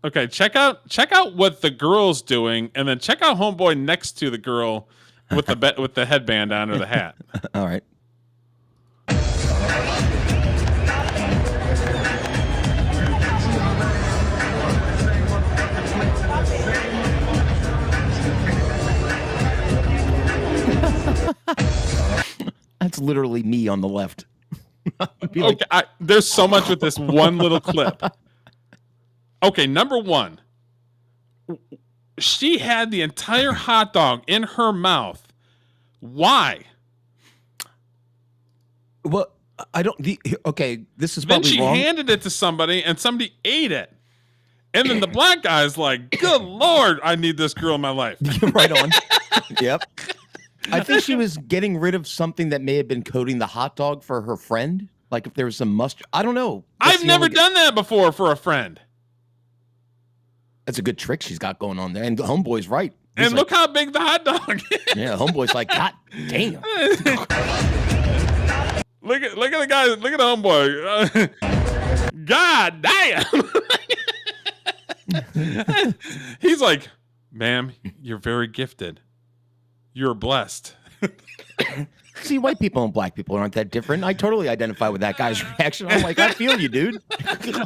okay, check out what the girl's doing, and then check out homeboy next to the girl with the headband on or the hat. All right. That's literally me on the left. Okay, there's so much with this one little clip. Okay, number one. She had the entire hot dog in her mouth. Why? Well, I don't. Okay, this is then probably she wrong. handed it to somebody, and somebody ate it. And then the black guy's like, "Good Lord, I need this girl in my life." Right on. Yep. I think she was getting rid of something that may have been coating the hot dog for her friend. Like if there was some mustard. I don't know. I've never done that before for a friend. That's a good trick she's got going on there. And homeboy's right. He's And like, look how big the hot dog is. Yeah, homeboy's like, God damn. Look at the guy. Look at the homeboy. God damn. He's like, "Ma'am, you're very gifted. You're blessed." See, white people and black people aren't that different. I totally identify with that guy's reaction. I'm like, I feel you, dude.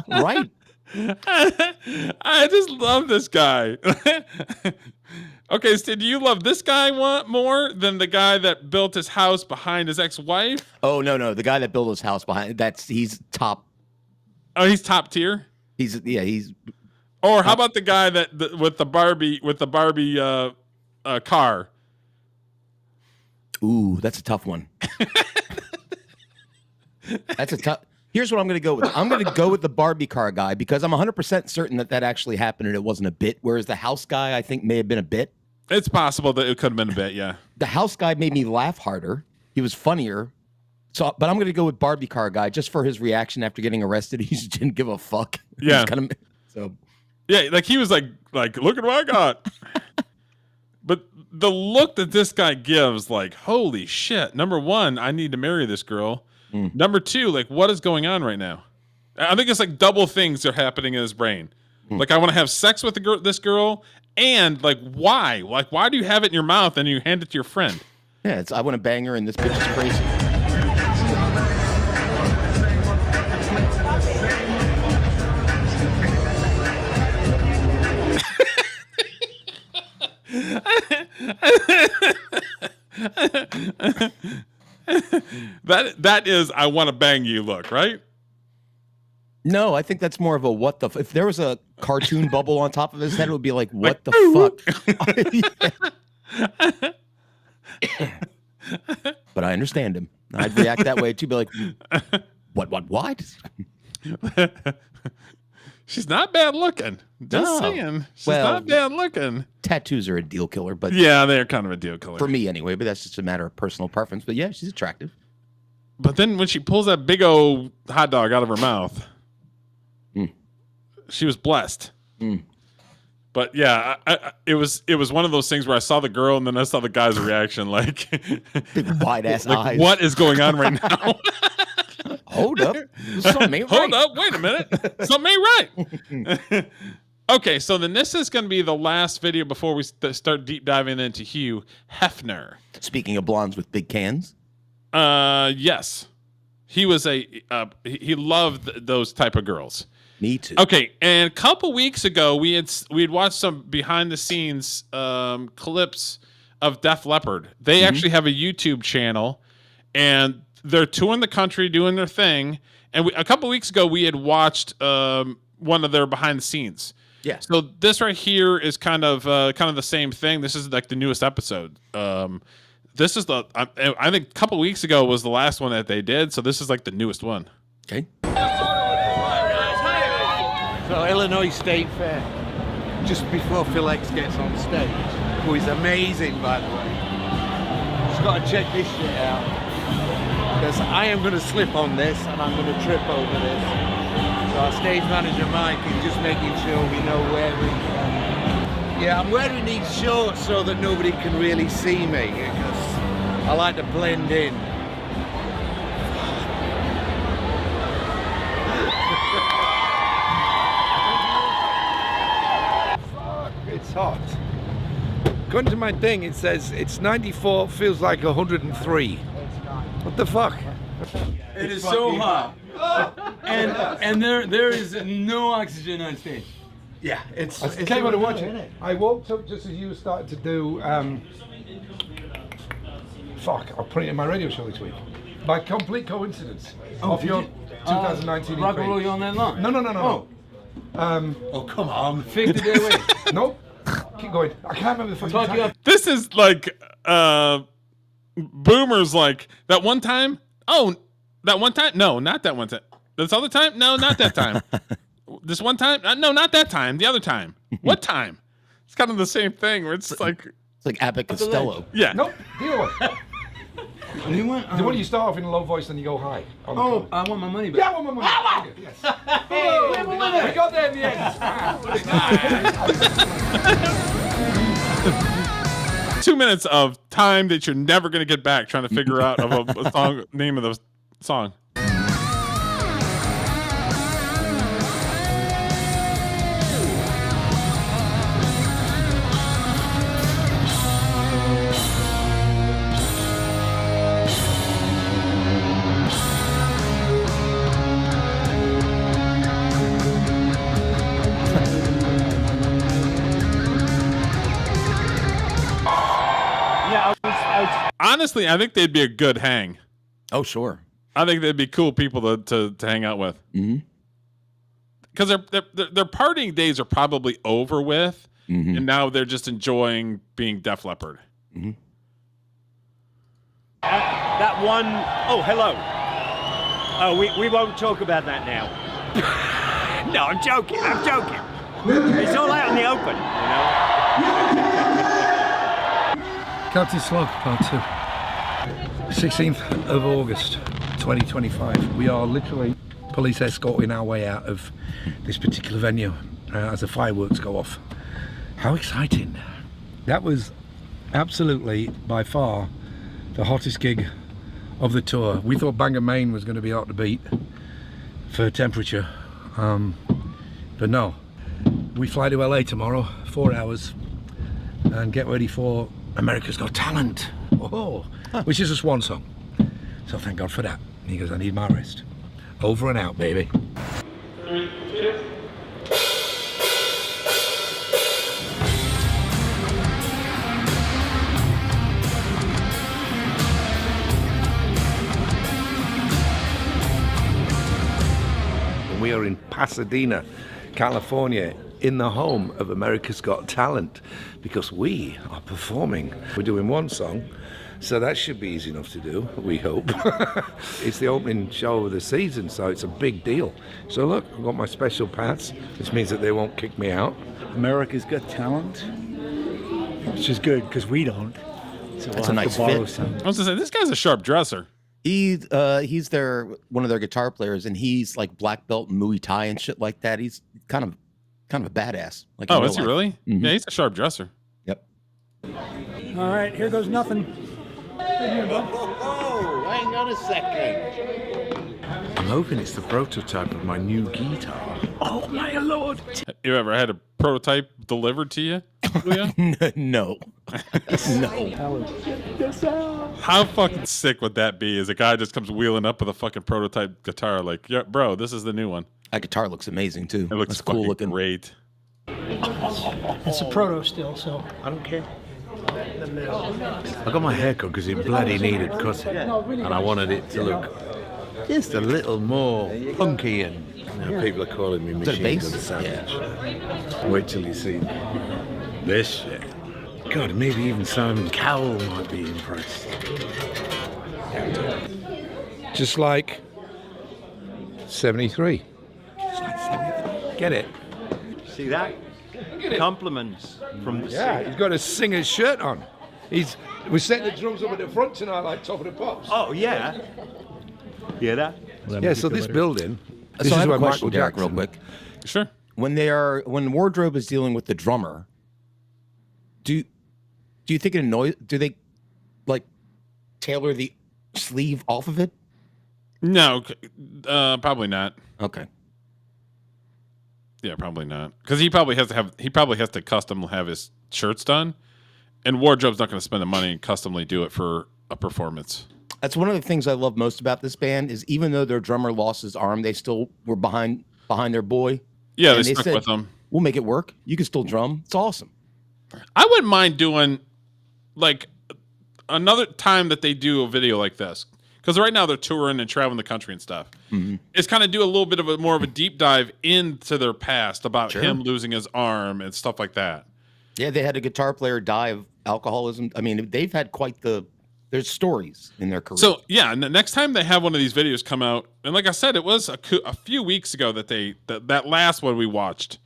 Right. I just love this guy. Okay, so do you love this guy more than the guy that built his house behind his ex-wife? Oh, no. The guy that built his house behind, he's top. Oh, he's top tier? He's. Or how about the guy with the Barbie car? Ooh, that's a tough one. That's a tough. Here's what I'm going to go with. I'm going to go with the Barbie car guy because I'm 100% certain that actually happened and it wasn't a bit. Whereas the house guy, I think, may have been a bit. It's possible that it could have been a bit, yeah. The house guy made me laugh harder. He was funnier. So, but I'm going to go with Barbie car guy just for his reaction after getting arrested. He just didn't give a fuck. Yeah. Yeah, like he was like, look at what I got. But the look that this guy gives, like, holy shit. Number one, I need to marry this girl. Number two, like, what is going on right now? I think it's like double things are happening in his brain. Like, I want to have sex with this girl, and like, why? Like, why do you have it in your mouth and you hand it to your friend? Yeah, I want to bang her, and this bitch is crazy. that is I want to bang you look, right? No, I think that's more of a what the if there was a cartoon bubble on top of his head, it would be like, what the fuck? But I understand him. I'd react that way too, be like, what? She's not bad looking. Just saying. She's not bad looking. Tattoos are a deal killer, but yeah, they're kind of a deal killer. For me anyway, but that's just a matter of personal preference. But yeah, she's attractive. But then when she pulls that big old hot dog out of her mouth, she was blessed. But yeah, it was one of those things where I saw the girl and then I saw the guy's reaction, like big wide ass like, eyes. What is going on right now? Hold up. Something ain't right. Hold up. Wait a minute. Something ain't right. Okay, so then this is going to be the last video before we start deep diving into Hugh Hefner. Speaking of blondes with big cans. Yes. He was he loved those type of girls. Me too. Okay, and a couple weeks ago we had watched some behind the scenes clips of Def Leppard. They actually have a YouTube channel, and they're touring the country doing their thing. And a couple weeks ago we had watched one of their behind the scenes. Yeah. So this right here is kind of the same thing. This is like the newest episode. This is I think a couple weeks ago was the last one that they did. So this is like the newest one. Okay. So Illinois State Fair, just before Phil X gets on stage, who is amazing, by the way. Just got to check this shit out, because I am going to slip on this and I'm going to trip over this. So our stage manager Mike is just making sure we know where we can. Yeah, I'm wearing these shorts so that nobody can really see me, because I like to blend in. It's hot. According to my thing, it says it's 94, feels like 103. What the fuck? It is so hot. And there is no oxygen on stage. Yeah, it's came out to watch it. I woke up just as you started to do, I'll put it in my radio show this week. By complete coincidence. Of your 2019 Rock and roll you all night long? No. Oh, come on. 50 day wait. Nope. Keep going. I can't remember the fucking time. This is like Boomer's like that one time. Oh, that one time? No, not that one time. This other time? No, not that time. This one time? No, not that time. The other time. What time? It's kind of the same thing where it's like Abbott Costello. Yeah. Nope. The other one. The one you start off in a low voice, then you go high. I want my money back. Yeah, I want my money back. Yes. We got there in the end. 2 minutes of time that you're never going to get back trying to figure out of a song name of the song. Honestly, I think they'd be a good hang. Oh, sure. I think they'd be cool people to hang out with. Because their partying days are probably over with, and now they're just enjoying being Def Leppard. That one, oh, hello. Oh, we won't talk about that now. No, I'm joking. It's all out in the open, you know. Captain Slug, part 2. 16th of August. 2025. We are literally police escorting our way out of this particular venue as the fireworks go off. How exciting. That was absolutely, by far, the hottest gig of the tour. We thought Bangor, Maine was going to be hard to beat for temperature, but no. We fly to LA tomorrow, 4 hours, and get ready for America's Got Talent, which is a swan song. So thank God for that, because I need my rest. Over and out, baby. We are in Pasadena, California, in the home of America's Got Talent, because we are performing. We're doing one song, so that should be easy enough to do, we hope. It's the opening show of the season, so it's a big deal. So look, I've got my special pass, which means that they won't kick me out. America's Got Talent, which is good, because we don't. So That's a nice fit. I was gonna say, this guy's a sharp dresser. He's one of their guitar players, and he's like black belt in Muay Thai and shit like that. He's kind of a badass. Like oh, is he really? Mm-hmm. Yeah, he's a sharp dresser. Yep. All right, here goes nothing. Hang on a second. I'm hoping it's the prototype of my new guitar. Oh my lord! You ever had a prototype delivered to you? No. No. How fucking sick would that be? As a guy just comes wheeling up with a fucking prototype guitar, like, yeah, bro, this is the new one. That guitar looks amazing too. It looks cool looking. Great. It's a proto still, so I don't care. I got my hair cut because it bloody needed cutting, and I wanted it to look just a little more punky, and people are calling me Machine Gun Savage. Yeah. Wait till you see this shit. God, maybe even Simon Cowell might be impressed. Just like 73. Get it? See that? Compliments from the Yeah, singer. he's got a singer's shirt on. We're setting the drums up at the front tonight like Top of the Pops. Oh, yeah. Hear that? Yeah, so this building, this So I is have where a question, Michael Derek, Jackson. real quick. Sure. When Wardrobe is dealing with the drummer, do you think it annoys? Do they like tailor the sleeve off of it? No, probably not. Okay. Yeah, probably not. Because he probably has to custom have his shirts done, and Wardrobe's not going to spend the money and customly do it for a performance. That's one of the things I love most about this band is even though their drummer lost his arm, they still were behind their boy. Yeah, and they stuck said, with him. We'll make it work. You can still drum. It's awesome. I wouldn't mind doing like another time that they do a video like this, because right now they're touring and traveling the country and stuff. Mm-hmm. It's kind of do a little bit of more of a deep dive into their past about Sure. him losing his arm and stuff like that. Yeah, they had a guitar player die of alcoholism. I mean, they've had quite there's stories in their career. So yeah, and the next time they have one of these videos come out, and like I said, it was a few weeks ago that that last one we watched.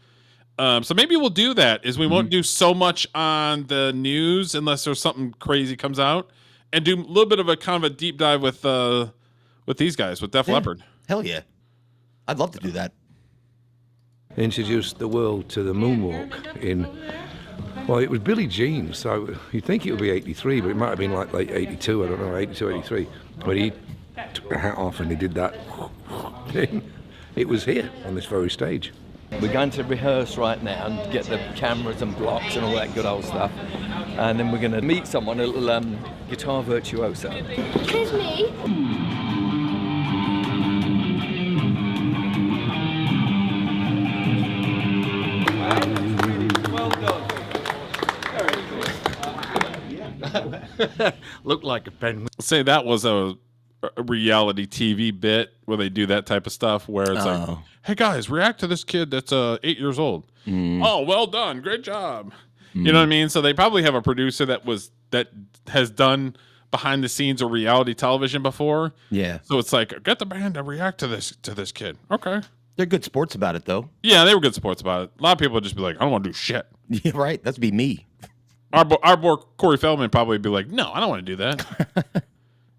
So maybe we'll do that. Is we won't do so much on the news unless there's something crazy comes out, and do a little bit of a kind of a deep dive with these guys with Def Leppard. Hell yeah, I'd love to do that. Introduced the world to the moonwalk in. Well, it was Billie Jean, so you'd think it would be 83, but it might have been like late 82, I don't know, 82, 83. But he took the hat off and he did that thing. It was here on this very stage. We're going to rehearse right now and get the cameras and blocks and all that good old stuff. And then we're going to meet someone, a little guitar virtuoso. Excuse me? Well done. Looked like a penguin. Say that was a reality TV bit where they do that type of stuff where it's like, hey guys, react to this kid that's 8 years old. Oh, well done, great job. You know what I mean? So they probably have a producer that has done behind the scenes of reality television before. Yeah. So it's like, get the band to react to this kid. Okay. They're good sports about it though. Yeah, they were good sports about it. A lot of people would just be like, I don't want to do shit. Yeah, right. That'd be me. Our boy Corey Feldman probably be like, no, I don't want to do that.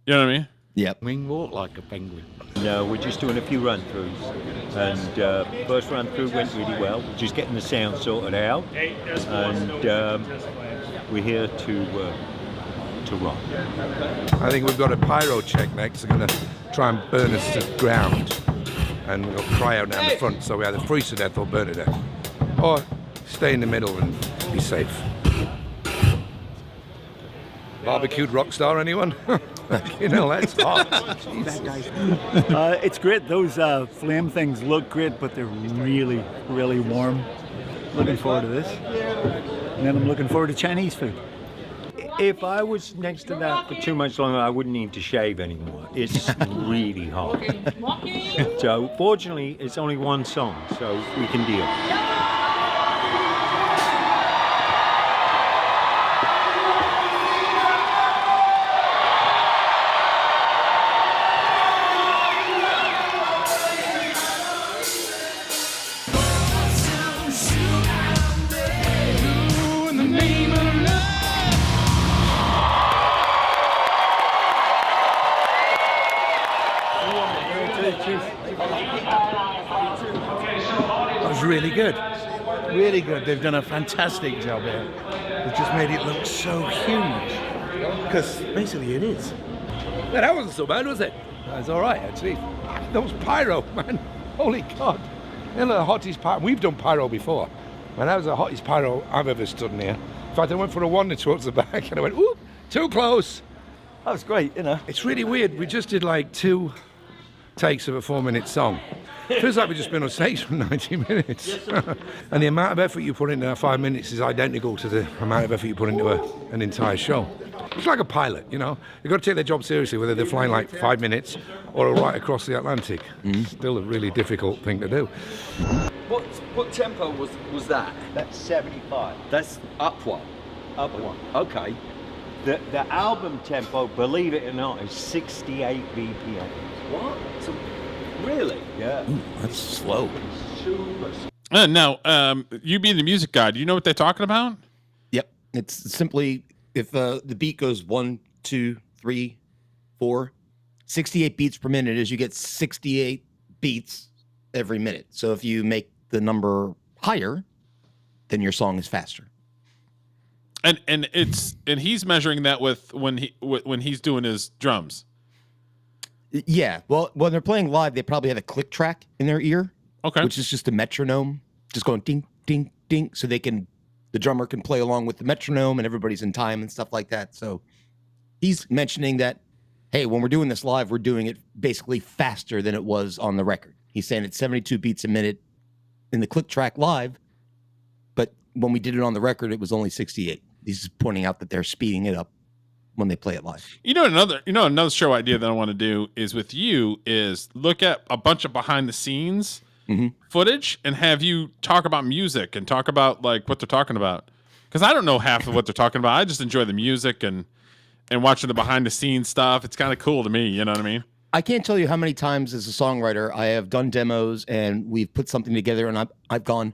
You know what I mean? Yep. Walk like a penguin. No, we're just doing a few run-throughs. And first run-through went really well. Just getting the sound sorted out. And we're here to rock. I think we've got a pyro check next. They're going to try and burn us to the ground. And we've got cryo down the front, so we either freeze to death or burn to death. Or stay in the middle and be safe. Barbecued rock star, anyone? You know, that's hot. It's great. Those flame things look great, but they're really, really warm. Looking forward to this. And then I'm looking forward to Chinese food. If I was next to that for too much longer, I wouldn't need to shave anymore. It's really hot. So fortunately, it's only one song, so we can deal. That was really good. Really good. They've done a fantastic job here. They've just made it look so huge. Because basically it is. Yeah, that wasn't so bad, was it? That was all right, actually. That was pyro, man. Holy God. You know, the hottest pyro. We've done pyro before. Man, that was the hottest pyro I've ever stood near. In fact, I went for a wander towards the back and I went, whoop, too close. That was great, you know. It's really weird. We just did like 2 takes of a 4-minute song. Feels like we've just been on stage for 90 minutes. And the amount of effort you put into 5 minutes is identical to the amount of effort you put into an entire show. It's like a pilot, you know. You've got to take their job seriously, whether they're flying like 5 minutes or right across the Atlantic. Still a really difficult thing to do. What tempo was that? That's 75. That's up one. Up one. Okay. The album tempo, believe it or not, is 68 BPM. What? So, really? Yeah. Ooh, that's slow. Now, you being the music guy, do you know what they're talking about? Yep. It's simply if the beat goes 1, 2, 3, 4, 68 beats per minute is you get 68 beats every minute. So if you make the number higher, then your song is faster. And he's measuring that with when he's doing his drums. Yeah. Well, when they're playing live, they probably have a click track in their ear. Okay. Which is just a metronome, just going ding, ding, ding, so the drummer can play along with the metronome and everybody's in time and stuff like that. So he's mentioning that, hey, when we're doing this live, we're doing it basically faster than it was on the record. He's saying it's 72 beats a minute in the click track live, but when we did it on the record, it was only 68. He's just pointing out that they're speeding it up when they play it live. Another show idea that I want to do is with you is look at a bunch of behind the scenes footage and have you talk about music and talk about like what they're talking about. Because I don't know half of what they're talking about. I just enjoy the music and watching the behind the scenes stuff. It's kind of cool to me. You know what I mean? I can't tell you how many times as a songwriter I have done demos and we've put something together and I've gone,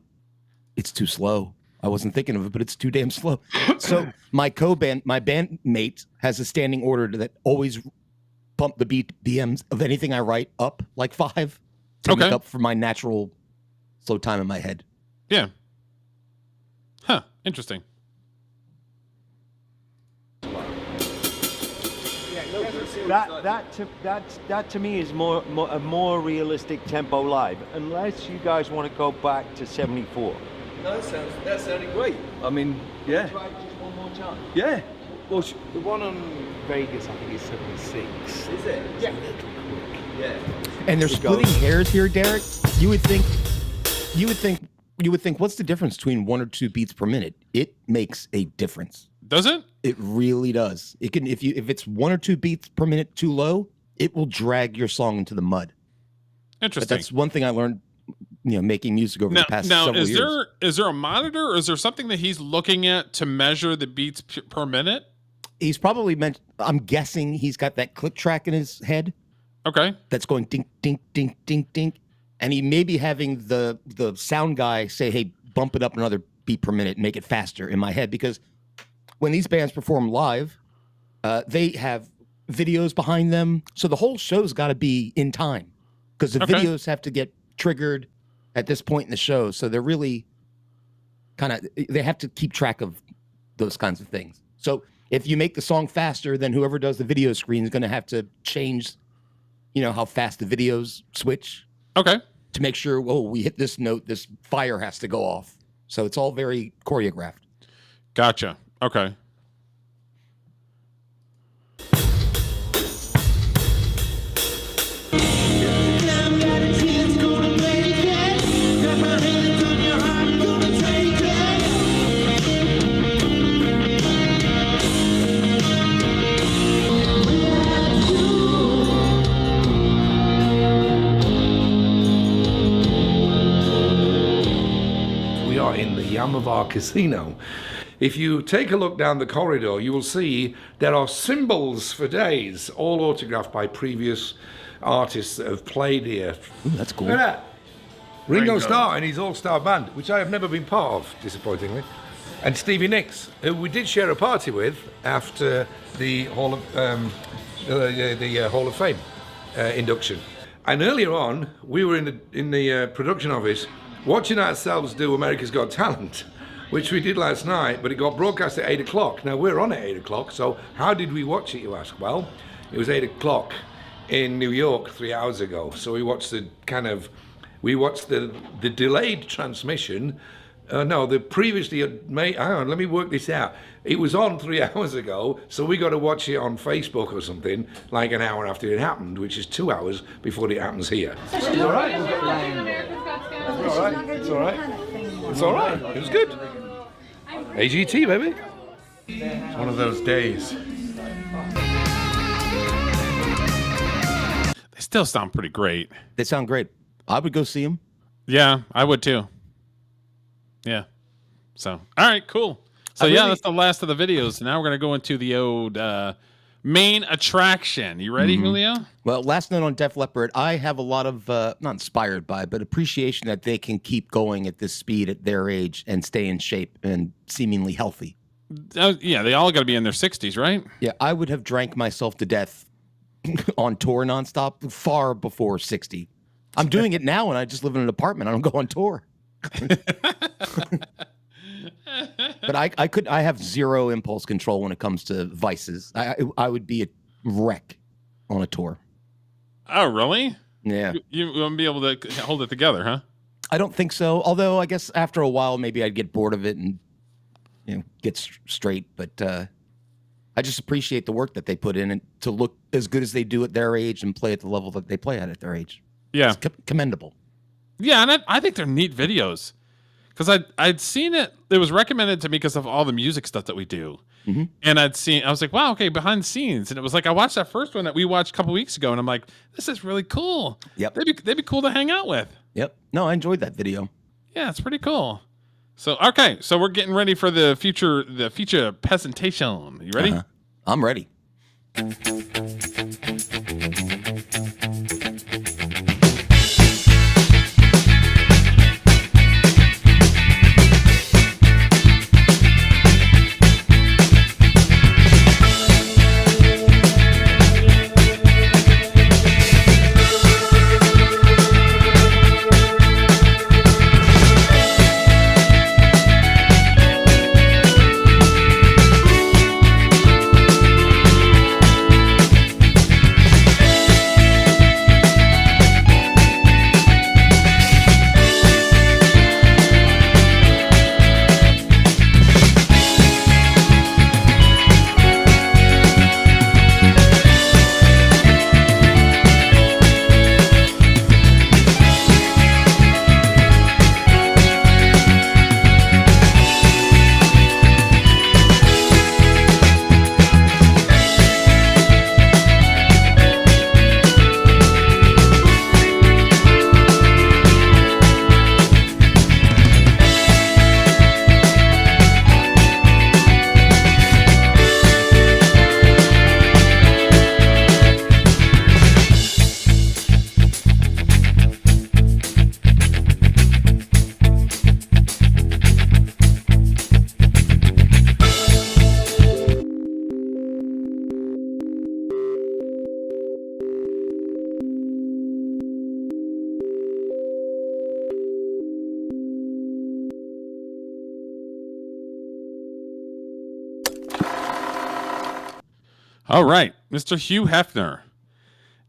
it's too slow. I wasn't thinking of it, but it's too damn slow. So my bandmate has a standing order that always bump the BPMs of anything I write up like 5 to make up for my natural slow time in my head. Yeah. Huh. Interesting. That to me is a more realistic tempo live, unless you guys want to go back to 74. No, that sounded great. I mean, yeah. Try just one more time. Yeah. Well, the one on Vegas, I think, is 76. Is it? Yeah. Yeah. And they're splitting hairs here, Derek. You would think, what's the difference between 1 or 2 beats per minute? It makes a difference. Does it? It really does. It can, if it's 1 or 2 beats per minute too low, it will drag your song into the mud. Interesting. But that's one thing I learned, making music over the past several years. Now, is there a monitor or is there something that he's looking at to measure the beats per minute? He's probably I'm guessing he's got that click track in his head. Okay. That's going ding, ding, ding, ding, ding. And he may be having the sound guy say, hey, bump it up another beat per minute and make it faster in my head. Because when these bands perform live, they have videos behind them. So the whole show's got to be in time because the videos have to get triggered at this point in the show. So they're really they have to keep track of those kinds of things. So if you make the song faster, then whoever does the video screen is going to have to change, how fast the videos switch. Okay. To make sure, we hit this note, this fire has to go off. So it's all very choreographed. Gotcha. Okay. In the Yamavar Casino. If you take a look down the corridor, you will see there are symbols for days, all autographed by previous artists that have played here. Ooh, that's cool. Look at that. Ringo Starr and his all-star band, which I have never been part of, disappointingly. And Stevie Nicks, who we did share a party with after the Hall of Hall of Fame induction. And earlier on, we were in the production office watching ourselves do America's Got Talent, which we did last night, but it got broadcast at 8 o'clock. Now, we're on at 8 o'clock, so how did we watch it, you ask? Well, it was 8 o'clock in New York 3 hours ago. So we watched the delayed transmission. The previously, hang on, let me work this out. It was on 3 hours ago, so we got to watch it on Facebook or something, like an hour after it happened, which is 2 hours before it happens here. It's all right. It's all right. It's all right. It was good. AGT, baby. It's one of those days. They still sound pretty great. They sound great. I would go see them. Yeah, I would too. Yeah. So, all right, cool. So, that's the last of the videos. Now we're going to go into the old main attraction. You ready, Julio? Well, last note on Def Leppard, I have a lot of, not inspired by, but appreciation that they can keep going at this speed at their age and stay in shape and seemingly healthy. Yeah, they all got to be in their 60s, right? Yeah, I would have drank myself to death on tour nonstop far before 60. I'm doing it now and I just live in an apartment. I don't go on tour. But I have zero impulse control when it comes to vices. I would be a wreck on a tour. Oh, really? Yeah. You wouldn't be able to hold it together, huh? I don't think so. Although I guess after a while, maybe I'd get bored of it and get straight. But I just appreciate the work that they put in and to look as good as they do at their age and play at the level that they play at their age. Yeah. It's commendable. Yeah, and I think they're neat videos. Because I'd seen it. It was recommended to me because of all the music stuff that we do. Mm-hmm. And I was like, wow, okay, behind the scenes. And it was like, I watched that first one that we watched a couple weeks ago. And I'm like, this is really cool. Yep. They'd be cool to hang out with. Yep. No, I enjoyed that video. Yeah, it's pretty cool. So, okay. So we're getting ready for the feature presentation. You ready? I'm ready. All right, Mr. Hugh Hefner.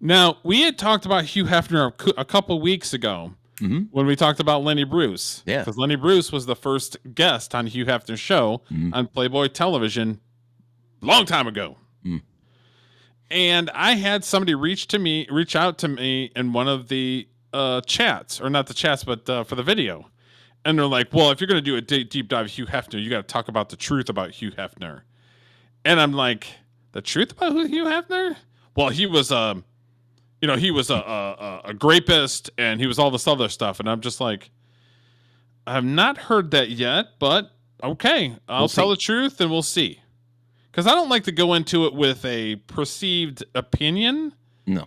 Now, we had talked about Hugh Hefner a couple weeks ago when we talked about Lenny Bruce. Yeah. Because Lenny Bruce was the first guest on Hugh Hefner's show on Playboy Television a long time ago. And I had somebody reach out to me in one of the chats, or not the chats, but for the video. And they're like, well, if you're going to do a deep dive of Hugh Hefner, you got to talk about the truth about Hugh Hefner. And I'm like, the truth about Hugh Hefner? Well, he was a rapist, and he was all this other stuff. And I'm just like, I have not heard that yet, but okay, I'll tell the truth and we'll see. Because I don't like to go into it with a perceived opinion. No.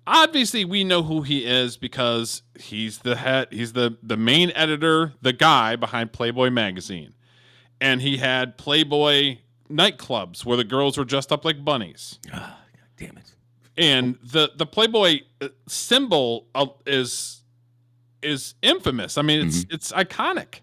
Obviously, we know who he is because he's the head, he's the main editor, the guy behind Playboy magazine. And he had Playboy nightclubs where the girls were dressed up like bunnies. God damn it. And the Playboy symbol is infamous. I mean, it's iconic.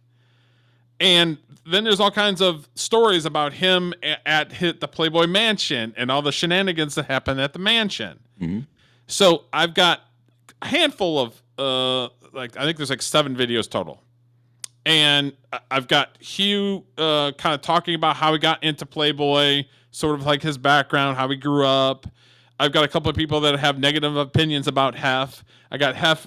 And then there's all kinds of stories about him at the Playboy Mansion and all the shenanigans that happen at the mansion. So I've got a handful of I think there's like 7 videos total. And I've got Hugh kind of talking about how he got into Playboy, sort of like his background, how he grew up. I've got a couple of people that have negative opinions about Hef. I got Hef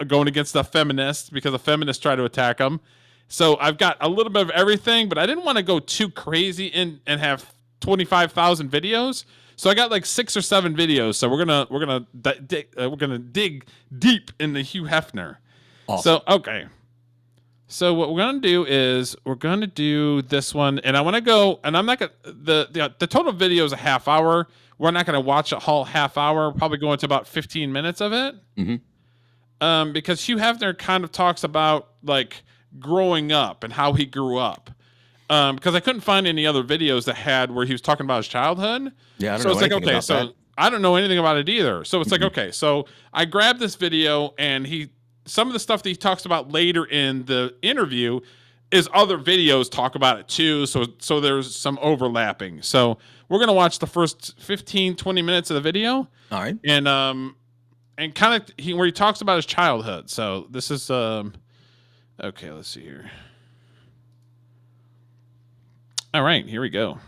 going against the feminists because the feminists try to attack him. So I've got a little bit of everything, but I didn't want to go too crazy and have 25,000 videos. So I got like 6 or 7 videos. So we're gonna dig deep into Hugh Hefner. Awesome. So okay. So what we're gonna do is we're gonna do this one, and I want to go. And I'm not gonna the total video is a half hour. We're not gonna watch a whole half hour. Probably go into about 15 minutes of it. Because Hugh Hefner kind of talks about like growing up and how he grew up. Because I couldn't find any other videos that had where he was talking about his childhood. Yeah, I don't so know it's like, anything okay, about so that. I don't know anything about it either. So it's like, okay, so I grabbed this video, and some of the stuff that he talks about later in the interview is other videos talk about it too. So there's some overlapping. So we're gonna watch the first 15, 20 minutes of the video. All right. And kind of where he talks about his childhood. So this is okay, let's see here. All right, here we go.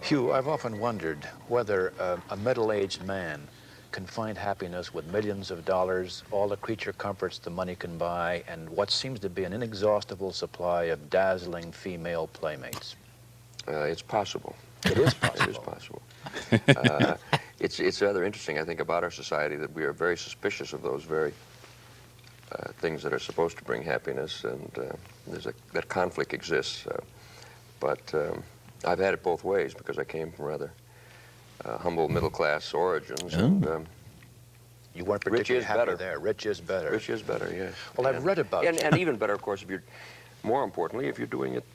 Hugh, I've often wondered whether a middle-aged man can find happiness with millions of dollars, all the creature comforts the money can buy, and what seems to be an inexhaustible supply of dazzling female playmates. It's possible. It is possible. It is possible. It's rather interesting, I think, about our society that we are very suspicious of those very things that are supposed to bring happiness, and that conflict exists. But I've had it both ways because I came from rather humble middle-class origins. And, you weren't particularly happy there. Rich is better. Rich is better, yes. Well, I've read about you. And even better, of course, more importantly, if you're doing it,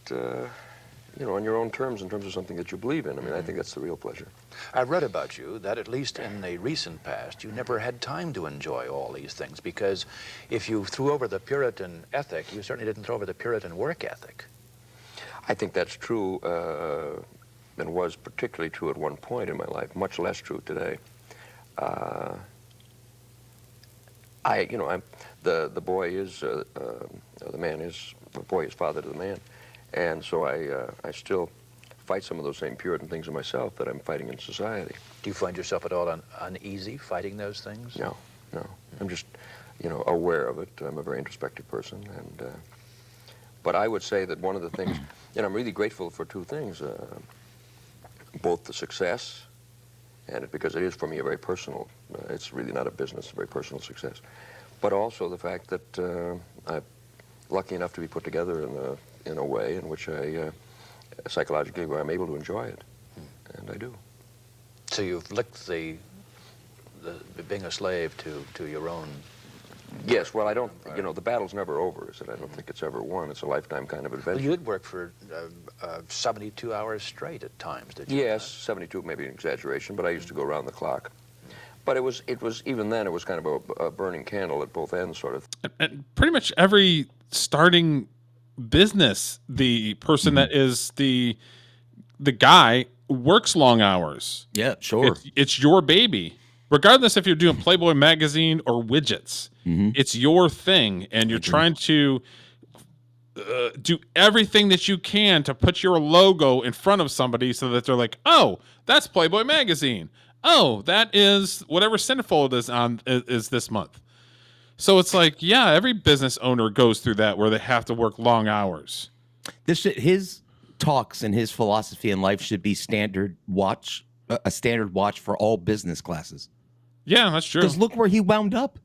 on your own terms, in terms of something that you believe in. I mean, I think that's the real pleasure. I've read about you that at least in the recent past, you never had time to enjoy all these things, because if you threw over the Puritan ethic, you certainly didn't throw over the Puritan work ethic. I think that's true, and was particularly true at one point in my life, much less true today. The boy is, the man is, the boy is father to the man. And so I still fight some of those same Puritan things in myself that I'm fighting in society. Do you find yourself at all uneasy fighting those things? No. I'm just, aware of it. I'm a very introspective person. And but I would say that one of the things, and I'm really grateful for 2 things, both the success, and because it is for me a very personal, it's really not a business, a very personal success, but also the fact that I'm lucky enough to be put together in a way in which psychologically, where I'm able to enjoy it, and I do. So you've licked the being a slave to your own. Yes, well, I don't, the battle's never over, is it? I don't think it's ever won. It's a lifetime kind of adventure. Well, you did work for 72 hours straight at times, did you? Yes, 72 may be an exaggeration, but I used to go around the clock. But it was even then, it was kind of a burning candle at both ends, sort of. And pretty much every starting business, the person that is the guy works long hours. Yeah, sure. It's your baby. Regardless if you're doing Playboy magazine or widgets, it's your thing, and you're trying to do everything that you can to put your logo in front of somebody so that they're like, oh, that's Playboy magazine. Oh, that is whatever centerfold is this month. So it's like, yeah, every business owner goes through that where they have to work long hours. His talks and his philosophy in life should be a standard watch for all business classes. Yeah, that's true. Because look where he wound up.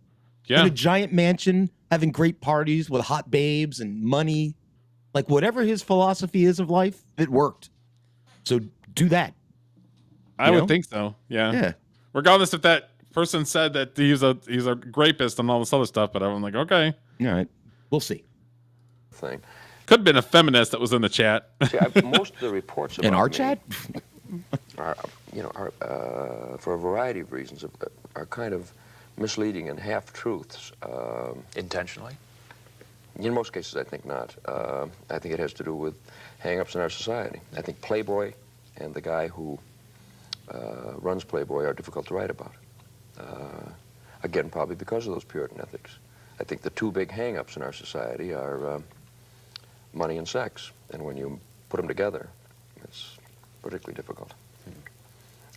Yeah. In a giant mansion, having great parties with hot babes and money. Like whatever his philosophy is of life, it worked. So do that. I would think so. Yeah. Yeah. Regardless if that person said that he's a rapist and all this other stuff, but I'm like, okay. All right. We'll see. Thing. Could have been a feminist that was in the chat. See, most of the reports about in our me chat are for a variety of reasons, are kind of misleading and half-truths. Intentionally? In most cases, I think not. I think it has to do with hang-ups in our society. I think Playboy and the guy who runs Playboy are difficult to write about. Again, probably because of those Puritan ethics. I think the two big hang-ups in our society are money and sex. And when you put them together, it's particularly difficult.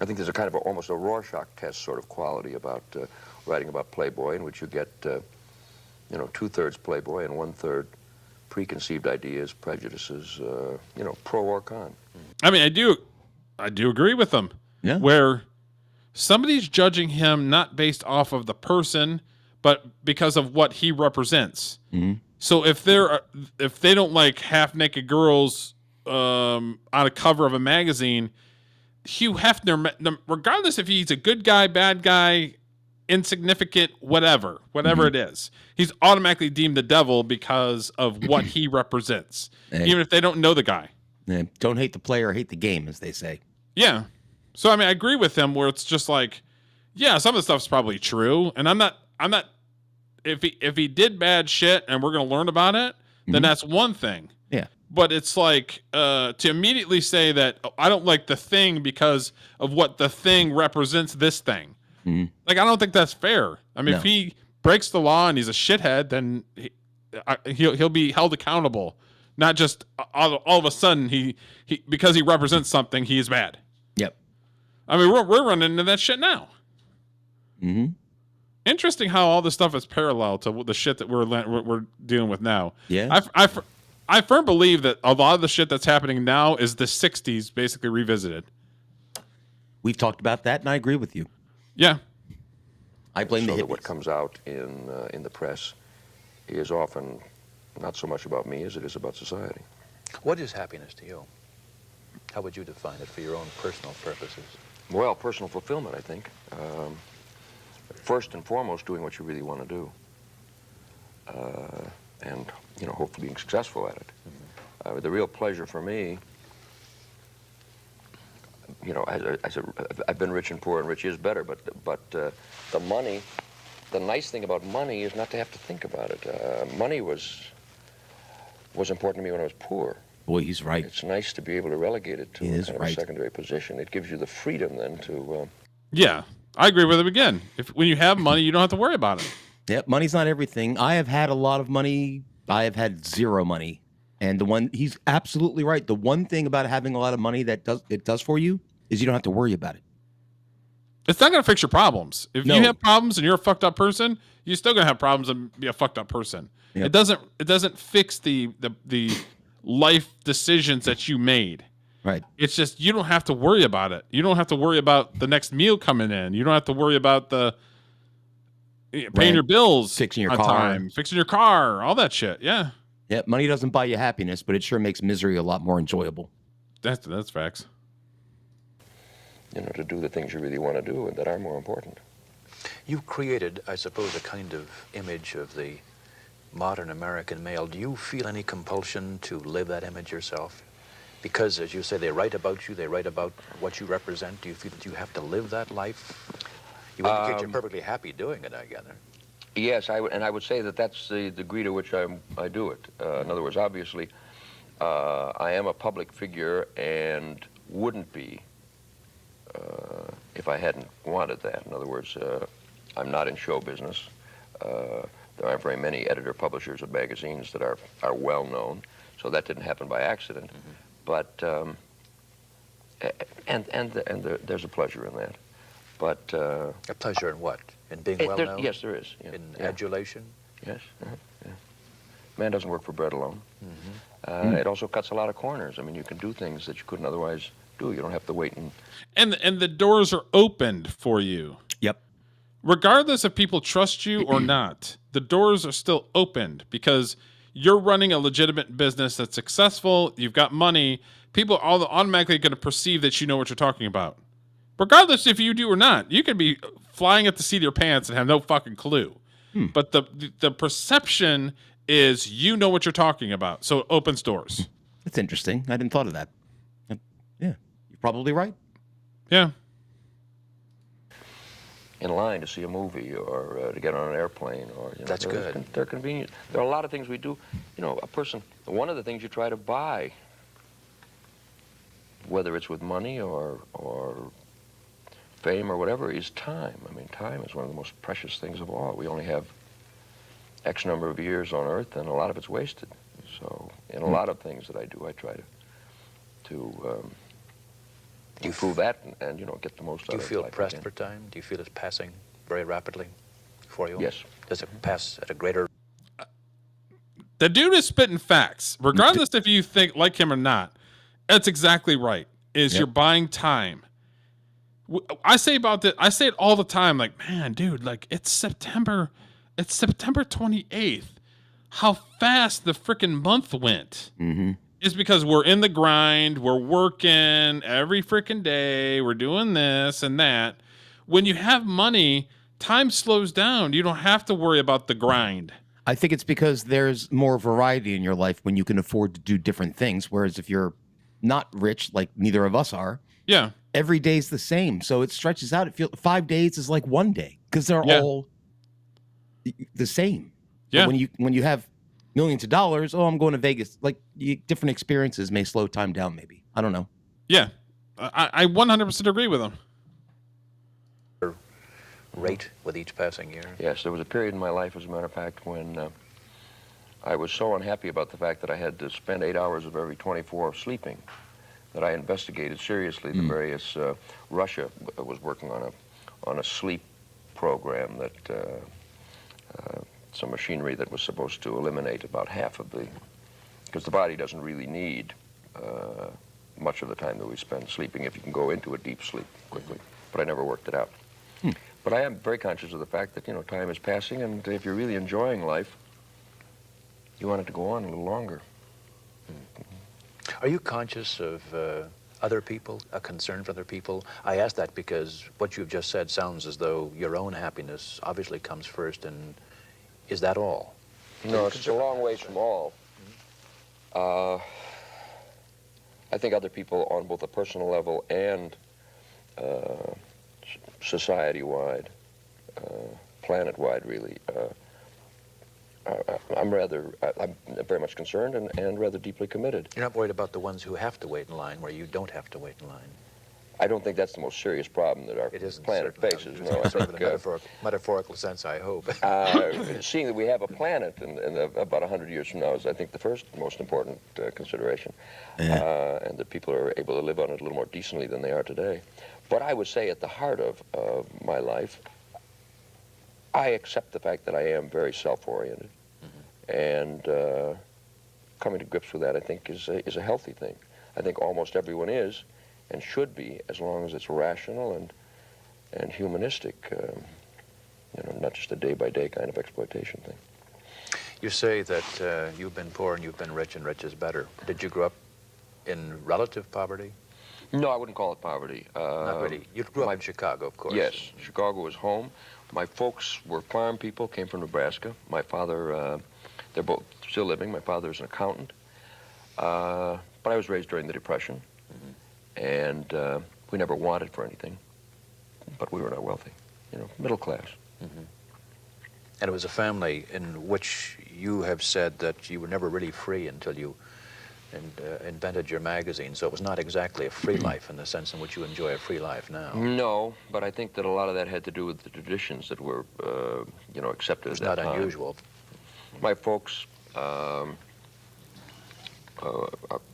I think there's a kind of almost a Rorschach test sort of quality about writing about Playboy, in which you get, 2/3 Playboy and 1/3 preconceived ideas, prejudices, pro or con. I mean, I do agree with them. Yeah. Where somebody's judging him not based off of the person, but because of what he represents. So if they don't like half-naked girls on a cover of a magazine, Hugh Hefner, regardless if he's a good guy, bad guy, insignificant, whatever it is, he's automatically deemed the devil because of what he represents, even if they don't know the guy. Yeah. Don't hate the player, hate the game, as they say. Yeah. So I mean, I agree with him where it's just like, yeah, some of the stuff's probably true, and I'm not. If he did bad shit and we're gonna learn about it, then that's one thing. Yeah. But it's like to immediately say that I don't like the thing because of what the thing represents this thing. Like, I don't think that's fair. I mean, if he breaks the law and he's a shithead, then he'll be held accountable. Not just all of a sudden he because he represents something, he is bad. Yep. I mean, we're running into that shit now. Interesting how all this stuff is parallel to the shit that we're dealing with now. Yeah. I firmly believe that a lot of the shit that's happening now is the 60s basically revisited. We've talked about that, and I agree with you. Yeah. I blame the hippies. That what comes out in the press is often not so much about me as it is about society. What is happiness to you? How would you define it for your own personal purposes? Well, personal fulfillment, I think. First and foremost, doing what you really want to do. And, hopefully being successful at it. The real pleasure for me, I've been rich and poor, and rich is better, but the money, the nice thing about money is not to have to think about it. Money was important to me when I was poor. Boy, he's right. It's nice to be able to relegate it to a secondary position. It gives you the freedom then to... Yeah, I agree with him again. When you have money, you don't have to worry about it. Yep, money's not everything. I have had a lot of money. I have had zero money. And he's absolutely right. The one thing about having a lot of money that does for you is you don't have to worry about it. It's not going to fix your problems. If you have problems and you're a fucked up person, you're still going to have problems and be a fucked up person. Yep. It doesn't fix the life decisions that you made. Right. It's just you don't have to worry about it. You don't have to worry about the next meal coming in. You don't have to worry about paying your bills, fixing your on car, time, fixing your car, all that shit. Yeah. Yeah, money doesn't buy you happiness, but it sure makes misery a lot more enjoyable. That's facts. To do the things you really want to do and that are more important. You created, I suppose, a kind of image of the modern American male. Do you feel any compulsion to live that image yourself? Because, as you say, they write about you, they write about what you represent. Do you feel that you have to live that life? You indicate you're perfectly happy doing it, I gather. Yes, I would say that that's the degree to which I do it. In other words, obviously, I am a public figure and wouldn't be if I hadn't wanted that. In other words, I'm not in show business. There aren't very many editor-publishers of magazines that are well known, so that didn't happen by accident. But there's a pleasure in that. But a pleasure in what? In being well known? Yes, there is. Yeah. In adulation? Yes. Yeah. Man doesn't work for bread alone. It also cuts a lot of corners. I mean, you can do things that you couldn't otherwise do. You don't have to wait and the doors are opened for you. Yep. Regardless if people trust you or not, the doors are still opened because you're running a legitimate business that's successful. You've got money. People are automatically going to perceive that you know what you're talking about. Regardless if you do or not, you could be flying at the seat of your pants and have no fucking clue. But the perception is you know what you're talking about. So it opens doors. That's interesting. I didn't thought of that. Yeah, you're probably right. Yeah. in line to see a movie or to get on an airplane. Or That's good. They're convenient. There are a lot of things we do. You know, a person, one of the things you try to buy, whether it's with money or fame or whatever, is time. I mean, time is one of the most precious things of all. We only have X number of years on Earth, and a lot of it's wasted. So, in a lot of things that I do, I try to improve that and you know, get the most out of it. Do you feel pressed for time? Do you feel it's passing very rapidly for you? Yes. Does it pass at a greater... The dude is spitting facts, regardless if you think like him or not. That's exactly right. You're buying time. I say about that. I say it all the time. Like, man, dude, like it's September 28th. How fast the freaking month went. Mm-hmm. Is because we're in the grind. We're working every freaking day. We're doing this and that. When you have money, time slows down. You don't have to worry about the grind. I think it's because there's more variety in your life when you can afford to do different things. Whereas if you're not rich, like neither of us are, every day's the same. So it stretches out. It feels 5 days is like 1 day because they're all the same. Yeah. But when you have millions of dollars, I'm going to Vegas. Like different experiences may slow time down. Maybe I don't know. Yeah, I 100% agree with him. Rate with each passing year? Yes, there was a period in my life, as a matter of fact, when I was so unhappy about the fact that I had to spend 8 hours of every 24 sleeping that I investigated seriously the various. Russia was working on a sleep program that some machinery that was supposed to eliminate about half of because the body doesn't really need much of the time that we spend sleeping if you can go into a deep sleep quickly. But I never worked it out. But I am very conscious of the fact that, you know, time is passing, and if you're really enjoying life, you want it to go on a little longer. Are you conscious of other people, a concern for other people? I ask that because what you've just said sounds as though your own happiness obviously comes first, and is that all? No, it's a long ways from all. I think other people on both a personal level and society-wide, planet-wide, really. I'm very much concerned and rather deeply committed. You're not worried about the ones who have to wait in line where you don't have to wait in line? I don't think that's the most serious problem that our planet faces. No, I sort think, of a metaphorical sense, I hope. Seeing that we have a planet in about 100 years from now is, I think, the first most important consideration, and that people are able to live on it a little more decently than they are today. But I would say at the heart of my life, I accept the fact that I am very self-oriented, and coming to grips with that, I think, is a healthy thing. I think almost everyone is and should be, as long as it's rational and humanistic, you know, not just a day-by-day kind of exploitation thing. You say that you've been poor and you've been rich, and rich is better. Did you grow up in relative poverty? No, I wouldn't call it poverty. Not really. You grew up in Chicago, of course. Yes, Chicago was home. My folks were farm people, came from Nebraska. My father, they're both still living. My father's an accountant. But I was raised during the Depression, and we never wanted for anything. But we were not wealthy, you know, middle class. And it was a family in which you have said that you were never really free until you invented your magazine, so it was not exactly a free life in the sense in which you enjoy a free life now. No, but I think that a lot of that had to do with the traditions that were, accepted at that time. It's not unusual. My folks are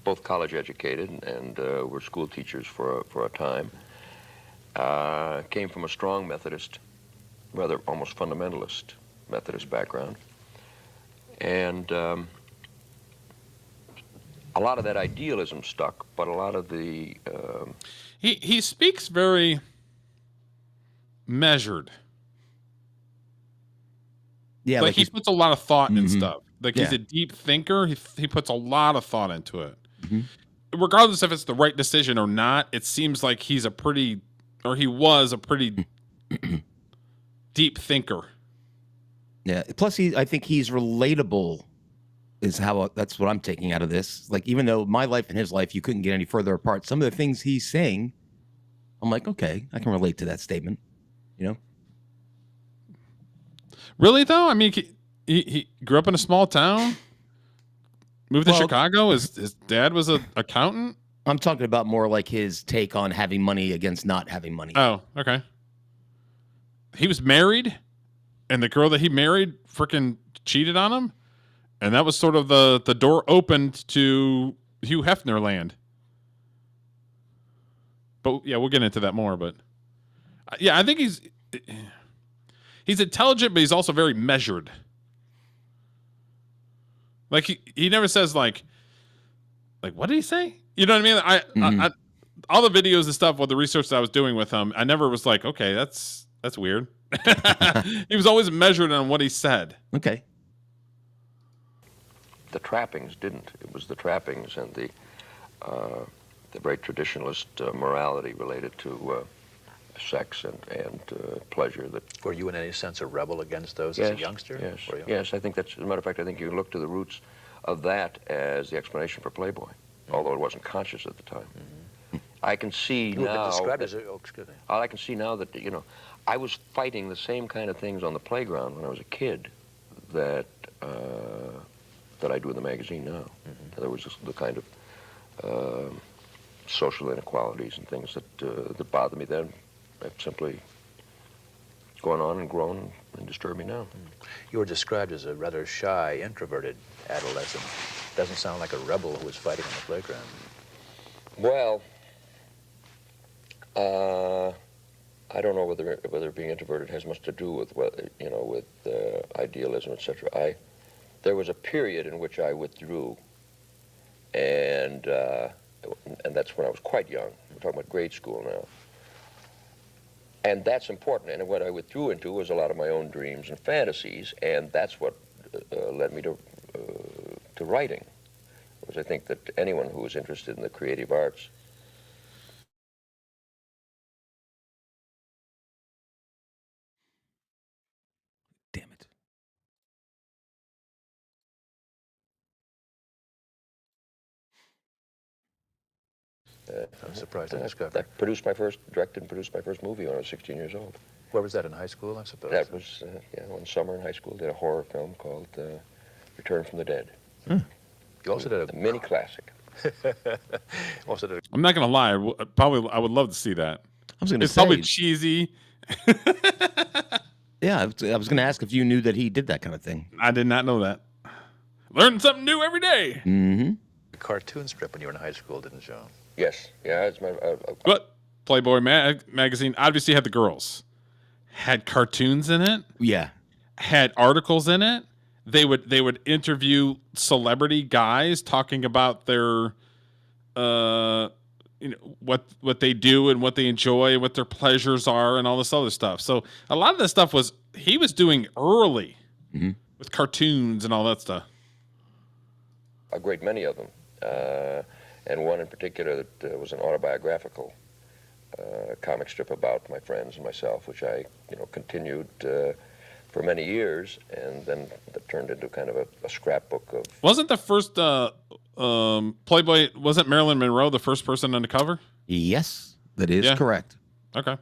both college educated and were school teachers for a time. Came from a strong Methodist, rather almost fundamentalist Methodist background. And a lot of that idealism stuck, but a lot of the... He speaks very measured. Yeah, like he puts a lot of thought in stuff. Like he's Yeah. a deep thinker. He puts a lot of thought into it. Regardless if it's the right decision or not, it seems like he was a pretty deep thinker. Yeah. Plus, I think he's relatable. That's what I'm taking out of this. Like, even though my life and his life, you couldn't get any further apart. Some of the things he's saying, I'm like, okay, I can relate to that statement. You know? Really though? I mean, he grew up in a small town, moved to Chicago. His dad was an accountant. I'm talking about more like his take on having money against not having money. Oh, okay. He was married, and the girl that he married freaking cheated on him, and that was sort of the door opened to Hugh Hefner land. But yeah, we'll get into that more. But yeah, I think he's intelligent, but he's also very measured. Like he never says like what did he say? You know what I mean? I all the videos and stuff with the research that I was doing with him, I never was like, okay, that's weird. He was always measured on what he said. Okay. The trappings didn't. It was the trappings and the very traditionalist morality related to sex and pleasure. That were you in any sense a rebel against those as a youngster? Yes, yes. I think that's, as a matter of fact, I think you can look to the roots of that as the explanation for Playboy, although it wasn't conscious at the time. I can see now. I can see now that I was fighting the same kind of things on the playground when I was a kid that I do in the magazine now. There was the kind of social inequalities and things that bothered me then. Have simply gone on and grown and disturb me now. You were described as a rather shy, introverted adolescent. Doesn't sound like a rebel who was fighting on the playground. Well, I don't know whether being introverted has much to do with idealism, etc. There was a period in which I withdrew, and that's when I was quite young. We're talking about grade school now. And that's important. And what I withdrew into was a lot of my own dreams and fantasies, and that's what led me to writing. Because I think that anyone who is interested in the creative arts I'm surprised I discovered. directed and produced my first movie when I was 16 years old. Where was that, in high school, I suppose? That was, one summer in high school, did a horror film called Return from the Dead. You also did a mini classic. I'm not gonna lie. I would love to see that. I was gonna it's say, probably cheesy. Yeah, I was gonna ask if you knew that he did that kind of thing. I did not know that. Learn something new every day. Mm-hmm. A cartoon strip when you were in high school, didn't you? Yes, yeah, it's my. But Playboy magazine obviously had the girls, had cartoons in it. Yeah, had articles in it. They would interview celebrity guys talking about their, what they do and what they enjoy, what their pleasures are, and all this other stuff. So a lot of this stuff he was doing early with cartoons and all that stuff. A great many of them. And one in particular that was an autobiographical comic strip about my friends and myself, which I, continued for many years, and then that turned into kind of a scrapbook of... Wasn't the first Playboy, wasn't Marilyn Monroe the first person on the cover? Yes, that is correct. Okay.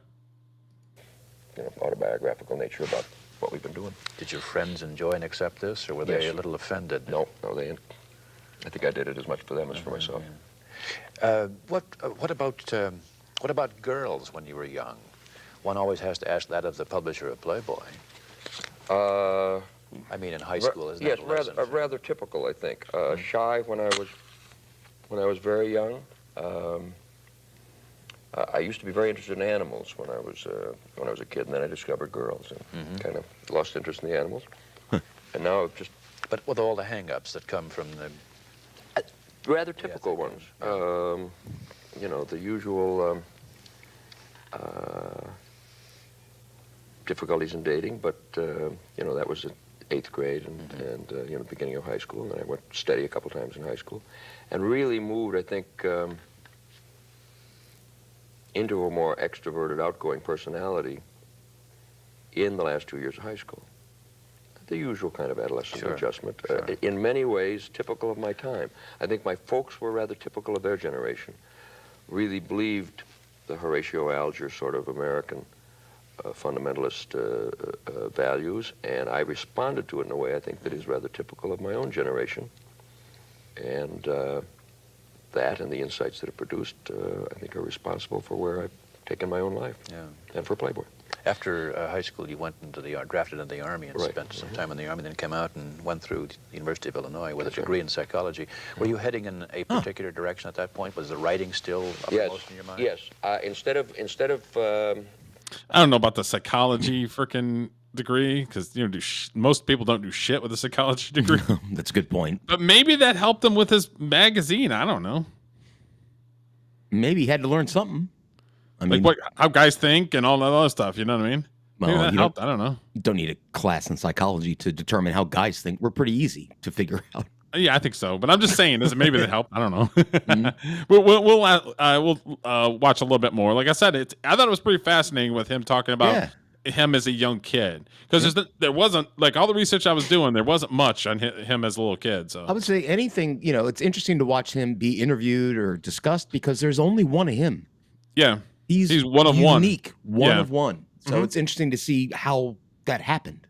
Autobiographical nature about what we've been doing. Did your friends enjoy and accept this, or were they a little offended? No, I think I did it as much for them as for myself. What about girls when you were young? One always has to ask that of the publisher of Playboy. I mean, in high school, isn't yes, it? rather typical, I think. Shy when I was very young. I used to be very interested in animals when I was a kid, and then I discovered girls and kind of lost interest in the animals. And now I've just. But with all the hang-ups that come from the. Rather typical ones. You know, the usual difficulties in dating, but you know, that was in 8th grade and you know, beginning of high school, and then I went steady a couple times in high school, and really moved, I think, into a more extroverted, outgoing personality in the last 2 years of high school. The usual kind of adolescent adjustment. In many ways, typical of my time. I think my folks were rather typical of their generation. Really believed the Horatio Alger sort of American fundamentalist values, and I responded to it in a way I think that is rather typical of my own generation. And that and the insights that it produced, I think, are responsible for where I've taken my own life and for Playboy. After high school, you went into drafted into the Army and spent some time in the Army, then came out and went through the University of Illinois with a degree in psychology. Were you heading in a particular direction at that point? Was the writing still uppermost in your mind? Yes. Instead of I don't know about the psychology freaking degree, because you know, most people don't do shit with a psychology degree. That's a good point. But maybe that helped him with his magazine. I don't know. Maybe he had to learn something. I mean, like how guys think and all that other stuff. You know what I mean? Maybe well, that helped. I don't know. You don't need a class in psychology to determine how guys think. We're pretty easy to figure out. Yeah, I think so. But I'm just saying, maybe that helped. I don't know. We'll watch a little bit more. Like I said, I thought it was pretty fascinating with him talking about him as a young kid, because there wasn't, like, all the research I was doing, there wasn't much on him as a little kid. So I would say anything. You know, it's interesting to watch him be interviewed or discussed because there's only one of him. Yeah. He's one of one. Unique, one of one. So it's interesting to see how that happened.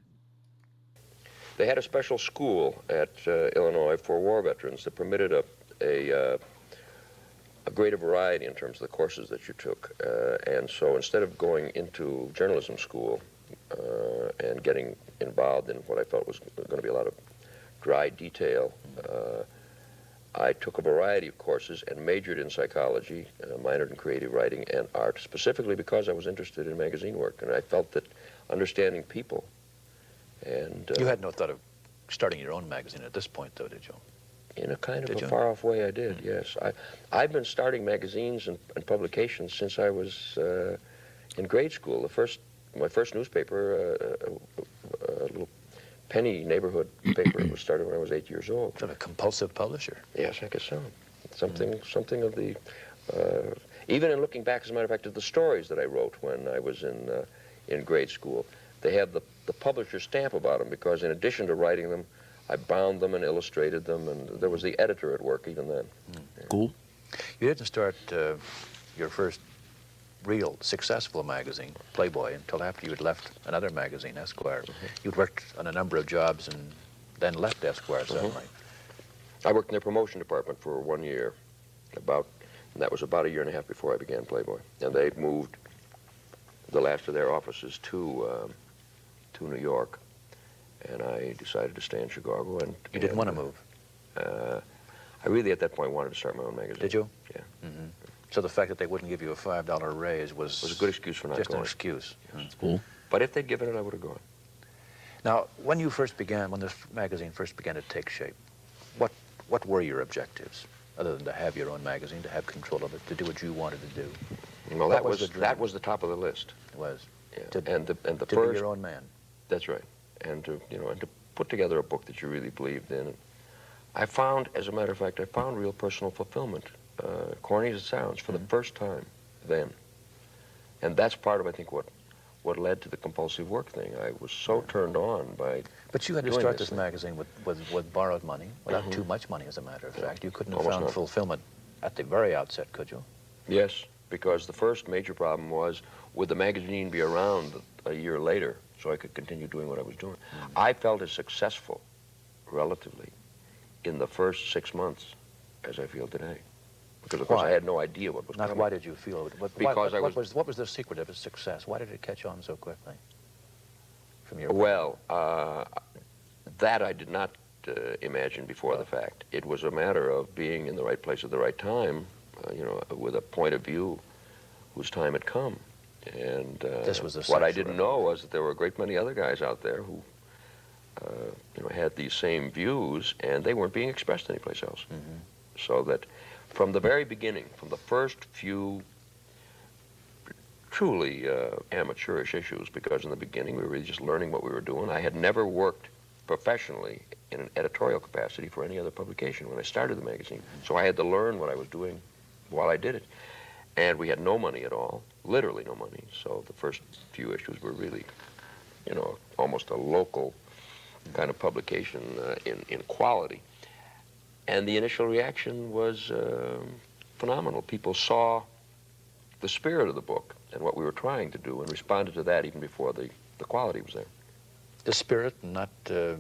They had a special school at Illinois for war veterans that permitted a greater variety in terms of the courses that you took. And so instead of going into journalism school and getting involved in what I felt was going to be a lot of dry detail, I took a variety of courses and majored in psychology, minored in creative writing and art, specifically because I was interested in magazine work, and I felt that understanding people and... you had no thought of starting your own magazine at this point, though, did you? In a kind of a far-off way, I did, yes. I've been starting magazines and publications since I was in grade school. My first newspaper, a little penny neighborhood paper, was started when I was 8 years old. Sort of a compulsive publisher. Yes, I guess so. Something of the... even in looking back, as a matter of fact, at the stories that I wrote when I was in grade school, they had the publisher stamp about them, because in addition to writing them, I bound them and illustrated them, and there was the editor at work even then. Cool. You didn't start your first real successful magazine, Playboy, until after you had left another magazine, Esquire. You'd worked on a number of jobs and then left Esquire suddenly. I worked in their promotion department for 1 year, and that was about a year and a half before I began Playboy. And they moved the last of their offices to New York, and I decided to stay in Chicago. And you didn't want to move? I really, at that point, wanted to start my own magazine. Did you? Yeah. So the fact that they wouldn't give you a $5 raise was a good excuse for not just going. Just an excuse. That's cool. But if they'd given it, I would have gone. Now, when this magazine first began to take shape, what were your objectives, other than to have your own magazine, to have control of it, to do what you wanted to do? Well, that was the top of the list. It was. Yeah. And the to first, be your own man. That's right. And to put together a book that you really believed in. And I found, as a matter of fact, real personal fulfillment, corny as it sounds, for the first time then. And that's part of, I think, what led to the compulsive work thing. I was so turned on by... But you had to start this magazine with borrowed money, without too much money, as a matter of fact. You couldn't have found fulfillment at the very outset, could you? Yes, because the first major problem was, would the magazine be around a year later so I could continue doing what I was doing? I felt as successful, relatively, in the first 6 months as I feel today. Because, of course, I had no idea what was Not coming. why did you feel it? Because what was the secret of its success? Why did it catch on so quickly? From your Well, that I did not imagine before the fact. It was a matter of being in the right place at the right time, with a point of view whose time had come. And This was the what I sex didn't know was that there were a great many other guys out there who had these same views, and they weren't being expressed anyplace else. So that from the very beginning, from the first few truly amateurish issues, because in the beginning we were really just learning what we were doing. I had never worked professionally in an editorial capacity for any other publication when I started the magazine. So I had to learn what I was doing while I did it. And we had no money at all, literally no money. So the first few issues were really, almost a local kind of publication in quality. And the initial reaction was phenomenal. People saw the spirit of the book and what we were trying to do and responded to that even before the quality was there. The spirit, not the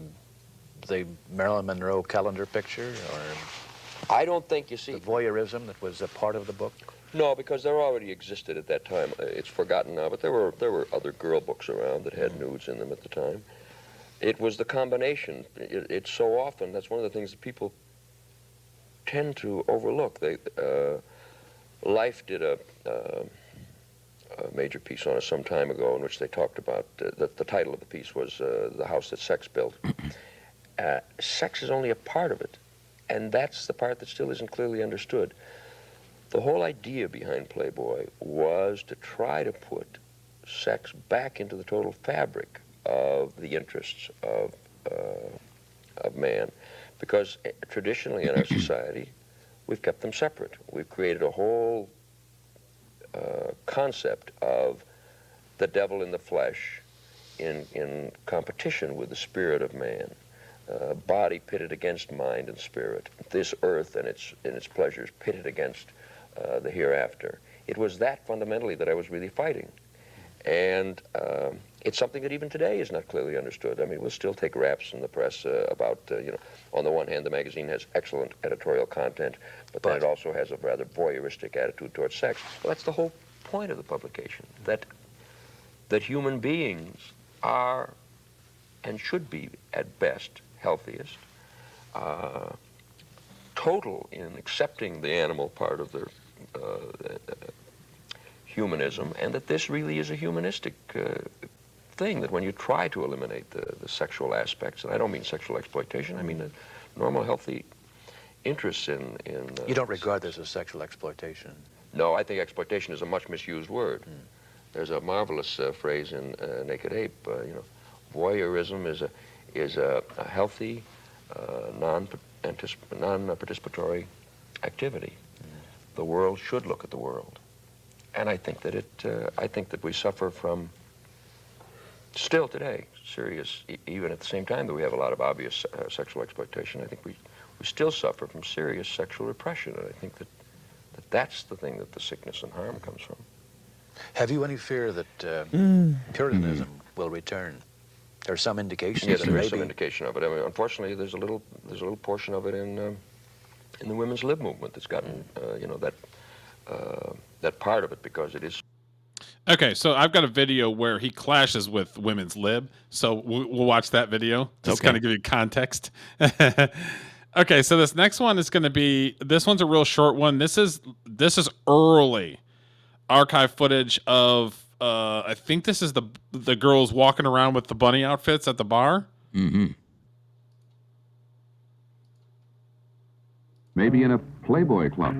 Marilyn Monroe calendar picture, or I don't think, you see, the voyeurism that was a part of the book? No, because there already existed at that time. It's forgotten now, but there were other girl books around that had nudes in them at the time. It was the combination. It's so often, that's one of the things that people tend to overlook. Life did a major piece on us some time ago in which they talked about, the title of the piece was The House That Sex Built. Sex is only a part of it, and that's the part that still isn't clearly understood. The whole idea behind Playboy was to try to put sex back into the total fabric of the interests of man, because traditionally in our society, we've kept them separate. We've created a whole concept of the devil in the flesh in competition with the spirit of man, body pitted against mind and spirit, this earth and its pleasures pitted against the hereafter. It was that fundamentally that I was really fighting. And it's something that even today is not clearly understood. I mean, we'll still take raps in the press about, on the one hand, the magazine has excellent editorial content, but then it also has a rather voyeuristic attitude towards sex. Well, that's the whole point of the publication, that human beings are and should be, at best, healthiest, total in accepting the animal part of their humanism, and that this really is a humanistic thing, that when you try to eliminate the sexual aspects, and I don't mean sexual exploitation, I mean the normal, healthy interests in you don't regard this as sexual exploitation? No, I think exploitation is a much misused word. There's a marvelous phrase in Naked Ape, voyeurism is a healthy, non-participatory activity. The world should look at the world. And I think that I think that we suffer from, still today, serious, even at the same time that we have a lot of obvious sexual exploitation, I think we still suffer from serious sexual repression. And I think that's the thing that the sickness and harm comes from. Have you any fear that Puritanism will return? There's some indication. Yes, that there is some indication of it. I mean, unfortunately, there's a little portion of it in the women's lib movement that's gotten, that part of it, because it is. Okay, so I've got a video where he clashes with women's lib, so we'll watch that video just kind of give you context. Okay, so this next one is going to be, this one's a real short one. This is early archive footage of I think this is the girls walking around with the bunny outfits at the bar. Mm-hmm. Maybe in a Playboy club.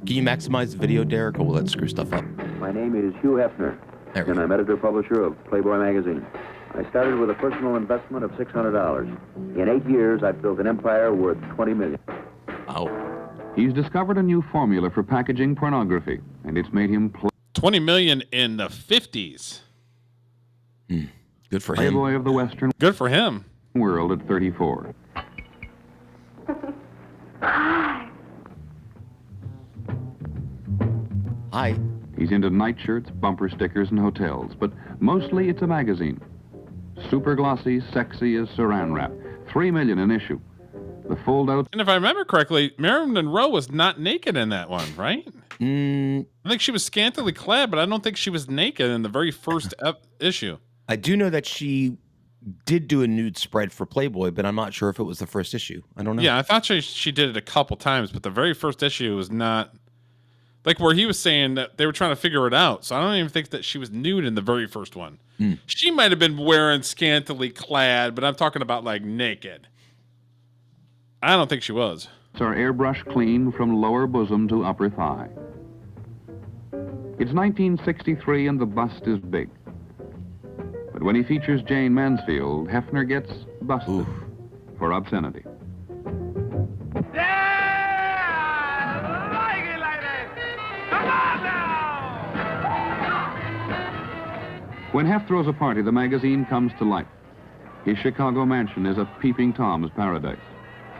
Can you maximize the video, Derek, or will that screw stuff up? My name is Hugh Hefner, and I'm editor-publisher of Playboy magazine. I started with a personal investment of $600. In 8 years, I've built an empire worth $20 million. Oh. He's discovered a new formula for packaging pornography, and it's made him $20 million in the 50s. Good for him. Playboy of the Western. Good for him. World at 34. Hi. He's into nightshirts, bumper stickers, and hotels, but mostly it's a magazine. Super glossy, sexy as saran wrap. $3 million in issue. The fold-out. And if I remember correctly, Marilyn Monroe was not naked in that one, right? I think she was scantily clad, but I don't think she was naked in the very first issue. I do know that she did do a nude spread for Playboy, but I'm not sure if it was the first issue. I don't know. Yeah, I thought she did it a couple times, but the very first issue was not like where he was saying that they were trying to figure it out. So I don't even think that she was nude in the very first one. She might have been wearing scantily clad, but I'm talking about like naked. I don't think she was. Are airbrush clean from lower bosom to upper thigh. It's 1963 and the bust is big. But when he features Jane Mansfield, Hefner gets busted for obscenity. When Hef throws a party, the magazine comes to life. His Chicago mansion is a peeping Tom's paradise.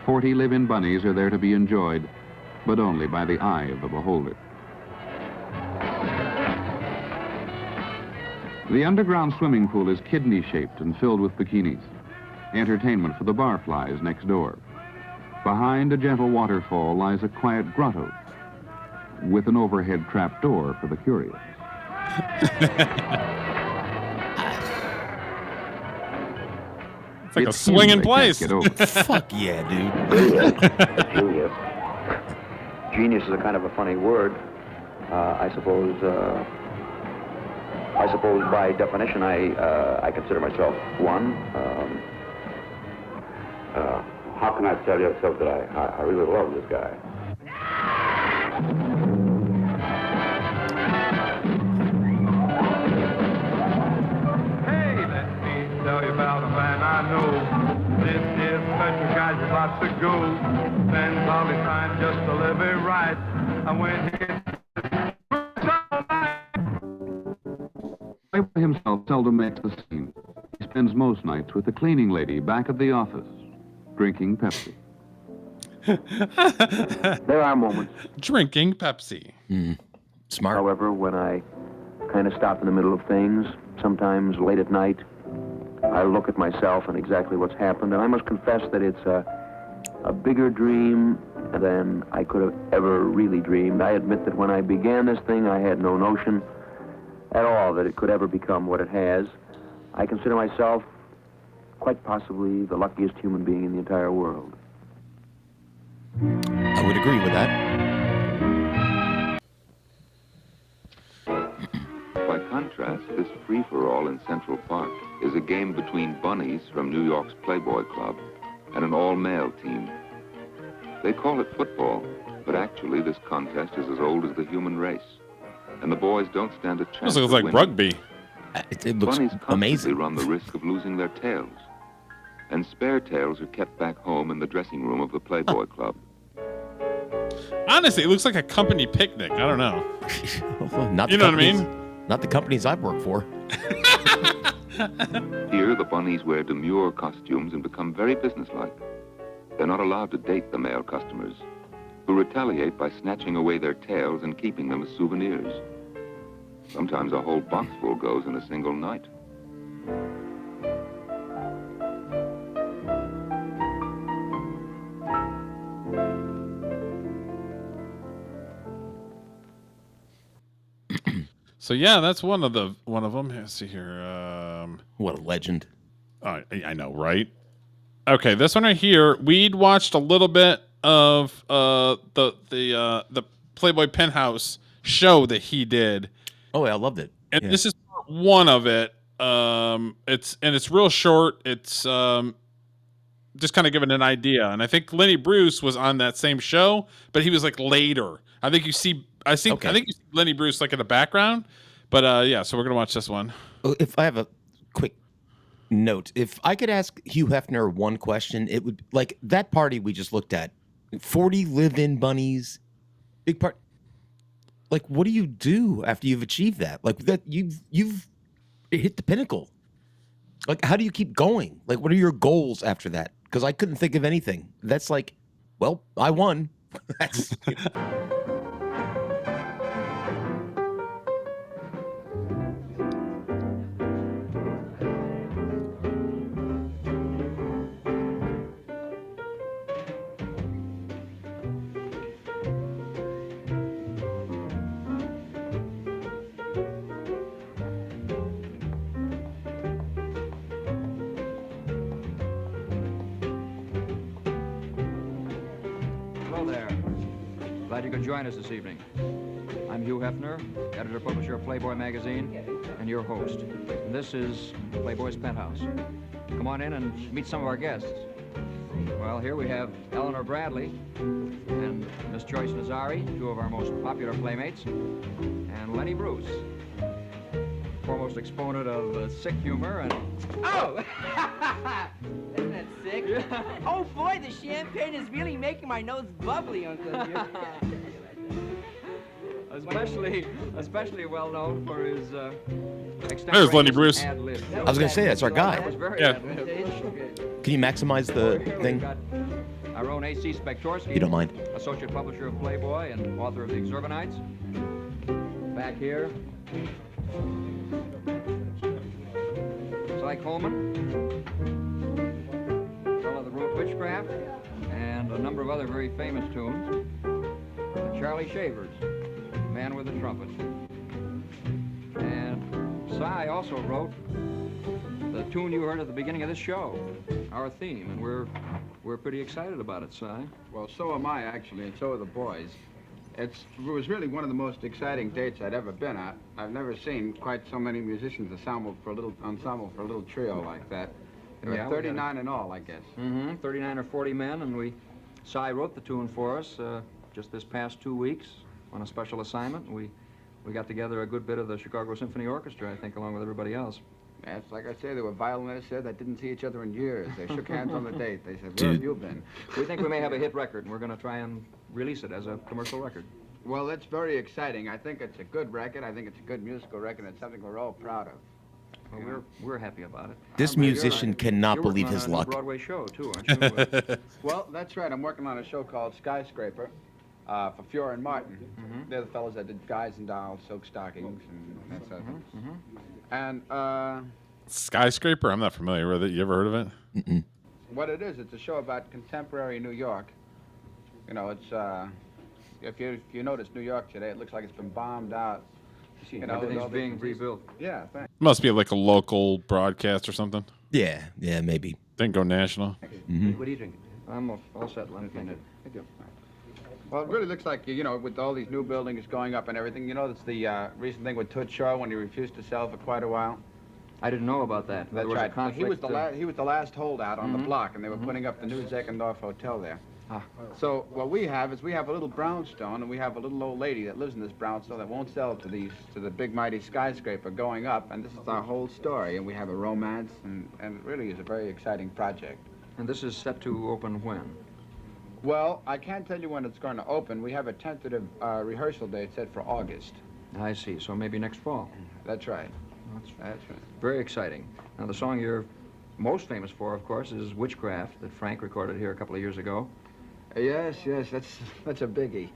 40 live-in bunnies are there to be enjoyed, but only by the eye of the beholder. The underground swimming pool is kidney-shaped and filled with bikinis. Entertainment for the barflies next door. Behind a gentle waterfall lies a quiet grotto with an overhead trap door for the curious. It's like a swinging place. Fuck yeah, dude. Genius. Genius is a kind of a funny word. I suppose by definition I consider myself one. How can I tell you except that I really love this guy? Hey, let me tell you about a man I know. This is special guy's about to go. Spends all his time just to live it right. And when he Playboy himself seldom makes the scene. He spends most nights with the cleaning lady back at the office, drinking Pepsi. There are moments. Drinking Pepsi. Smart. However, when I kind of stop in the middle of things, sometimes late at night, I look at myself and exactly what's happened, and I must confess that it's a bigger dream than I could have ever really dreamed. I admit that when I began this thing, I had no notion at all that it could ever become what it has. I consider myself quite possibly the luckiest human being in the entire world. I would agree with that. By contrast, this free-for-all in Central Park is a game between bunnies from New York's Playboy Club and an all-male team. They call it football, but actually this contest is as old as the human race. And the boys don't stand a chance. This looks like rugby. It looks bunnies constantly amazing. run the risk of losing their tails. And spare tails are kept back home in the dressing room of the Playboy Club. Honestly, it looks like a company picnic. I don't know. Not You the know what I companies- mean? Not the companies I've worked for. Here, the bunnies wear demure costumes and become very businesslike. They're not allowed to date the male customers, who retaliate by snatching away their tails and keeping them as souvenirs. Sometimes a whole box full goes in a single night. So yeah, that's one of them. Let's see here. What a legend! Oh, I know, right? Okay, this one right here. We'd watched a little bit of the Playboy Penthouse show that he did. Oh, yeah, I loved it. And Yeah. this is part one of it. It's real short. It's just kind of giving an idea. And I think Lenny Bruce was on that same show, but he was like later. I think you see Lenny Bruce like in the background. But yeah, so we're gonna watch this one. If I have a quick note, if I could ask Hugh Hefner one question, it would like that party we just looked at. 40 live-in bunnies, big part. Like, what do you do after you've achieved that? Like that, you've hit the pinnacle. Like, how do you keep going? Like, what are your goals after that? Because I couldn't think of anything. That's like, well, I won. That's. Glad you could join us this evening. I'm Hugh Hefner, editor-publisher of Playboy magazine, and your host. And this is Playboy's Penthouse. Come on in and meet some of our guests. Well, here we have Eleanor Bradley and Miss Joyce Nazari, two of our most popular playmates, and Lenny Bruce, foremost exponent of sick humor and... Oh! Isn't that sick? Yeah. Oh boy, the champagne is really making my nose bubbly, Uncle. especially well known for his There's Lenny Bruce. I was gonna say that's our guy. Yeah. Can you maximize the thing? Our own A.C. Spektorski. You don't mind? Associate publisher of Playboy and author of The Exurbanites. Back here, Cy Coleman, fellow that wrote Witchcraft, and a number of other very famous tunes. And Charlie Shavers, Man with a Trumpet. And Cy also wrote the tune you heard at the beginning of this show, our theme, and we're pretty excited about it, Cy. Well, so am I, actually, and so are the boys. It was really one of the most exciting dates I'd ever been at. I've never seen quite so many musicians assembled for a little trio like that. There were 39 in all, I guess. 39 or 40 men, and Cy wrote the tune for us just this past 2 weeks on a special assignment. We got together a good bit of the Chicago Symphony Orchestra, I think, along with everybody else. Yes, like I say, there were violinists there that didn't see each other in years. They shook hands on the date. They said, where have you been? We think we may have a hit record, and we're going to try and release it as a commercial record. Well, that's very exciting. I think it's a good record. I think it's a good musical record. It's something we're all proud of. Well, we're happy about it. This musician cannot believe his You're working on a luck. new Broadway show, too, aren't you? Well, that's right. I'm working on a show called Skyscraper for Fuhrer and Martin. They're the fellows that did Guys and Dolls, Silk Stockings, and that sort of thing. And, Skyscraper? I'm not familiar with it. You ever heard of it? Mm-mm. what it is, it's a show about contemporary New York. You know, it's, if you notice New York today, it looks like it's been bombed out. You know, everything's being rebuilt. Yeah, thanks. Must be like a local broadcast or something. Yeah, maybe. Didn't go national. What are you drinking? I'm all set. Let me find it. Thank you. Well, it really looks like, you know, with all these new buildings going up and everything, you know, that's the recent thing with Toots Shaw when he refused to sell for quite a while. I didn't know about that. That's right. He was the last holdout on the Mhm. block, and they were putting up the new Zeckendorf Hotel there. So what we have is we have a little brownstone, and we have a little old lady that lives in this brownstone that won't sell to the big mighty skyscraper going up, and this is our whole story. And we have a romance, and it really is a very exciting project. And this is set to open when? Well, I can't tell you when it's going to open. We have a tentative rehearsal date set for August. I see. So maybe next fall. That's right. That's right. Very exciting. Now, the song you're most famous for, of course, is Witchcraft that Frank recorded here a couple of years ago. Yes, that's a biggie.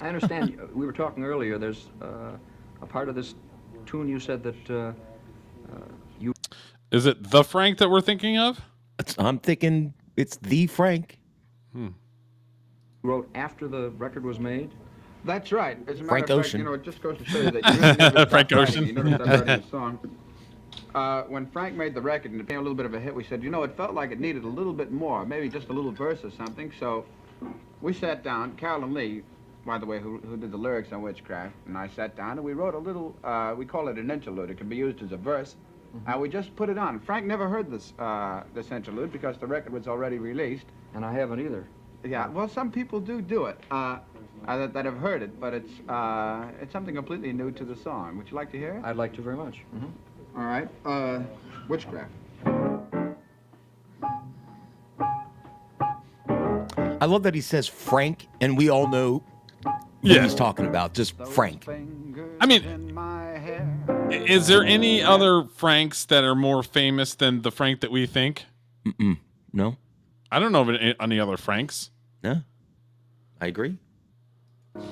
I understand. We were talking earlier. There's a part of this tune you said that you... Is it the Frank that we're thinking of? I'm thinking it's the Frank. wrote after the record was made? That's right. As a matter Frank of fact, Ocean. you know, it just goes to show you that you really never stop Frank writing. Ocean. You notice I'm writing a song. When Frank made the record and it became a little bit of a hit, we said, you know, it felt like it needed a little bit more, maybe just a little verse or something. So we sat down, Carolyn Lee, by the way, who did the lyrics on Witchcraft, and I sat down and we wrote a little, we call it an interlude. It can be used as a verse. We just put it on. Frank never heard this interlude because the record was already released. And I haven't either. Yeah, well, some people do it that have heard it, but it's something completely new to the song. Would you like to hear it? I'd like to very much. All right, Witchcraft. I love that he says Frank, and we all know who he's talking about. Just Frank. I mean, is there any other Franks that are more famous than the Frank that we think? No. I don't know of any other Franks. No. I agree.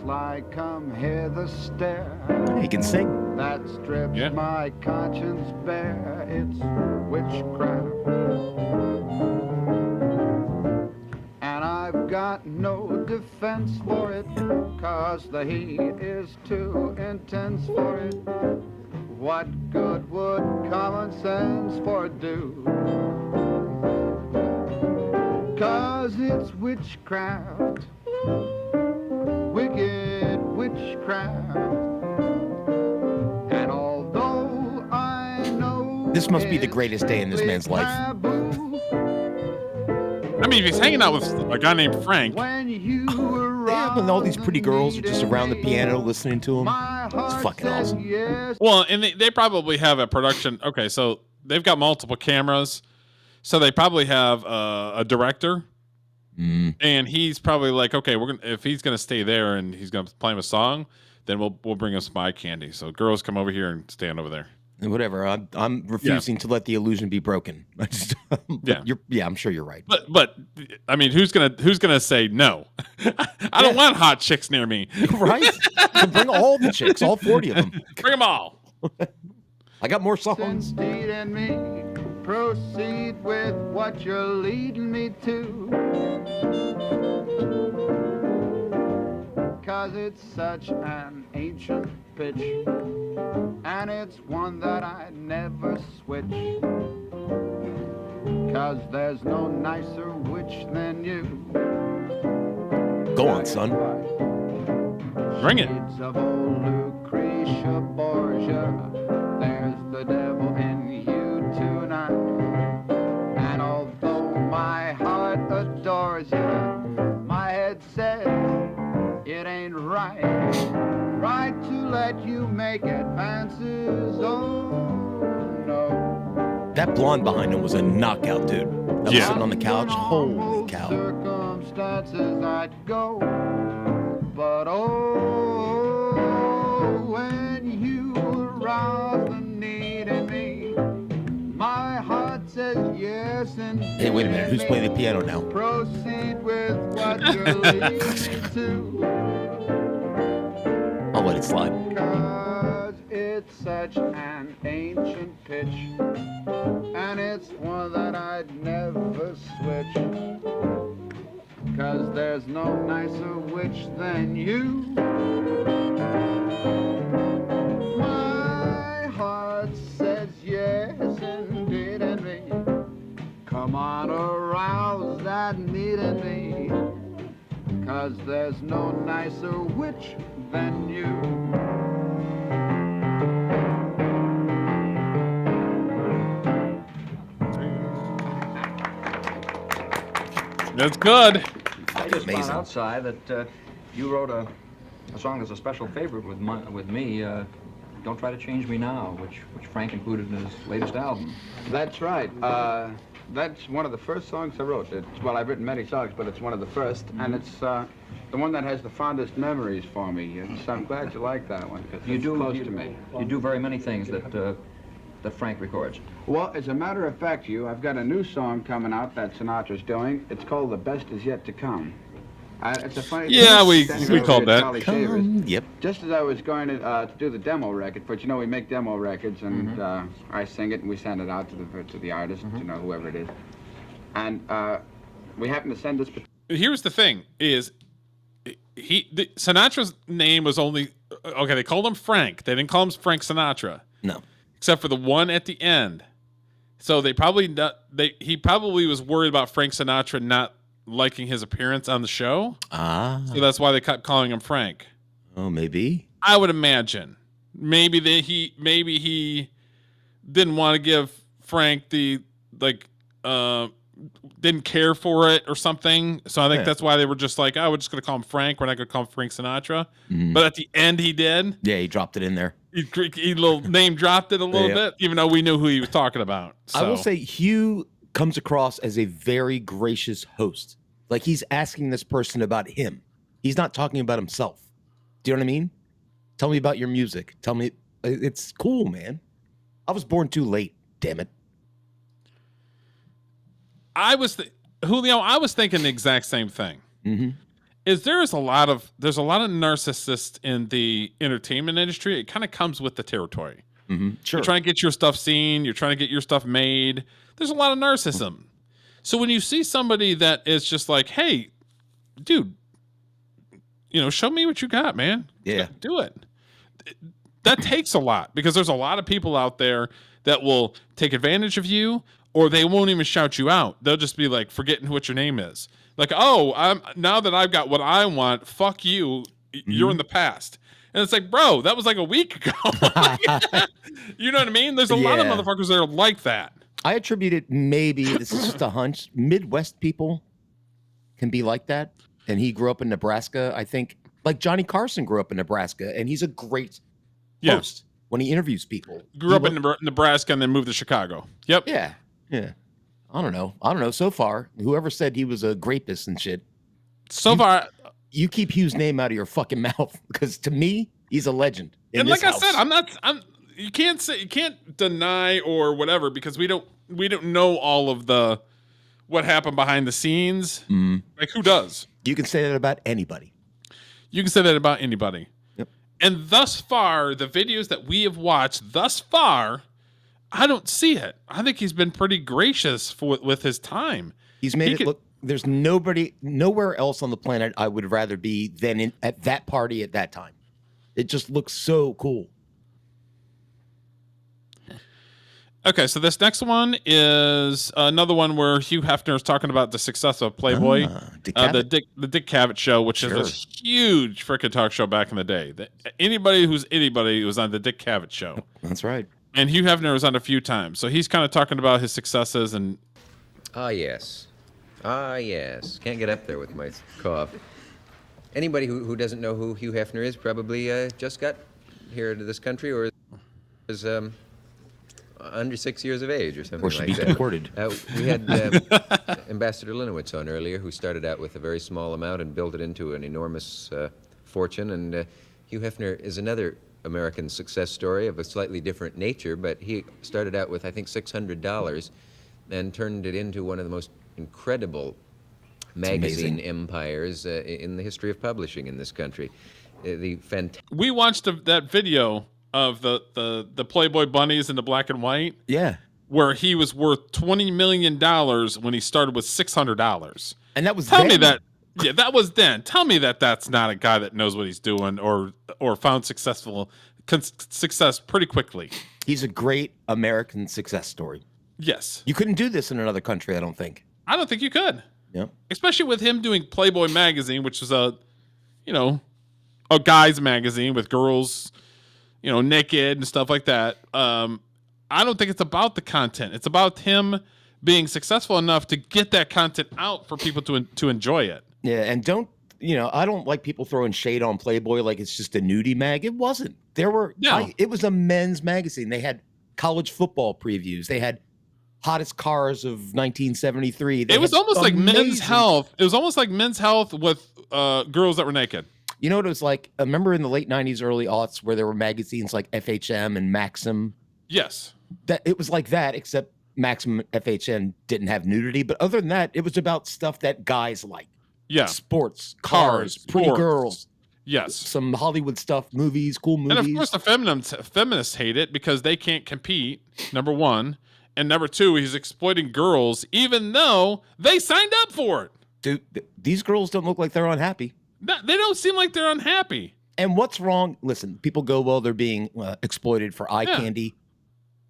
Sly, come hear the stare. He can sing. That strips my conscience bare. It's witchcraft. And I've got no defense for it, 'cause the heat is too intense for it. What good would common sense for it do? 'Cause it's witchcraft. witchcraft. And although I know This must be the greatest day in this man's life. I mean, if he's hanging out with a guy named Frank. Yeah, and all these pretty girls are just around the piano listening to him. It's fucking awesome. Well, and they probably have a production. Okay, so they've got multiple cameras. So they probably have a director. And he's probably like, okay, if he's gonna stay there and he's gonna play him a song, then we'll bring him some eye candy. So girls, come over here and stand over there. And whatever. I'm refusing to let the illusion be broken. I just, I'm sure you're right. But I mean, who's gonna say no? I don't want hot chicks near me. Right? So bring all the chicks, all 40 of them. Bring them all. I got more songs. Indeed, and me proceed with what you're leading me to. 'Cause it's such an ancient pitch, and it's one that I never switch. 'Cause there's no nicer witch than you. Go on, son. Bring it. Shades of old Lucretia Borgia, there's the devil in you tonight. And although my heart adores you, my head says it ain't right to let you make advances. Oh no. That blonde behind him was a knockout, dude. That was sitting on the couch. Holy cow. Circumstances I'd go, but when you arouse the need in me, my heart says yes and Hey, wait a minute. Who's playing the piano now? proceed with what you're leading to. I'll let it slide. 'Cause it's such an ancient pitch, and it's one that I'd never switch. 'Cause there's no nicer witch than you. My heart says yes indeed in me. Come on, arouse that need in me. 'Cause there's no nicer witch than you. That's good. I just found outside that you wrote a song that's a special favorite with me. Don't Try to Change Me Now, which Frank included in his latest album. That's right. That's one of the first songs I wrote. Well, I've written many songs, but it's one of the first, and it's the one that has the fondest memories for me. So I'm glad you like that one, because it's close to me. You do very many things that Frank records. Well, as a matter of fact, I've got a new song coming out that Sinatra's doing. It's called The Best Is Yet to Come. It's a funny. Yeah, we called that. Yep. Just as I was going to do the demo record, but we make demo records, and I sing it and we send it out to the artist, whoever it is. And we happen to send this. Here's the thing: is Sinatra's name was only okay. They called him Frank. They didn't call him Frank Sinatra. No, except for the one at the end. So he probably was worried about Frank Sinatra not liking his appearance on the show. So that's why they kept calling him Frank. Oh, maybe. I would imagine. Maybe he didn't want to give Frank didn't care for it or something. So I think that's why they were just like, we're just going to call him Frank. We're not going to call him Frank Sinatra. Mm-hmm. But at the end he did. Yeah, he dropped it in there. He little name dropped it a little bit, even though we knew who he was talking about. So. I will say Hugh comes across as a very gracious host. Like he's asking this person about him. He's not talking about himself. Do you know what I mean? Tell me about your music. Tell me. It's cool, man. I was born too late. Damn it. Julio, I was thinking the exact same thing. Mm-hmm. There's a lot of narcissists in the entertainment industry. It kind of comes with the territory. Mm-hmm. Sure. You're trying to get your stuff seen. You're trying to get your stuff made. There's a lot of narcissism. So when you see somebody that is just like, hey, dude, show me what you got, man. Yeah. Do it. That takes a lot, because there's a lot of people out there that will take advantage of you, or they won't even shout you out. They'll just be like forgetting what your name is. Like, now that I've got what I want, fuck you. You're in the past. And it's like, bro, that was like a week ago. You know what I mean? There's a lot of motherfuckers that are like that. I attribute it, maybe, this is just a hunch, Midwest people can be like that. And he grew up in Nebraska, I think. Like Johnny Carson grew up in Nebraska, and he's a great host when he interviews people. Grew up in Nebraska and then moved to Chicago. Yep. Yeah. I don't know. So far, whoever said he was a grapist and shit. Far, you keep Hugh's name out of your fucking mouth, because to me, he's a legend. And like I said, you can't deny or whatever, because we don't know all of what happened behind the scenes. Like, who does? You can say that about anybody. Yep. And thus far, the videos that we have watched thus far, I don't see it. I think he's been pretty gracious with his time. He's made it look. There's nowhere else on the planet I would rather be than at that party at that time. It just looks so cool. Okay, so this next one is another one where Hugh Hefner is talking about the success of Playboy, the Dick Cavett Show, which is a huge freaking talk show back in the day. Anybody was on the Dick Cavett Show. That's right. And Hugh Hefner was on a few times, so he's kind of talking about his successes and. Yes. Can't get up there with my cough. Anybody who doesn't know who Hugh Hefner is probably just got here to this country or is under 6 years of age or something or should like be that. deported. We had Ambassador Linowitz on earlier, who started out with a very small amount and built it into an enormous fortune. And Hugh Hefner is another American success story of a slightly different nature, but he started out with, I think, $600 and turned it into one of the most incredible magazine empires in the history of publishing in this country. We watched that video of the Playboy bunnies in the black and white. Yeah. Where he was worth $20 million when he started with $600. And that was Tell me that. Yeah, that was then. Tell me that that's not a guy that knows what he's doing or found success pretty quickly. He's a great American success story. Yes. You couldn't do this in another country, I don't think. I don't think you could. Yeah. Especially with him doing Playboy magazine, which is a guy's magazine with girls, naked and stuff like that. I don't think it's about the content. It's about him being successful enough to get that content out for people to enjoy it. Yeah, and I don't like people throwing shade on Playboy like it's just a nudie mag. It wasn't. It was a men's magazine. They had college football previews. They had hottest cars of 1973. It was almost like Men's Health. It was almost like Men's Health with girls that were naked. You know what it was like? Remember in the late 90s, early aughts, where there were magazines like FHM and Maxim? Yes. That it was like that, except Maxim and FHM didn't have nudity. But other than that, it was about stuff that guys like. Yeah. Sports, cars, pretty girls. Yes. Some Hollywood stuff, movies, cool movies. And of course, the feminists hate it because they can't compete, number one. And number two, he's exploiting girls, even though they signed up for it. Dude, these girls don't look like they're unhappy. They don't seem like they're unhappy. And what's wrong? Listen, people go, well, they're being exploited for eye candy.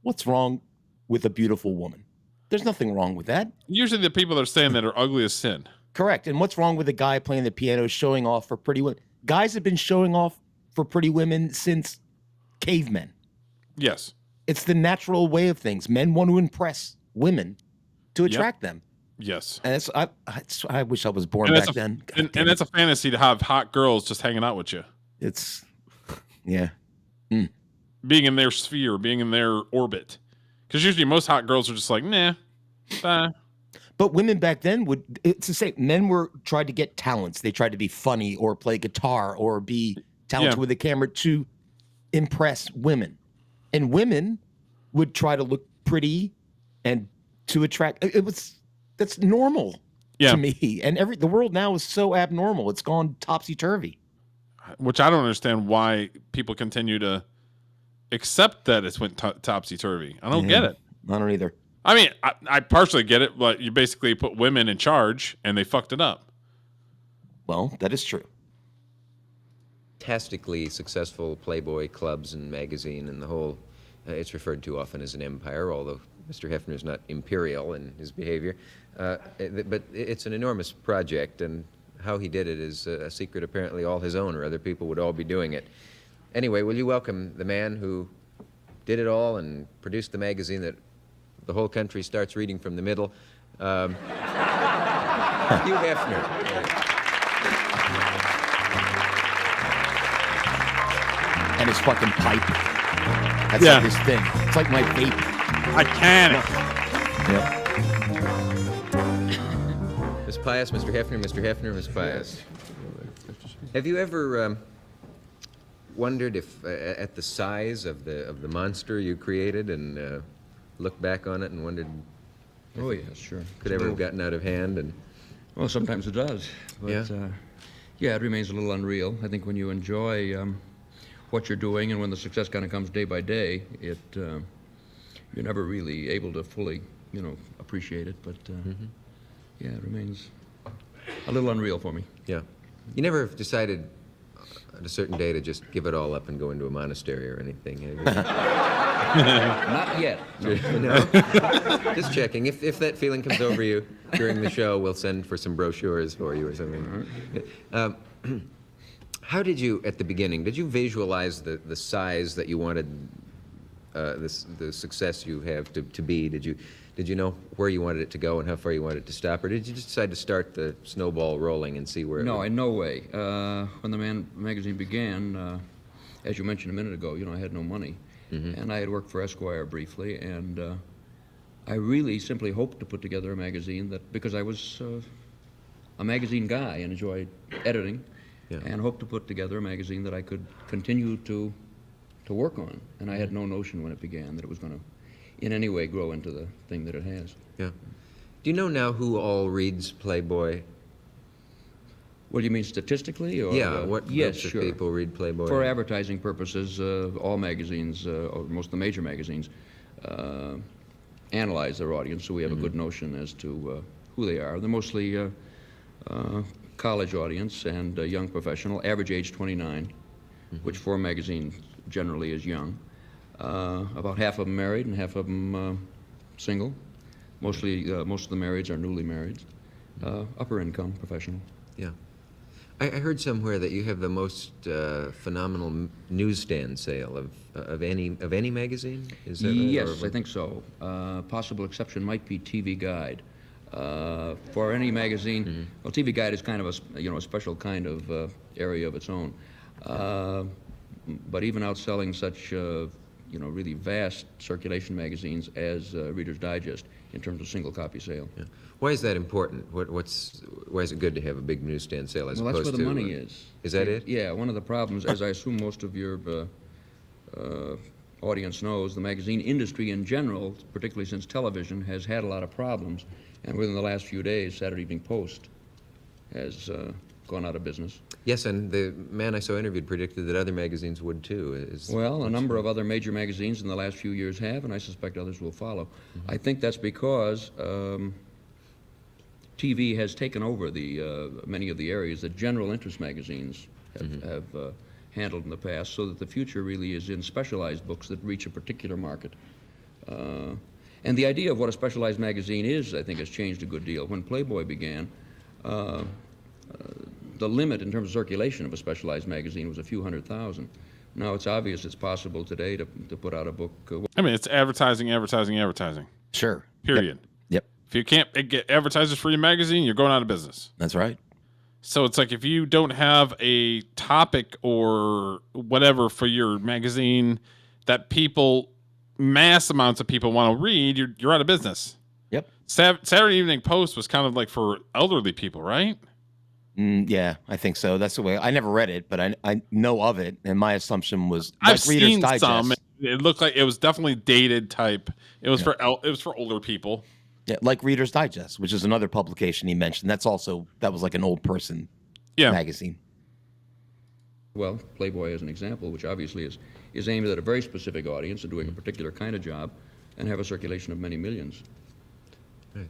What's wrong with a beautiful woman? There's nothing wrong with that. Usually the people that are saying that are ugly as sin. Correct. And what's wrong with a guy playing the piano showing off for pretty women? Guys have been showing off for pretty women since cavemen. Yes. It's the natural way of things. Men want to impress women to attract them. Yes. And I wish I was born back then. And it's a fantasy to have hot girls just hanging out with you. Yeah. Being in their sphere, being in their orbit. Because usually most hot girls are just like, nah, bye. But women back then it's the same. Men tried to get talents. They tried to be funny or play guitar or be talented with a camera to impress women. And women would try to look pretty and to attract. That's normal to me. And the world now is so abnormal. It's gone topsy-turvy. Which I don't understand why people continue to accept that it's went topsy-turvy. I don't get it. I don't either. I mean, I partially get it, but you basically put women in charge and they fucked it up. Well, that is true. Fantastically successful Playboy clubs and magazine and the whole, it's referred to often as an empire, although Mr. Hefner is not imperial in his behavior. But it's an enormous project, and how he did it is a secret apparently all his own, or other people would all be doing it. Anyway, will you welcome the man who did it all and produced the magazine that the whole country starts reading from the middle, Hugh Hefner. And his fucking pipe. That's like his thing. It's like my vape. Iconic. Yep. Ms. Pius, Mr. Hefner, Mr. Hefner, Ms. Pius. Have you ever wondered if at the size of the monster you created, and looked back on it and wondered? Oh yeah, sure. Could ever have gotten out of hand? And well, sometimes it does. But, yeah, it remains a little unreal. I think when you enjoy what you're doing, and when the success kind of comes day by day, you're never really able to fully, appreciate it. But yeah, it remains a little unreal for me. Yeah. You never decided at a certain day to just give it all up and go into a monastery or anything, have you? Not yet. No? Just checking. If that feeling comes over you during the show, we'll send for some brochures for you or something. How did you, at the beginning, did you visualize the size that you wanted the success you have to be? Did you know where you wanted it to go and how far you wanted it to stop, or did you just decide to start the snowball rolling and see where it No, would... in no way. When the magazine began, as you mentioned a minute ago, I had no money. And I had worked for Esquire briefly, and I really simply hoped to put together a magazine that, because I was a magazine guy and enjoyed editing, and hoped to put together a magazine that I could continue to work on. And I had no notion when it began that it was going to in any way grow into the thing that it has. Yeah. Do you know now who all reads Playboy? Well, you mean statistically? Or, yeah, what yes, groups of sure. people read Playboy? For advertising purposes, all magazines, or most of the major magazines, analyze their audience, so we have a good notion as to who they are. They're mostly college audience and young professional, average age 29, which for a magazine generally is young. About half of them married and half of them single. Mostly, most of the marrieds are newly married. Upper income professional. Yeah. I heard somewhere that you have the most phenomenal newsstand sale of any magazine. Is that right? Yes, I think so. Possible exception might be TV Guide. For any magazine, well, TV Guide is kind of a special kind of area of its own. But even outselling such really vast circulation magazines as Reader's Digest in terms of single copy sale. Yeah. Why is that important? Why is it good to have a big newsstand sale as opposed to... Well, that's where the money is. Is that it? Yeah, one of the problems, as I assume most of your audience knows, the magazine industry in general, particularly since television, has had a lot of problems. And within the last few days, Saturday Evening Post has gone out of business. Yes, and the man I saw interviewed predicted that other magazines would too. Well, a number of other major magazines in the last few years have, and I suspect others will follow. I think that's because TV has taken over many of the areas that general interest magazines have handled in the past, so that the future really is in specialized books that reach a particular market. And the idea of what a specialized magazine is, I think, has changed a good deal. When Playboy began, the limit in terms of circulation of a specialized magazine was a few 100,000. Now it's obvious it's possible today to put out a book. I mean, it's advertising. Sure. Period. Yep. If you can't get advertisers for your magazine, you're going out of business. That's right. So it's like if you don't have a topic or whatever for your magazine that mass amounts of people want to read, you're out of business. Yep. Saturday Evening Post was kind of like for elderly people, right? Yeah, I think so. That's the way. I never read it, but I know of it, and my assumption was I've Reader's seen Digest. some. It looked like it was definitely dated type. It was for older people. Yeah, like Reader's Digest, which is another publication he mentioned. That was like an old person magazine. Well, Playboy as an example, which obviously is aimed at a very specific audience and doing a particular kind of job, and have a circulation of many millions. Right.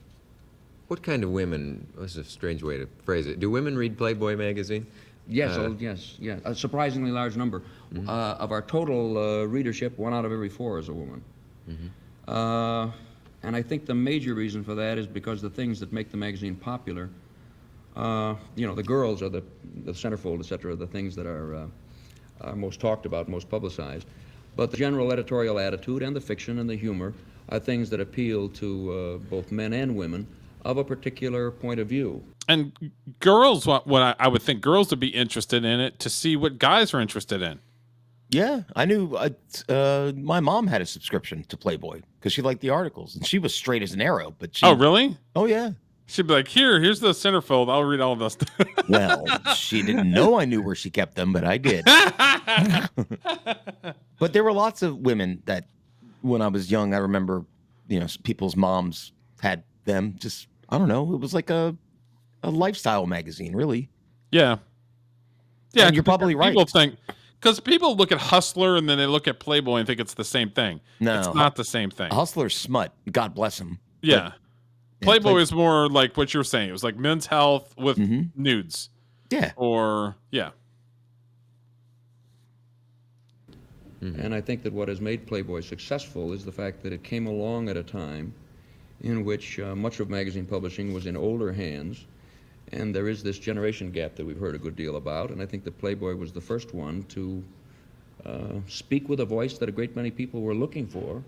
What kind of women? This is a strange way to phrase it. Do women read Playboy magazine? Yes, yes. A surprisingly large number. Of our total readership, 1 out of every 4 is a woman. And I think the major reason for that is because the things that make the magazine popular The girls are the centerfold, etc., the things that are most talked about, most publicized. But the general editorial attitude and the fiction and the humor are things that appeal to both men and women of a particular point of view. And girls, what I would think girls would be interested in it to see what guys are interested in. Yeah, I knew my mom had a subscription to Playboy because she liked the articles, and she was straight as an arrow. But she, oh, really? Oh, yeah. She'd be like, here's the centerfold. I'll read all of this. Well, she didn't know I knew where she kept them, but I did. But there were lots of women that, when I was young, I remember, people's moms had them. Just, I don't know. It was like a lifestyle magazine, really. Yeah. Yeah, and you're probably right. People think, because people look at Hustler and then they look at Playboy and think it's the same thing. No. It's not the same thing. Hustler's smut. God bless him. Yeah. Playboy is more like what you were saying. It was like Men's Health with nudes. Yeah. Or, yeah. And I think that what has made Playboy successful is the fact that it came along at a time in which much of magazine publishing was in older hands, and there is this generation gap that we've heard a good deal about, and I think that Playboy was the first one to speak with a voice that a great many people were looking for,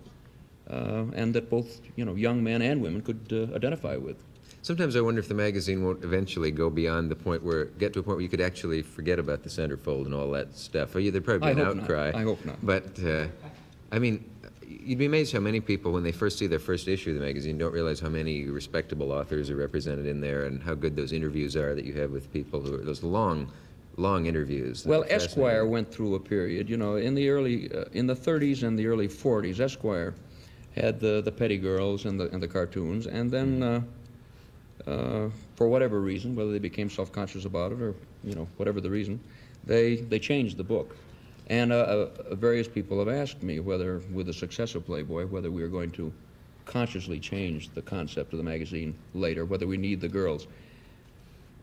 and that both young men and women could identify with. Sometimes I wonder if the magazine won't eventually get to a point where you could actually forget about the centerfold and all that stuff. There'd probably be an outcry. I hope not. But, I mean, you'd be amazed how many people, when they first see their first issue of the magazine, don't realize how many respectable authors are represented in there and how good those interviews are that you have with people who are those long interviews. Well, Esquire went through a period, in the early, in the 30s and the early 40s, Esquire had the petty girls and the cartoons, and then for whatever reason, whether they became self-conscious about it or whatever the reason, they changed the book. And various people have asked me whether, with the success of Playboy, whether we are going to consciously change the concept of the magazine later, whether we need the girls.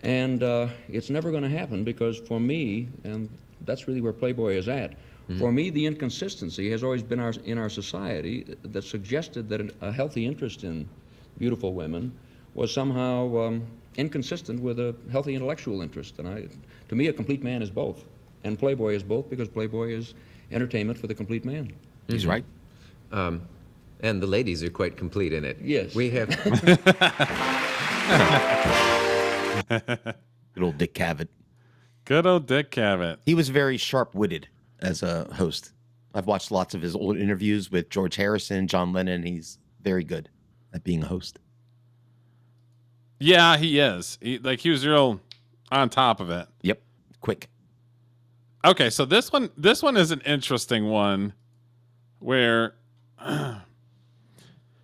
And it's never going to happen because for me, and that's really where Playboy is at, for me the inconsistency has always been in our society that suggested that a healthy interest in beautiful women was somehow inconsistent with a healthy intellectual interest. And to me, a complete man is both. And Playboy is both because Playboy is entertainment for the complete man. He's right. And the ladies are quite complete in it. Yes. We have... Good old Dick Cavett. Good old Dick Cavett. He was very sharp-witted as a host. I've watched lots of his old interviews with George Harrison, John Lennon. He's very good at being a host. Yeah, he is. He was real on top of it. Yep. Quick. Okay, so this one is an interesting one where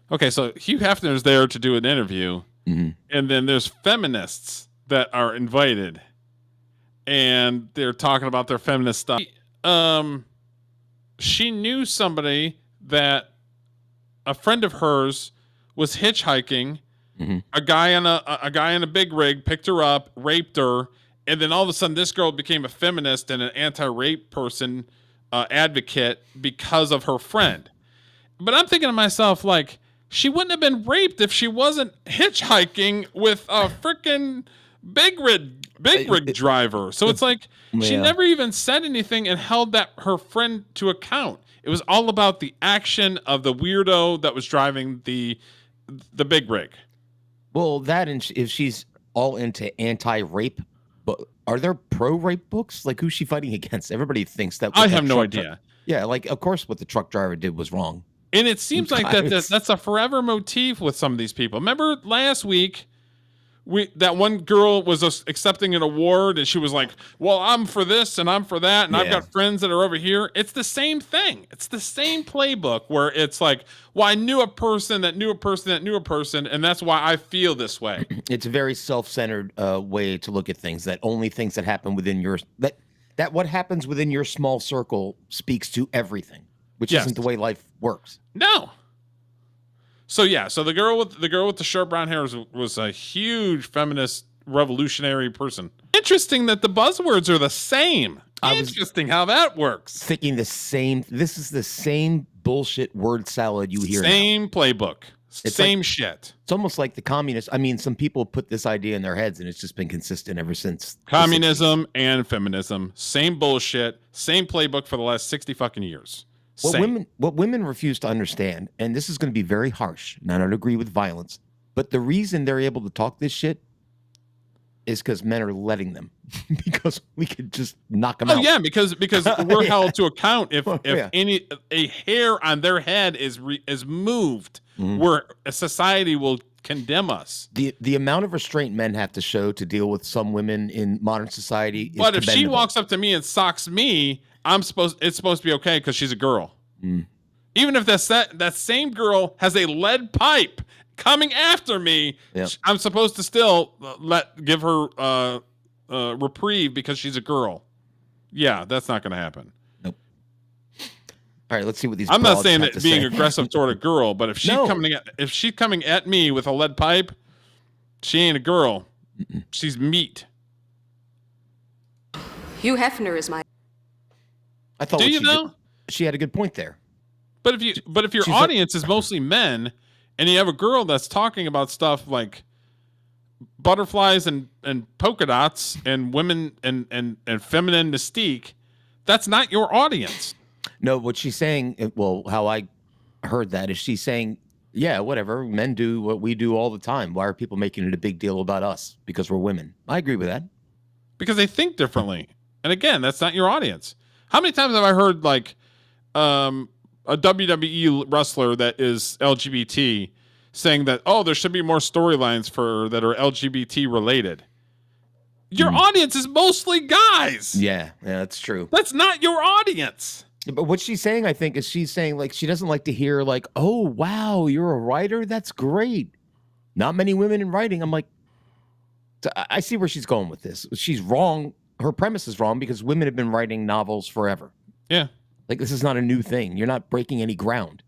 okay, so Hugh Hefner's there to do an interview, and then there's feminists that are invited, and they're talking about their feminist stuff. She knew somebody that a friend of hers was hitchhiking. A guy in a big rig picked her up, raped her, and then all of a sudden this girl became a feminist and an anti-rape person advocate because of her friend. But I'm thinking to myself, like, she wouldn't have been raped if she wasn't hitchhiking with a freaking big rig driver. So it's like she never even said anything and held her friend to account. It was all about the action of the weirdo that was driving the big rig. Well, that and if she's all into anti-rape, but are there pro-rape books? Like, who's she fighting against? Everybody thinks that. I have no idea. Yeah, like, of course, what the truck driver did was wrong. And it seems like that's a forever motif with some of these people. Remember last week, that one girl was accepting an award, and she was like, well, I'm for this and I'm for that, and I've got friends that are over here. It's the same thing. It's the same playbook where it's like, well, I knew a person that knew a person that knew a person, and that's why I feel this way. It's a very self-centered way to look at things, that only things that happen within your... That what happens within your small circle speaks to everything, which isn't the way life works. No. So the girl with the short brown hair was a huge feminist revolutionary person. Interesting that the buzzwords are the same. Interesting how that works. Thinking the same. This is the same bullshit word salad you hear. Same playbook. Same shit. It's almost like the communists. I mean, some people put this idea in their heads, and it's just been consistent ever since. Communism and feminism, same bullshit, same playbook for the last 60 fucking years. What women refuse to understand, and this is going to be very harsh, and I don't agree with violence, but the reason they're able to talk this shit is because men are letting them, because we could just knock them out. Oh yeah, because we're held to account if a hair on their head is moved, where a society will condemn us. The amount of restraint men have to show to deal with some women in modern society is But if she commendable. walks up to me and socks me, it's supposed to be okay because she's a girl. Even if that same girl has a lead pipe coming after me, I'm supposed to still give her reprieve because she's a girl. Yeah, that's not going to happen. Nope. All right, let's see what these. I'm not broads saying have that to being say. aggressive toward a girl, but if she's coming at me with a lead pipe, she ain't a girl. She's meat. Hugh Hefner is my. I thought. Do you know? She had a good point there. But if your audience is mostly men, and you have a girl that's talking about stuff like butterflies and polka dots and women and feminine mystique, that's not your audience. No, what she's saying, well, how I heard that is she's saying, yeah, whatever, men do what we do all the time. Why are people making it a big deal about us? Because we're women. I agree with that. Because they think differently. And again, that's not your audience. How many times have I heard like a WWE wrestler that is LGBT saying that, oh, there should be more storylines that are LGBT related? Your audience is mostly guys. Yeah, that's true. That's not your audience. But what she's saying, I think, is she's saying like she doesn't like to hear like, oh, wow, you're a writer? That's great. Not many women in writing. I'm like, I see where she's going with this. She's wrong. Her premise is wrong because women have been writing novels forever. Yeah. Like, this is not a new thing. You're not breaking any ground.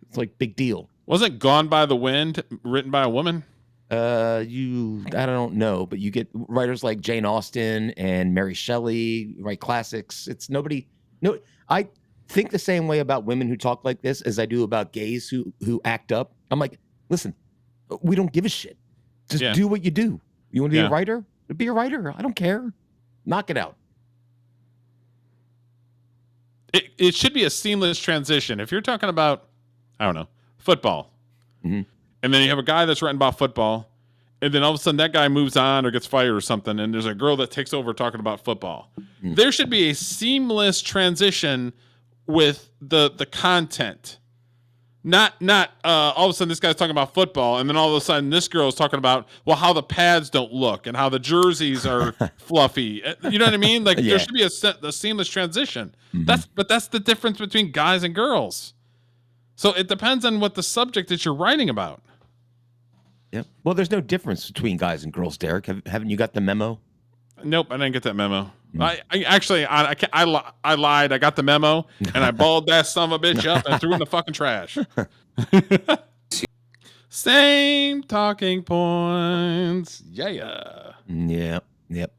It's like big deal. Wasn't Gone by the Wind written by a woman? I don't know, but you get writers like Jane Austen and Mary Shelley write classics. I think the same way about women who talk like this as I do about gays who act up. I'm like, listen, we don't give a shit. Just do what you do. You want to be a writer? Be a writer. I don't care. Knock it out. It should be a seamless transition. If you're talking about, I don't know, football, and then you have a guy that's writing about football, and then all of a sudden that guy moves on or gets fired or something, and there's a girl that takes over talking about football. There should be a seamless transition with the content. Not all of a sudden this guy's talking about football, and then all of a sudden this girl is talking about, well, how the pads don't look and how the jerseys are fluffy. You know what I mean? Like there should be a seamless transition. But that's the difference between guys and girls. So it depends on what the subject that you're writing about. Yeah. Well, there's no difference between guys and girls, Derek. Haven't you got the memo? Nope, I didn't get that memo. I lied. I got the memo, and I balled that son of a bitch up and threw it in the fucking trash. Same talking points. Yeah. Yep. Yep.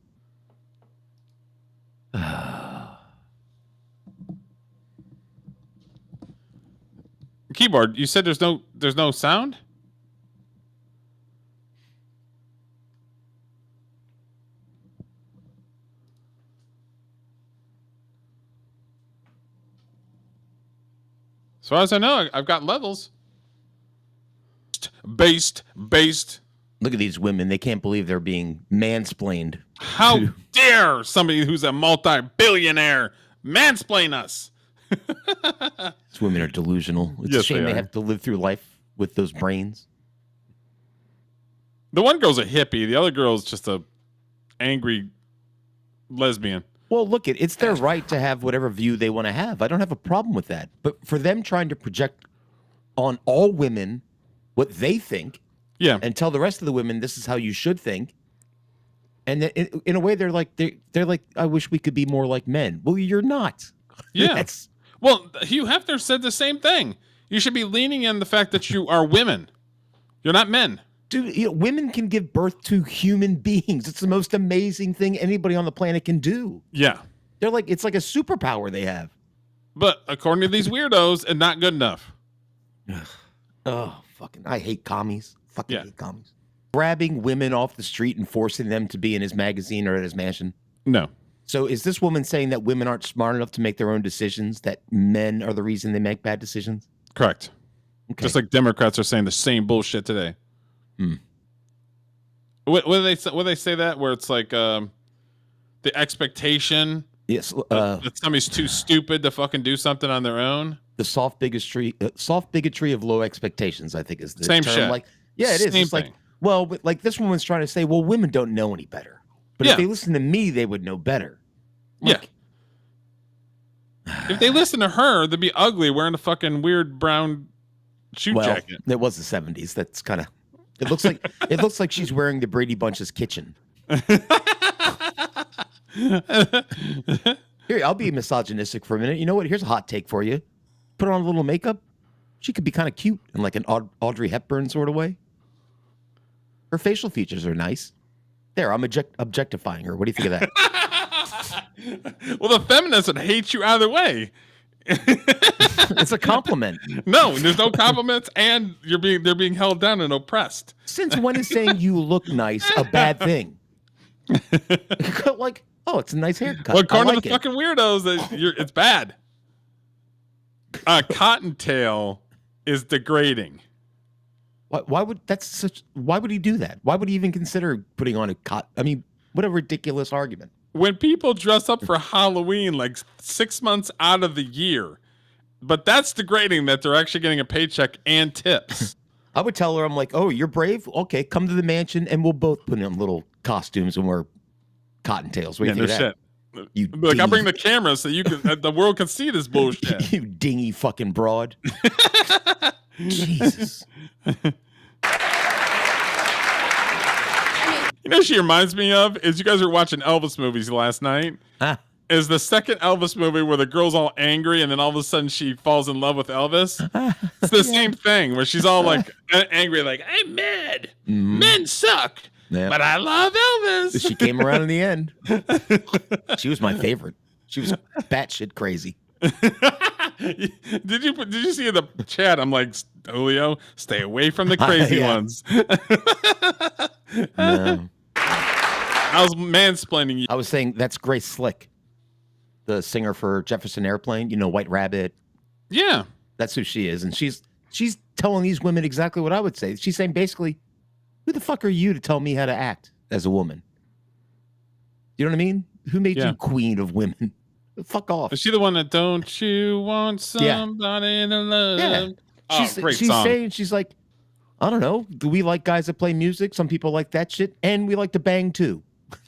Keyboard, you said there's no sound? As far as I know, I've got levels. Based. Look at these women. They can't believe they're being mansplained. How dare somebody who's a multi-billionaire mansplain us? These women are delusional. It's a shame they have to live through life with those brains. The one girl's a hippie. The other girl's just a angry lesbian. Well, look, it's their right to have whatever view they want to have. I don't have a problem with that. But for them trying to project on all women what they think, and tell the rest of the women this is how you should think, and then in a way they're like, I wish we could be more like men. Well, you're not. Yeah. Well, Hugh Hefner said the same thing. You should be leaning in the fact that you are women. You're not men. Dude, women can give birth to human beings. It's the most amazing thing anybody on the planet can do. Yeah. It's like a superpower they have. But according to these weirdos, it's not good enough. Oh, I hate commies. Hate commies. Grabbing women off the street and forcing them to be in his magazine or at his mansion. No. So is this woman saying that women aren't smart enough to make their own decisions, that men are the reason they make bad decisions? Correct. Okay. Just like Democrats are saying the same bullshit today. What do they say that where it's like the expectation that somebody's too stupid to fucking do something on their own? The soft bigotry of low expectations, I think, is the same term. shit. Like, yeah, it is. Same it's thing. Like, well, but like this woman's trying to say, well, women don't know any better. But if they listen to me, they would know better. Like, if they listen to her, they'd be ugly wearing a fucking weird brown shoe jacket. It was the 70s. That's kind of. It looks like she's wearing the Brady Bunch's kitchen. Here, I'll be misogynistic for a minute. You know what? Here's a hot take for you. Put on a little makeup. She could be kind of cute in like an Audrey Hepburn sort of way. Her facial features are nice. There, I'm objectifying her. What do you think of that? Well, the feminists would hate you either way. It's a compliment. No, there's no compliments, and they're being held down and oppressed. Since when is saying you look nice a bad thing? Like, oh, it's a nice haircut. Well, according to the fucking weirdos, it's bad. Cottontail is degrading. Why would he do that? Why would he even consider putting on a cot? I mean, what a ridiculous argument. When people dress up for Halloween like 6 months out of the year, but that's degrading that they're actually getting a paycheck and tips. I would tell her, I'm like, oh, you're brave? Okay, come to the mansion and we'll both put on little costumes and wear cottontails. What do you think of that? Look, I'll bring the camera so you can the world can see this bullshit. You dingy fucking broad. Jesus. You know what she reminds me of is you guys were watching Elvis movies last night. Is the second Elvis movie where the girl's all angry and then all of a sudden she falls in love with Elvis. It's the same thing where she's all like angry, like, I'm mad. Men suck. Yeah. But I love Elvis. She came around in the end. She was my favorite. She was batshit crazy. Did you see in the chat? I'm like, Julio, stay away from the crazy ones. No. I was mansplaining you. I was saying that's Grace Slick, the singer for Jefferson Airplane. You know, White Rabbit. Yeah, that's who she is, and she's telling these women exactly what I would say. She's saying basically, who the fuck are you to tell me how to act as a woman? You know what I mean? Who made you queen of women? Fuck off. Is she the one that don't you want somebody to love? Yeah. She's saying, she's like, I don't know. Do we like guys that play music? Some people like that shit, and we like to bang too.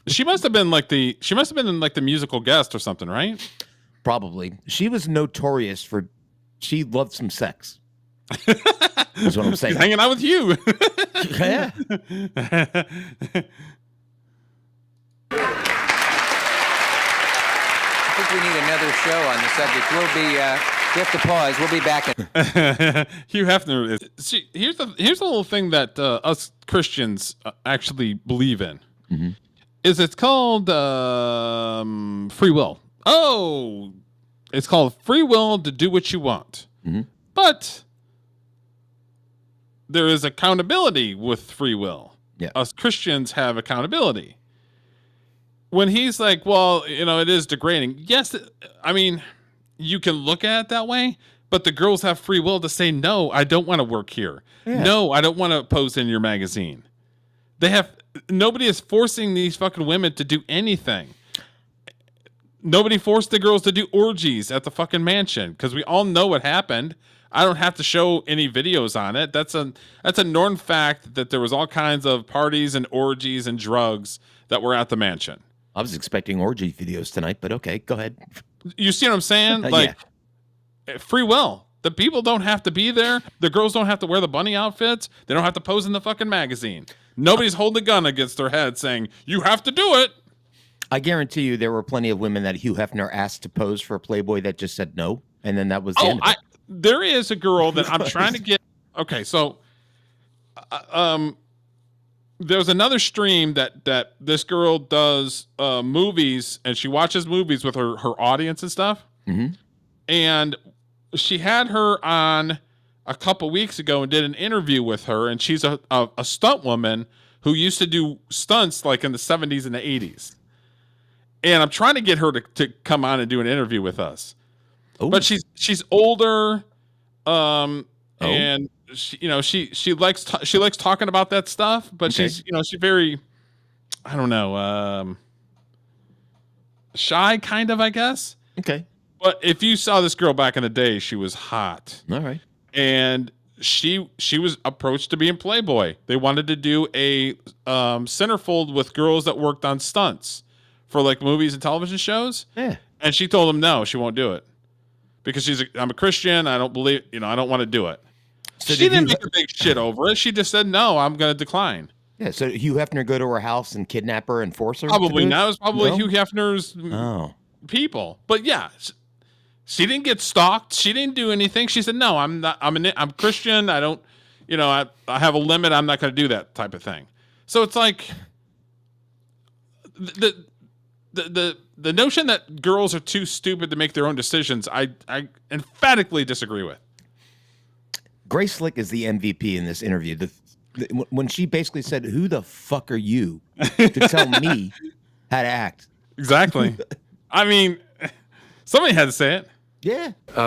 She must have been like the musical guest or something, right? Probably. She was notorious for she loved some sex. That's what I'm saying. She's hanging out with you. Yeah. I think we need another show on the subject. We have to pause. We'll be back. Hugh Hefner is. Here's the little thing that us Christians actually believe in. Mm-hmm. Is it's called free will. Oh, it's called free will to do what you want. Mm-hmm. But there is accountability with free will. Yeah. Us Christians have accountability. When he's like, well, it is degrading. Yes, I mean, you can look at it that way, but the girls have free will to say, no, I don't want to work here. Yeah. No, I don't want to post in your magazine. Nobody is forcing these fucking women to do anything. Nobody forced the girls to do orgies at the fucking mansion because we all know what happened. I don't have to show any videos on it. That's a known fact that there was all kinds of parties and orgies and drugs that were at the mansion. I was expecting orgy videos tonight, but okay, go ahead. You see what I'm saying? Free will. The people don't have to be there. The girls don't have to wear the bunny outfits. They don't have to pose in the fucking magazine. Nobody's holding a gun against their head saying, you have to do it. I guarantee you there were plenty of women that Hugh Hefner asked to pose for a Playboy that just said no, and then that was the end of it. There is a girl that I'm trying to get. Okay, so there's another stream that this girl does movies, and she watches movies with her audience and stuff. Mm-hmm. And she had her on a couple weeks ago and did an interview with her, and she's a stunt woman who used to do stunts like in the 70s and the 80s. And I'm trying to get her to come on and do an interview with us. Ooh. But she's older, and she likes talking about that stuff. But Okay. she's very, I don't know, shy kind of, I guess. Okay. But if you saw this girl back in the day, she was hot. All right. And she was approached to be in Playboy. They wanted to do a centerfold with girls that worked on stunts for like movies and television shows. Yeah. And she told them no, she won't do it because I'm a Christian. I don't believe, I don't want to do it. So she didn't make a big shit over it. She just said no, I'm going to decline. Yeah. So Hugh Hefner go to her house and kidnap her and force her? Probably to do not. It was probably No? Hugh Hefner's people. But yeah, she didn't get stalked. She didn't do anything. She said, no, I'm not, I'm Christian. I don't, I have a limit. I'm not going to do that type of thing. So it's like the notion that girls are too stupid to make their own decisions, I emphatically disagree with. Grace Slick is the MVP in this interview. When she basically said, who the fuck are you to tell me how to act? Exactly. I mean, somebody had to say it. Yeah.